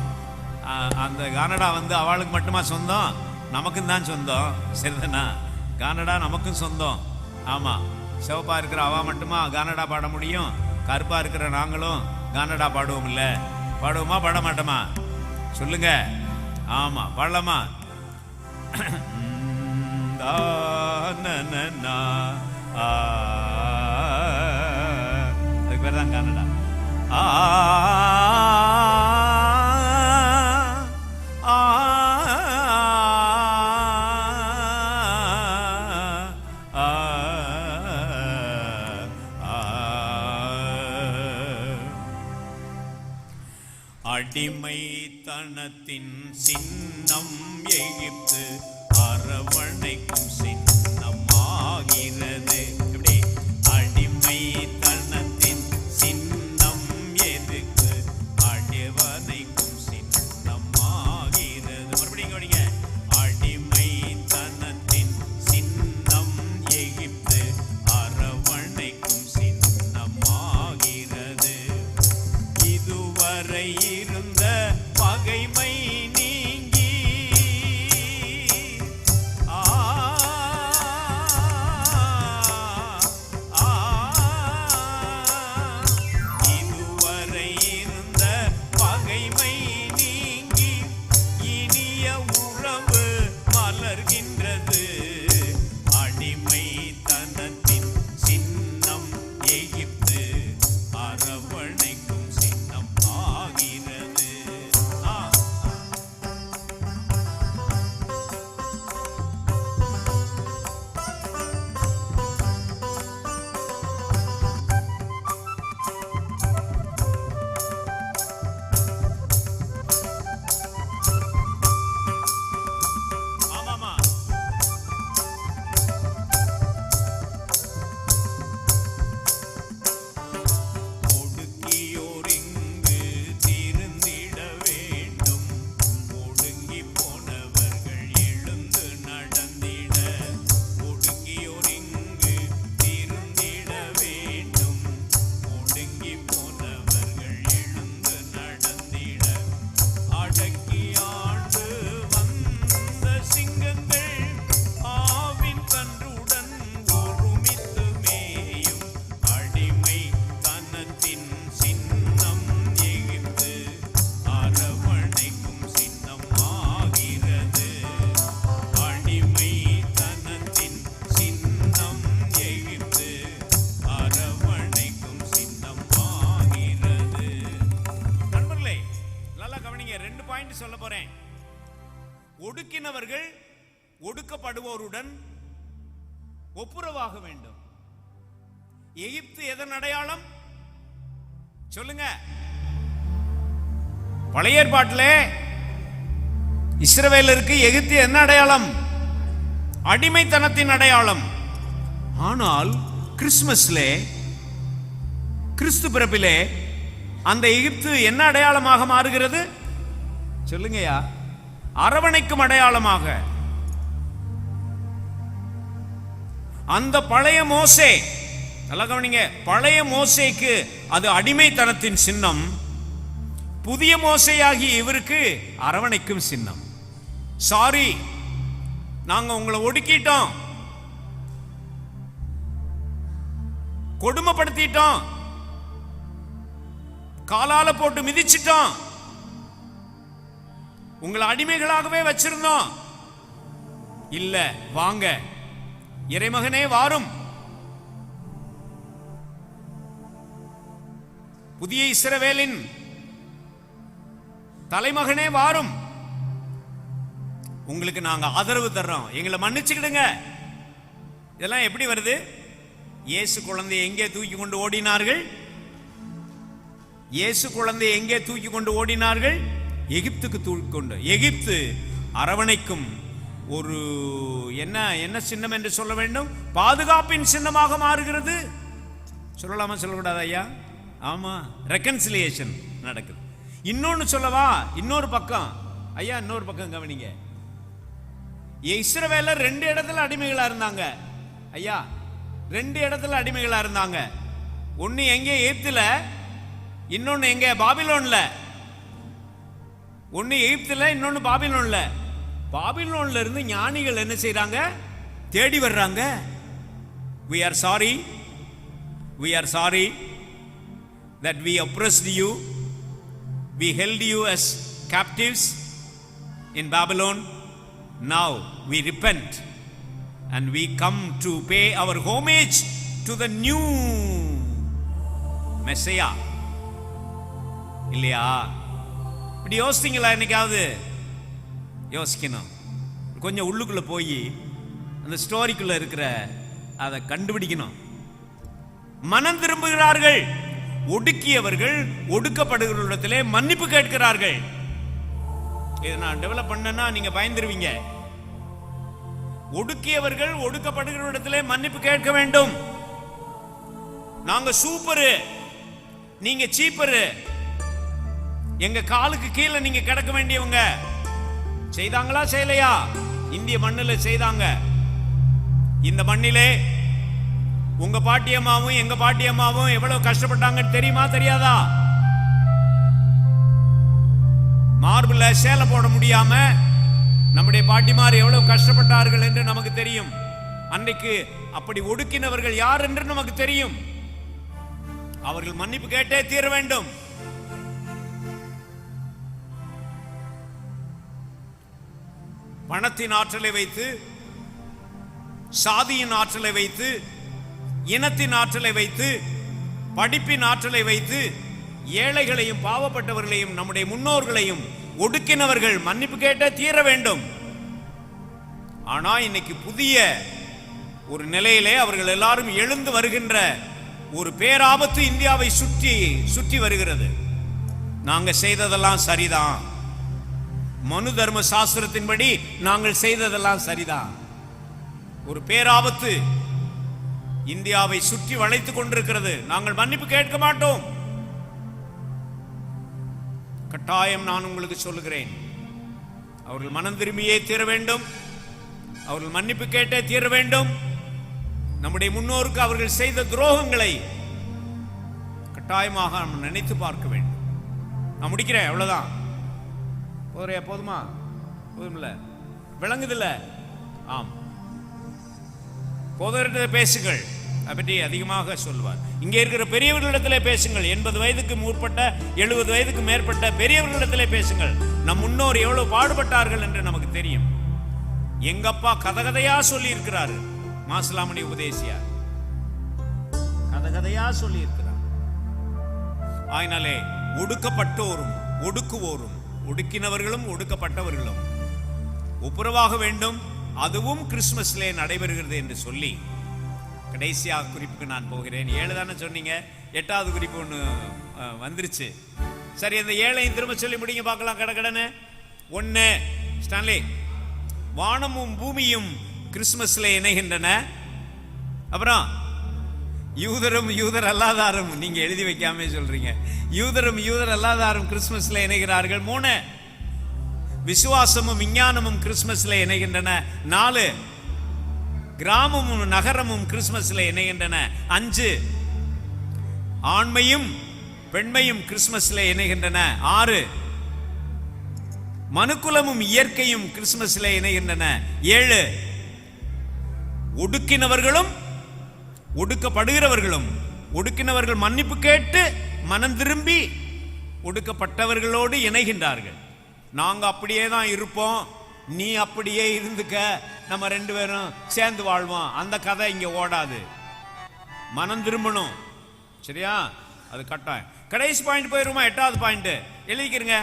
அந்த கானடா அவளுக்கு மட்டுமா சொந்தம்? நமக்கும் தான் சொந்தம். சரிதானா? கானடா நமக்கும் சொந்தம். ஆமாம். சிவப்பாக இருக்கிற அவா மட்டுமா கானடா பாட முடியும்? கருப்பாக இருக்கிற நாங்களும் கானடா பாடுவோம். இல்லை, பாடுவோமா பாட மாட்டோமா சொல்லுங்க? ஆமாம், பாடலாமா? அதுக்கு பேர் தான் கானடா. அடிமைத்தனத்தின் சின்னம் எகிப்து அரவணைக்கும் சின்னமாகிறது. எப்படி? அடிமைத்தனத்தின் சின்னம் எதுக்கு அரவணைக்கும் சின்னமாகிறது. மறுபடியும் கவனிங்க. அடிமைத்தனத்தின் சின்னம் எகிப்து அரவணைக்கும் சின்னமாகிறது. இதுவரை இருந்த பகைமை நீங்கி ஒடுக்கினவர்கள் ஒடுக்கப்படுவோருடன் ஒப்புரவாக வேண்டும். எகிப்து எதன் அடையாளம் சொல்லுங்க? பழைய ஏற்பாட்டிலே இஸ்ரவேலருக்கு எகிப்து என்ன அடையாளம்? அடிமைத்தனத்தின் அடையாளம். ஆனால் கிறிஸ்துமஸ்லே, கிறிஸ்து பிறப்பிலே அந்த எகிப்து என்ன அடையாளமாக மாறுகிறது சொல்லுங்கயா? அரவணைக்கும் அடையாளமாக. அந்த பழைய மோசே, நல்லா கவனிங்க, பழைய மோசேக்கு அது அடிமைத்தனத்தின் சின்னம். புதிய மோசேயாகி இவருக்கு அரவணைக்கும் சின்னம். சாரி, நாங்க உங்களை ஒடுக்கிட்டோம், கொடுமைப்படுத்திட்டோம், காலால போட்டு மிதிச்சிட்டோம், உங்களை அடிமைகளாகவே வச்சிருந்தோம். இல்ல, வாங்க இறைமகனே வாரும், புதிய இஸ்ரவேலின் தலைமகனே வாரும், உங்களுக்கு நாங்க ஆதரவு தர்றோம், எங்களை மன்னிச்சுக்கிடுங்க. இதெல்லாம் எப்படி வருது? இயேசு குழந்தையை எங்கே தூக்கி கொண்டு ஓடினார்கள்? இயேசு குழந்தையை எங்கே தூக்கி கொண்டு ஓடினார்கள்? எகிப்துக்கு தூக்கி கொண்டு. எகிப்து அரவணைக்கும் ஒரு என்ன சின்னம் என்று சொல்ல வேண்டும்? பாதுகாப்பின் சின்னமாக மாறுகிறது. சொல்லலாமா சொல்லக்கூடாது ஐயா? ஆமா, ரெகன்சிலியேஷன் நடக்குது. இன்னொன்னு சொல்லவா? இன்னொரு பக்கம் ஐயா, இன்னொரு பக்கம் கவனிங்க. இஸ்ரவேலர் 2 இடத்துல அடிமைகளா இருந்தாங்க ஐயா. 2 இடத்துல அடிமைகளா இருந்தாங்க. ஒன்னு எங்க? எகிப்துல. இன்னொன்னு எங்க? பாபிலோன்ல. ஒன்னு எகிப்துல, இன்னொன்னு பாபிலோன்ல. பாபிலோன்ல இருந்து ஞானிகள் என்ன செய்றாங்க? தேடி வர்றாங்க. we are sorry that we oppressed you, we held you as captives in Babylon. Now we repent and we come to pay our homage to the new Messiah. இல்லையா? இப்படி யோசித்தீங்களா? என்னைக்காவது யோசிக்கணும். கொஞ்சம் உள்ளுக்குள்ள போய் அந்த ஸ்டோரிக்குள்ள இருக்கிற அதை கண்டுபிடிக்கணும். மனம் திரும்புகிறார்கள். ஒடுக்கியவர்கள் ஒடுக்கப்படுகிறவர்களிடத்திலே மன்னிப்பு கேட்கிறார்கள். இதை நான் டெவலப் பண்ணனா நீங்க பயந்துருவீங்க. ஒடுக்கியவர்கள் ஒடுக்கப்படுகிறவர்களிடத்திலே மன்னிப்பு கேட்க வேண்டும். நாங்க சூப்பரு, நீங்க சீப்பரு, எங்க காலுக்கு கீழே நீங்க கிடக்க வேண்டியவங்க. செய்தாங்களா செய்யலையா? இந்திய மண்ணில் செய்தாங்க. இந்த மண்ணிலே உங்க பாட்டியம்மாவும் எங்க பாட்டியம்மாவும் எவ்வளவு கஷ்டப்பட்டாங்க தெரியுமா தெரியாதா? மார்பிள சேலை போட முடியாம நம்முடைய பாட்டிமார் எவ்வளவு கஷ்டப்பட்டார்கள் என்று நமக்கு தெரியும். அன்றைக்கு அப்படி ஒடுக்கினவர்கள் யார் என்று நமக்கு தெரியும். அவர்கள் மன்னிப்பு கேட்டே தீர வேண்டும். பணத்தின் ஆற்றலை வைத்து, சாதியின் ஆற்றலை வைத்து, இனத்தின் ஆற்றலை வைத்து, படிப்பின் ஆற்றலை வைத்து ஏழைகளையும் பாவப்பட்டவர்களையும் நம்முடைய முன்னோர்களையும் ஒடுக்கினவர்கள் மன்னிப்பு கேட்டே தீர வேண்டும். ஆனா இன்னைக்கு புதிய ஒரு நிலையிலே அவர்கள் எல்லாரும் எழுந்து வருகின்ற ஒரு பேராபத்து இந்தியாவை சுற்றி வருகிறது. நாங்க செய்ததெல்லாம் சரிதான், மனு தர்ம சாஸ்திரத்தின்படி நாங்கள் செய்ததெல்லாம் சரிதான். ஒரு பேராபத்து இந்தியாவை சுற்றி வளைத்துக் கொண்டிருக்கிறது. நாங்கள் மன்னிப்பு கேட்க மாட்டோம். கட்டாயம் நான் உங்களுக்கு சொல்லுகிறேன், அவர்கள் மனம் திரும்பியே தீர வேண்டும். அவர்கள் மன்னிப்பு கேட்டே தீர வேண்டும். நம்முடைய முன்னோருக்கு அவர்கள் செய்த துரோகங்களை கட்டாயமாக நாம் நினைத்து பார்க்க வேண்டும். நான் முடிக்கிறேன், அவ்வளவுதான். போதுமா? போதுமில்ல? விளங்குதில்ல? ஆம், போதவர்கிட்ட பேசுங்கள். அதை பற்றி அதிகமாக சொல்வார். இங்கே இருக்கிற பெரியவர்களிடத்திலே பேசுங்கள். 80 வயதுக்கு முற்பட்ட 70 வயதுக்கு மேற்பட்ட பெரியவர்களிடத்திலே பேசுங்கள். நம் முன்னோர் எவ்வளவு பாடுபட்டார்கள் என்று நமக்கு தெரியும். எங்க அப்பா கதையா சொல்லி இருக்கிறாரு. மாசிலாமணி உபதேசியார் கதையா சொல்லி இருக்கிறார். ஆயினாலே ஒடுக்கப்பட்டோரும் ஒடுக்குவோரும், ஒடுக்கினவர்களும் ஒடுக்கப்பட்டவர்களும் ஒப்புரவாக வேண்டும், அதுவும் கிறிஸ்துமஸ்லே நடைபெறுகிறது என்று சொல்லி கடைசியாக குறிப்புக்கு நான் போகிறேன். 7 தானே சொன்னீங்க, 8வது குறிப்பு ஒன்று வந்துருச்சு. சரி, அந்த 7ஐயும் திரும்ப சொல்லி முடிங்க பார்க்கலாம் கடகடன்னு. 1 ஸ்டான்லி, வானமும் பூமியும் கிறிஸ்துமஸ்ல இணைகின்றன. அப்புறம் யூதரும் யூதர் அல்லாதாரும், நீங்க எழுதி வைக்காம சொல்றீங்க, யூதரும் யூதர் அல்லாதாரும் கிறிஸ்துமஸ்ல இணைகிறார்கள். 3 விசுவாசமும் விஞ்ஞானமும் கிறிஸ்துமஸ்ல இணைகின்றன. 4 கிராமமும் நகரமும் கிறிஸ்துமஸ்ல இணைகின்றன. 5 ஆண்மையும் பெண்மையும் கிறிஸ்துமஸ்ல இணைகின்றன. 6 மனுக்குலமும் இயற்கையும் கிறிஸ்துமஸ்ல இணைகின்றன. 7 ஒடுக்கினவர்களும் ஒடுக்கப்படுகிறவர்களும், ஒடுக்கினவர்கள் மன்னிப்பு கேட்டு மனம் திரும்பி ஒடுக்கப்பட்டவர்களோடு இணைகின்றார்கள். நாங்க அப்படியே தான் இருப்போம், நீ அப்படியே இருந்துக்க, நம்ம 2 பேரும் சேர்ந்து வாழ்வோம், அந்த கதை இங்க ஓடாது. மனம் திரும்பணும், சரியா? அது கட்டாயம். கடைசி பாயிண்ட் போயிருமா? 8வது பாயிண்ட் எழுதிக்கிறங்க.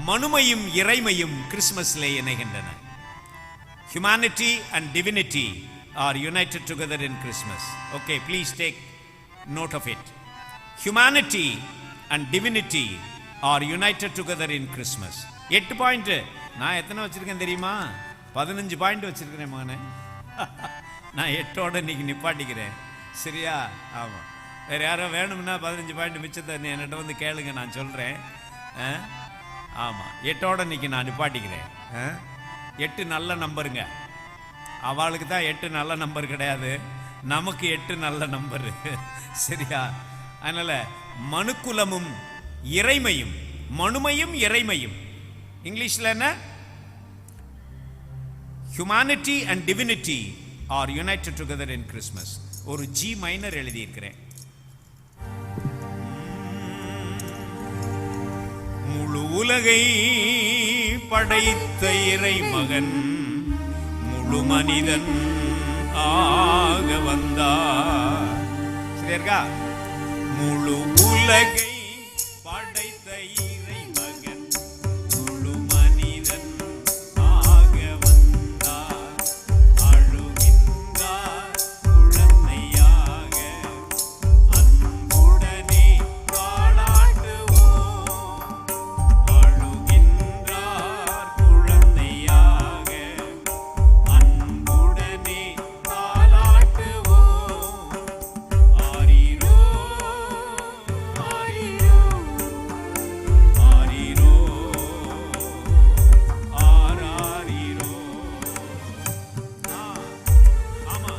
மனுமையும் இறைமையும் கிறிஸ்துமஸ்ல இணைகின்றன. Humanity and divinity are united together in Christmas. Okay, please take note of it. Humanity and divinity are united together in Christmas. 8 point. நான் எத்தனை வச்சிருக்கேன் தெரியுமா? 15 பாயிண்ட் வச்சிருக்கிறேன் மகனே. நான் 8ஓட இன்னைக்கு நிப்பாட்டிக்கிறேன், சரியா? ஆமா, வேற யாரோ வேணும்னா 15 பாயிண்ட் மிச்சத்தை என்கிட்ட வந்து கேளுங்க, நான் சொல்றேன். ஆமா, 8ஓட இன்னைக்கு நான் நிப்பாட்டிக்கிறேன். 8 நல்ல நம்பருங்க. அவளுக்கு தான் 8 நல்ல நம்பர் கிடையாது, நமக்கு 8 நல்ல நம்பர், சரியா? அதனால மனுக்குலமும் இறைமையும், மனுமையும் இறைமையும், இங்கிலீஷ்ல என்ன? Humanity and divinity are united together in Christmas. ஒரு G மைனர் எழுதி இருக்கிறேன். முழு உலகை படைத்த இறைமகன் முழு மனிதன் ஆக வந்தார். சரியா இருக்கா? முழு உலகை படைத்த இறைமகன் முழு மனிதன் ஆக வந்தார். அழுகின்றார் குழந்தையாக, அன்புடனே பாராட்டுவோம். அழுகின்றார் குழந்தையாக, அன்புடனே பாராட்டுவோம். ஆரீரோ ஆரீரோ ஆரீரோ ஆராரீரோ. ஆமா,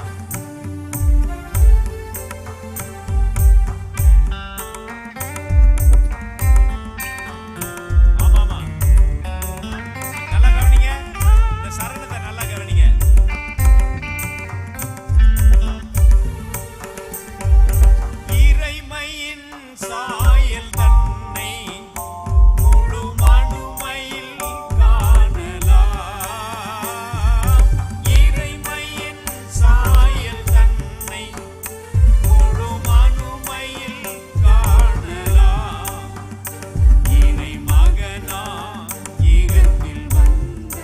ஆமாமா, நல்லா கவனிங்க, இந்த சரணத்தை நல்லா கவனிங்க. இறைமையின் சாயல் தன்னை முழு மனுமையில் காணலாம். இறைமையின் சாயல் தன்னை முழு மனுமையில் காணலாம். இறை மகனா ஈகத்தில் வந்த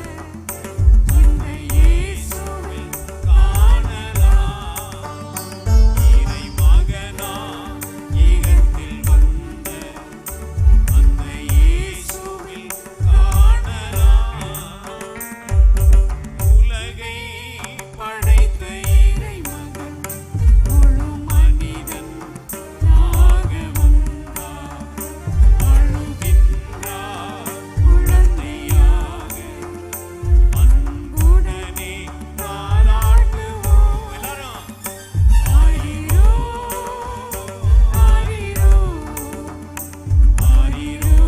இந்த இயேசுவில் காணலாம். இறை மகனா ஈகத்தில் வந்த அந்த இயேசுவில் காணலாம். உலகை படைத்த இறைமகன் முழு மனிதன் ஆக வந்தார். அழுகின்றார் குழந்தையாக, அன்புடனே பாராட்டுவோம். எல்லாரும் ஆரீரோ ஆரீரோ ஆரீரோ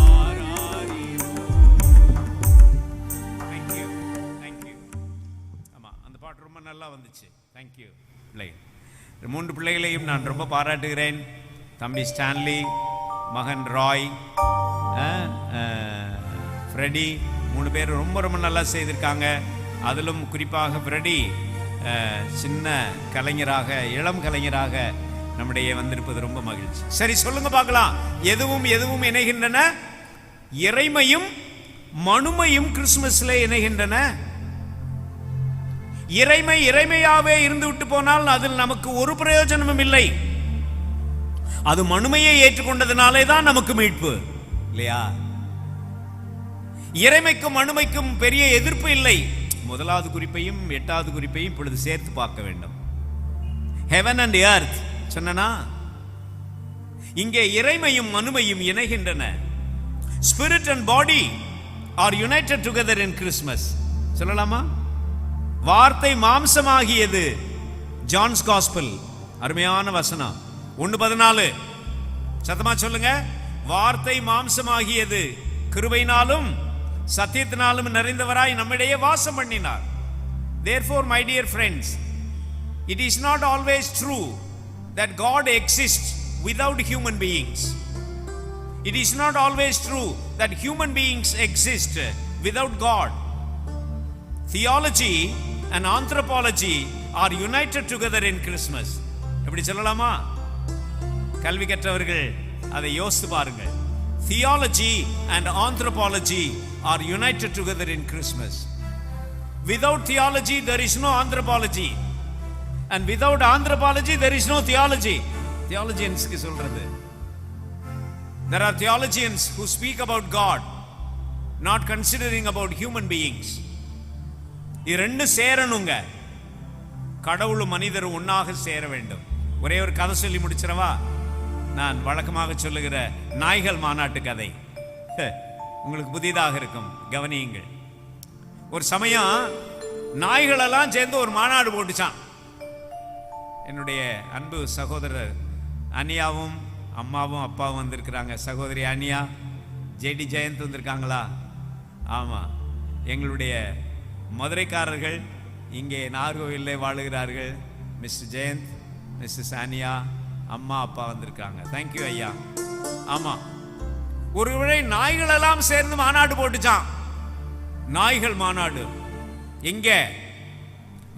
ஆராரீரோ. Thank you thank you. ஆமாம், அந்த பாட்டு ரொம்ப நல்லா வந்துச்சு. தேங்க்யூ. பிள்ளைகள், 3 பிள்ளைகளையும் நான் ரொம்ப பாராட்டுகிறேன். தம்பி ஸ்டான்லி, மகன் ராய், ஃப்ரெடி, 3 பேர் ரொம்ப ரொம்ப நல்லா செய்திருக்காங்க. அதிலும் குறிப்பாக ஃப்ரெடி சின்ன கலைஞராக, இளம் கலைஞராக நம்முடைய வந்திருப்பது ரொம்ப மகிழ்ச்சி. சரி, சொல்லுங்க பார்க்கலாம், எதுவும் எதுவும் இணைகின்றன? இறைமையும் மனுமையும் கிறிஸ்துமஸ்ல இணைகின்றன. இறைமை இறைமையாவே இருந்து விட்டு போனால் அதில் நமக்கு ஒரு பிரயோஜனமும் இல்லை. அது மனுமையை ஏற்றுக்கொண்டதுனாலே தான் நமக்கு மீட்பு இல்லையா? இறைமைக்கும் மனுமைக்கும் பெரிய எதிர்ப்பு இல்லை. முதலாவது குறிப்பையும் 8வது குறிப்பையும் இப்பொழுது சேர்த்து பார்க்க வேண்டும். ஹெவன் அண்ட் எர்த் சொன்னா இங்கே இறைமையும் மனுமையும் இணைகின்றன. Spirit and body are united together in Christmas சொல்லலாமா? வார்த்தை மாம்சமாகியது. ஜான்ஸ் காஸ்பல் அருமையான வசனம் 1:14 சத்தமா சொல்லுங்க. வார்த்தை மாம்சமாகியது, கிருபையினாலும் சத்தியத்தினாலும் நிறைந்தவராய் நம்மிடையே வாசம் பண்ணினார். Therefore, my dear friends, it is not always true that God exists without human beings. It is not always true that human beings exist without God. Theology and anthropology are united together in Christmas. எப்படி சொல்லலாமா? கல்வி கற்றவர்கள் அதை யோசித்து பாருங்கள். Theology and anthropology are united together in Christmas. Without theology there is no anthropology, and without anthropology there is no theology. Theologians க்கு சொல்றது, there are theologians who speak about God, not considering about human beings. இரண்டு சேரணுங்க. கடவுளும் மனிதரும் ஒன்னாக சேர வேண்டும். ஒரே ஒரு கதை சொல்லி முடிச்சிரவா? நான் வழக்கமாக சொல்லுகிற நாய்கள் மாநாட்டு கதை உங்களுக்கு புதிதாக இருக்கும், கவனியுங்கள். ஒரு சமயம் நாய்களெல்லாம் சேர்ந்து ஒரு மாநாடு போட்டுச்சான். என்னுடைய அன்பு சகோதரர் அனியாவும் அம்மாவும் அப்பாவும் வந்திருக்கிறாங்க. சகோதரி அனியா, ஜேடி ஜெயந்த் வந்திருக்காங்களா? ஆமாம், எங்களுடைய மதுரைக்காரர்கள் இங்கே நாகர்கோவிலில் வாழுகிறார்கள். மிஸ்டர் ஜெயந்த், மிஸ்ஸஸ் அனியா, அம்மா அப்பா வந்திருக்காங்க. தேங்க்யூ ஐயா. ஆமாம், ஒருவேளை நாய்களெல்லாம் சேர்ந்து மாநாடு போட்டுச்சான். நாய்கள் மாநாடு எங்க?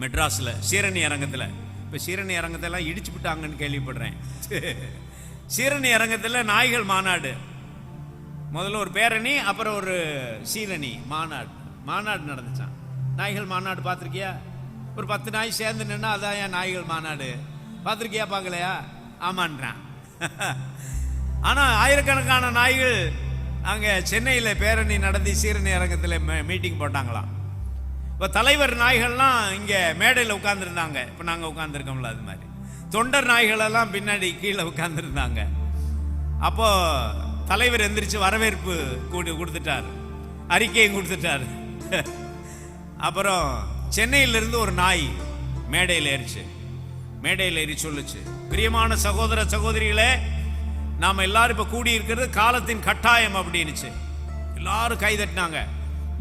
மெட்ராஸ்ல சீரணி அரங்கத்தில். இப்போ சீரணி அரங்கத்தெல்லாம் இடிச்சு விட்டாங்கன்னு கேள்விப்படுறேன். சீரணி அரங்கத்தில் நாய்கள் மாநாடு. முதல்ல ஒரு பேரணி, அப்புறம் ஒரு சீரணி மாநாடு நடந்துச்சான். நாய்கள் மாநாடு பார்த்துருக்கியா? ஒரு 10 நாய் சேர்ந்து நின்னா அதான் ஏன் நாய்கள் மாநாடு. பார்த்துருக்கியா? பார்க்கலையா? ஆமான்றான். ஆனால் ஆயிரக்கணக்கான நாய்கள் அங்கே சென்னையில் பேரணி நடத்தி சீரணி அரங்கத்தில் மீட்டிங் போட்டாங்களாம். இப்போ தலைவர் நாய்கள்லாம் இங்கே மேடையில் உட்காந்துருந்தாங்க. இப்போ நாங்கள் உட்காந்துருக்கோம்ல, அது மாதிரி தொண்டர் நாய்களெல்லாம் பின்னாடி கீழே உட்காந்துருந்தாங்க. அப்போ தலைவர் எந்திரிச்சு வரவேற்பு கொடுத்துட்டார், அறிக்கையும் கொடுத்துட்டார். அப்புறம் சென்னையிலிருந்து ஒரு நாய் மேடையில் ஏறி சொல்லுச்சு, பிரியமான சகோதர சகோதரிகளே, நாம எல்லாரும் இப்ப கூடி இருக்கிறது காலத்தின் கட்டாயம் அப்படின்னுச்சு. எல்லாரும் கைதட்டினாங்க.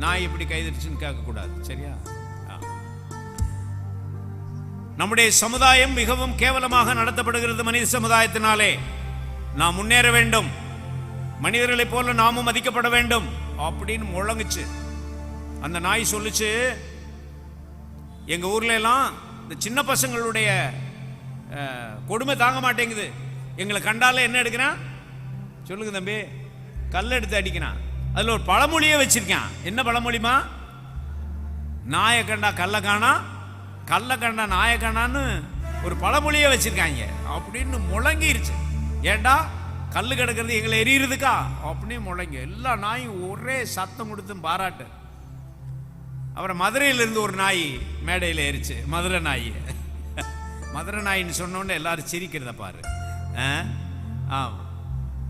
நாய் இப்படி கைதட்டுச்சுன்னு கேட்க கூடாது, சரியா? நம்முடைய சமுதாயம் மிகவும் கேவலமாக நடத்தப்படுகிறது மனித சமுதாயத்தினாலே. நாம் முன்னேற வேண்டும், மனிதர்களைப் போல நாமும் மதிக்கப்பட வேண்டும் அப்படின்னு முழங்குச்சு. அந்த நாய் சொல்லுச்சு, எங்க ஊர்ல எல்லாம் இந்த சின்ன பசங்களுடைய கொடுமை தாங்க மாட்டேங்குது. எங்களை கண்டால என்ன எடுக்கிறான் சொல்லுங்க தம்பி? கல்ல எடுத்து அடிக்கிறான். அதுல ஒரு பழமொழியே வச்சிருக்கான். என்ன பழமொழிமா? நாயை கண்டா கல்ல காணா, கல்ல கண்டா நாயை காணான்னு ஒரு பழமொழியே வச்சிருக்காங்க அப்படின்னு முழங்கிருச்சு. ஏண்டா கல்லு கிடக்கிறது எங்களை எரியுறதுக்கா அப்படின்னு முழங்கி எல்லா நாயும் ஒரே சத்தம் கொடுத்து பாராட்டு. அப்புறம் மதுரையிலிருந்து ஒரு நாய் மேடையில் ஏறிச்சு. மதுரை நாய். மதுரை நாயின்னு சொன்னோன்னு எல்லாரும் சிரிக்கிறத பாரு.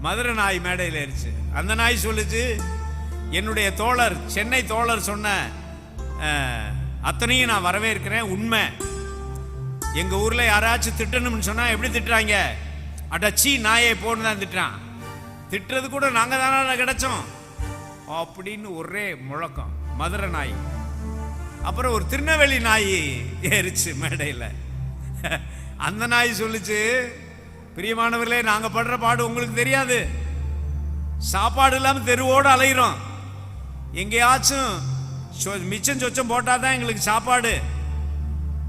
மதுரை நாய் மேடையில் ஏறிச்சு. அந்த நாய் சொல்லுச்சு, என்னுடைய தோழர், சென்னை தோழர் சொன்ன அத்தனையும் நான் வரவேற்கிறேன். உண்மை, எங்க ஊர்ல யாராச்சும் திட்டணும்னு சொன்னா எப்படி திட்டுறாங்க? அடச்சி நாயை போன்னு தான் திட்டுறான். திட்டுறது கூட நாங்க தானே கிடைச்சோம் அப்படின்னு ஒரே முழக்கம். மதுரை நாய். அப்புறம் ஒரு திருநெல்வேலி நாய் ஏறிச்சு மேடையில். அந்த நாய் சொல்லுச்சு, பிரியமானவர்களே, நாங்க படுற பாடு உங்களுக்கு தெரியாது. சாப்பாடு இல்லாம தெருவோடு அலைகிறோம். எங்கேயாச்சும் மிச்சம் சொச்சம் போட்டாதான் எங்களுக்கு சாப்பாடு.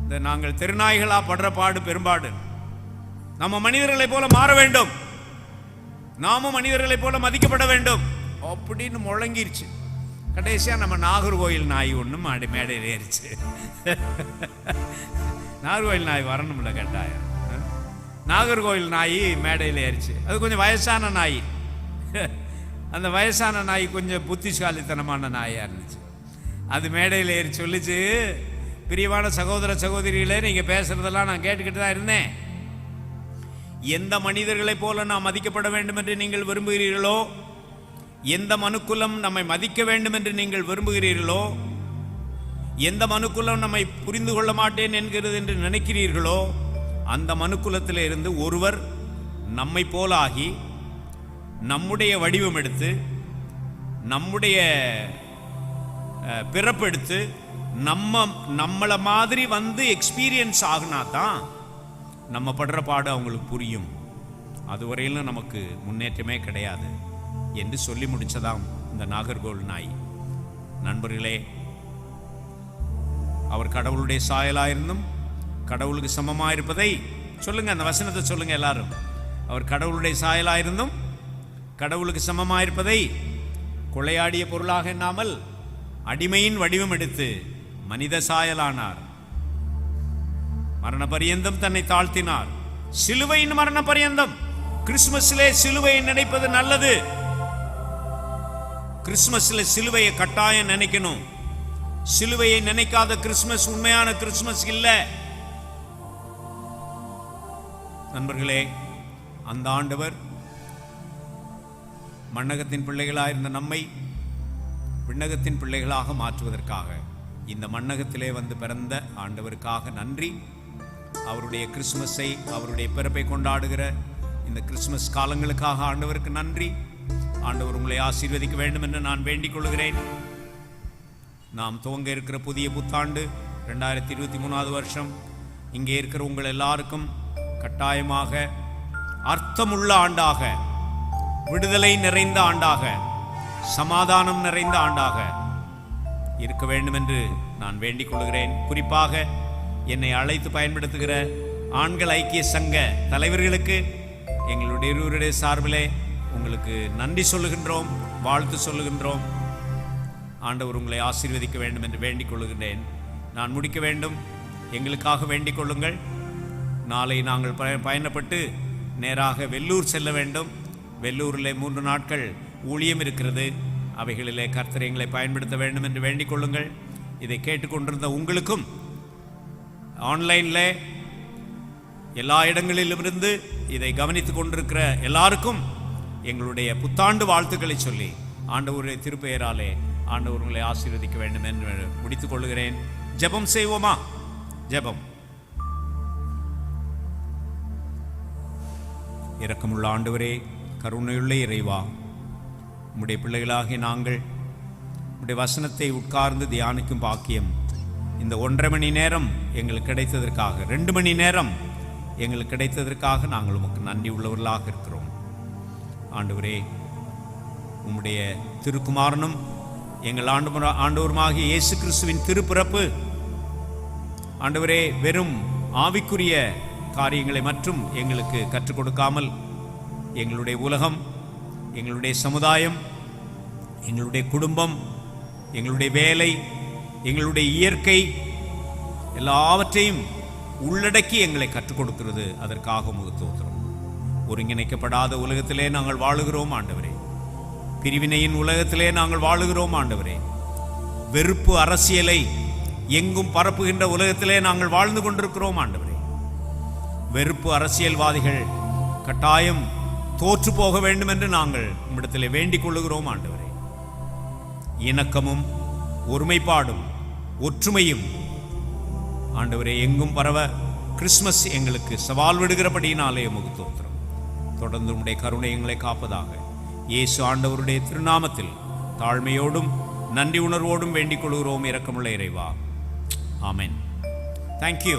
இந்த நாங்கள் தெருநாய்களா படுற பாடு பெரும்பாடு. நம்ம மனிதர்களை போல மாற வேண்டும், நாமும் மனிதர்களை போல மதிக்கப்பட வேண்டும் அப்படின்னு முழங்கிருச்சு. கடைசியாக நம்ம நாகர்கோயில் நாய் ஒன்றும் மேடையில் ஏறிச்சு. நாகர்கோயில் நாய் வரணும்ல கட்டாயம். நாகர்கோயில் நாய் மேடையில் ஏறிச்சு. அது கொஞ்சம் வயசான நாய். அந்த வயசான நாய் கொஞ்சம் புத்திசாலித்தனமான நாயாக இருந்துச்சு. அது மேடையில் ஏறி சொல்லிச்சு, பிரியமான சகோதர சகோதரிகளே, நீங்கள் பேசுறதெல்லாம் நான் கேட்டுக்கிட்டு தான் இருந்தேன். எந்த மனிதர்களைப் போல நாம் மதிக்கப்பட வேண்டும் என்று நீங்கள் விரும்புகிறீர்களோ, எந்த மனுக்குலம் நம்மை மதிக்க வேண்டும் என்று நீங்கள் விரும்புகிறீர்களோ, எந்த மனுக்குலம் நம்மை புரிந்து கொள்ள மாட்டேன் என்கிறது என்று நினைக்கிறீர்களோ, அந்த மனுக்குலத்தில் இருந்து ஒருவர் நம்மை போலாகி நம்முடைய வடிவம் எடுத்து நம்முடைய பிறப்பெடுத்து நம்மளை மாதிரி வந்து எக்ஸ்பீரியன்ஸ் ஆகுனா தான் நம்ம படுற பாடு அவங்களுக்கு புரியும். அதுவரையிலும் நமக்கு முன்னேற்றமே கிடையாது என்று சொல்லி முடிச்சதாம் இந்த நாகர்கோவில் நாய். நண்பர்களே, அவர் கடவுளுடைய சாயலாயிருந்தும் கடவுளுக்கு சமமாயிருப்பதை சொல்லுங்க, அந்த வசனத்தை சொல்லுங்க எல்லாரும். அவர் கடவுளுடைய சாயலாயிருந்தும் கடவுளுக்கு சமமாயிருப்பதை கொள்ளையாடிய பொருளாக எண்ணாமல் அடிமையின் வடிவம் எடுத்து மனித சாயலானார். மரண பரியந்தம் தன்னை தாழ்த்தினார். சிலுவையின் மரண பரியந்தம். கிறிஸ்துமஸிலே சிலுவையை நினைப்பது நல்லது. கிறிஸ்துமஸில் சிலுவையை கட்டாயம் நினைக்கணும். சிலுவையை நினைக்காத கிறிஸ்துமஸ் உண்மையான கிறிஸ்துமஸ் இல்லை. நண்பர்களே, அந்த ஆண்டவர் மண்ணகத்தின் பிள்ளைகளாயிருந்த நம்மை விண்ணகத்தின் பிள்ளைகளாக மாற்றுவதற்காக இந்த மண்ணகத்திலே வந்து பிறந்த ஆண்டவருக்காக நன்றி. அவருடைய கிறிஸ்துமஸை, அவருடைய பிறப்பை கொண்டாடுகிற இந்த கிறிஸ்துமஸ் காலங்களுக்காக ஆண்டவருக்கு நன்றி. ஆண்டவர் உங்களை ஆசீர்வதிக்க வேண்டும் என்று நான் வேண்டிக் கொள்கிறேன். நாம் துவங்க இருக்கிற புதிய புத்தாண்டு 2023 வருஷம் இங்கே இருக்கிற உங்கள் எல்லாருக்கும் கட்டாயமாக அர்த்தமுள்ள ஆண்டாக, விடுதலை நிறைந்த ஆண்டாக, சமாதானம் நிறைந்த ஆண்டாக இருக்க வேண்டும் என்று நான் வேண்டிக் கொள்கிறேன். குறிப்பாக என்னை அழைத்து பயன்படுத்துகிற ஆண்கள் ஐக்கிய சங்க தலைவர்களுக்கு எங்களுடைய இருவருடைய சார்பிலே உங்களுக்கு நன்றி சொல்லுகின்றோம், வாழ்த்து சொல்லுகின்றோம். ஆண்டவர் உங்களை ஆசீர்வதிக்க வேண்டும் என்று வேண்டிக் கொள்கிறேன். நான் முடிக்க வேண்டும், எங்களுக்காக வேண்டிக் கொள்ளுங்கள். நாளை நாங்கள் பயணப்பட்டு நேராக வெள்ளூர் செல்ல வேண்டும். வெள்ளூரில் 3 நாட்கள் ஊழியம் இருக்கிறது. அவைகளிலே கர்த்தர் எங்களை பயன்படுத்த வேண்டும் என்று வேண்டிக் கொள்ளுங்கள். இதை கேட்டுக்கொண்டிருந்த உங்களுக்கும், ஆன்லைனில் எல்லா இடங்களிலிருந்து இதை கவனித்துக் கொண்டிருக்கிற எல்லாருக்கும் எங்களுடைய புத்தாண்டு வாழ்த்துக்களை சொல்லி ஆண்டவருடைய திருப்பெயராலே ஆண்டவர் உங்களை ஆசீர்வதிக்க வேண்டும் என்று முடித்துக் கொள்கிறேன். ஜெபம் செய்வோமா? ஜெபம். இரக்கமுள்ள ஆண்டவரே, கருணையுள்ள இறைவா, உம்முடைய பிள்ளைகளாகிய நாங்கள் உம்முடைய வசனத்தை உட்கார்ந்து தியானிக்கும் பாக்கியம் இந்த 1.5 மணி நேரம் எங்களுக்கு கிடைத்ததற்காக, 2 மணி நேரம் எங்களுக்கு கிடைத்ததற்காக நாங்கள் உமக்கு நன்றி உள்ளவர்களாக இருக்கிறோம். ஆண்டவரே, உம்முடைய திருக்குமாரனும் எங்கள் ஆண்டவருமாகிய இயேசு கிறிஸ்துவின் திருப்பிறப்பு ஆண்டவரே வெறும் ஆவிக்குரிய காரியங்களை மற்றும் எங்களுக்கு கற்றுக் கொடுக்காமல் எங்களுடைய உலகம், எங்களுடைய சமுதாயம், எங்களுடைய குடும்பம், எங்களுடைய வேலை, எங்களுடைய இயற்கை எல்லாவற்றையும் உள்ளடக்கி எங்களை கற்றுக் கொடுக்கிறது. அதற்காக முகத்தோத்திரம். ஒருங்கிணைக்கப்படாத உலகத்திலே நாங்கள் வாழுகிறோம் ஆண்டவரே. பிரிவினையின் உலகத்திலே நாங்கள் வாழுகிறோம் ஆண்டவரே. வெறுப்பு அரசியலை எங்கும் பரப்புகின்ற உலகத்திலே நாங்கள் வாழ்ந்து கொண்டிருக்கிறோம் ஆண்டவரே. வெறுப்பு அரசியல்வாதிகள் கட்டாயம் தோற்று போக வேண்டும் என்று நாங்கள் உம்மிடத்திலே வேண்டிக் கொள்ளுகிறோம் ஆண்டவரே. இணக்கமும் ஒருமைப்பாடும் ஒற்றுமையும் ஆண்டவரே எங்கும் பரவ கிறிஸ்துமஸ் எங்களுக்கு சவால் விடுகிறபடியினாலே முகத்தோத்திரம். தொடர்ந்து உம்முடைய கருணை எங்களை காப்பதாக இயேசு ஆண்டவருடைய திருநாமத்தில் தாழ்மையோடும் நன்றி உணர்வோடும் வேண்டிக் கொள்கிறோம் இரக்கமுள்ள இறைவா. ஆமென். தேங்க்யூ.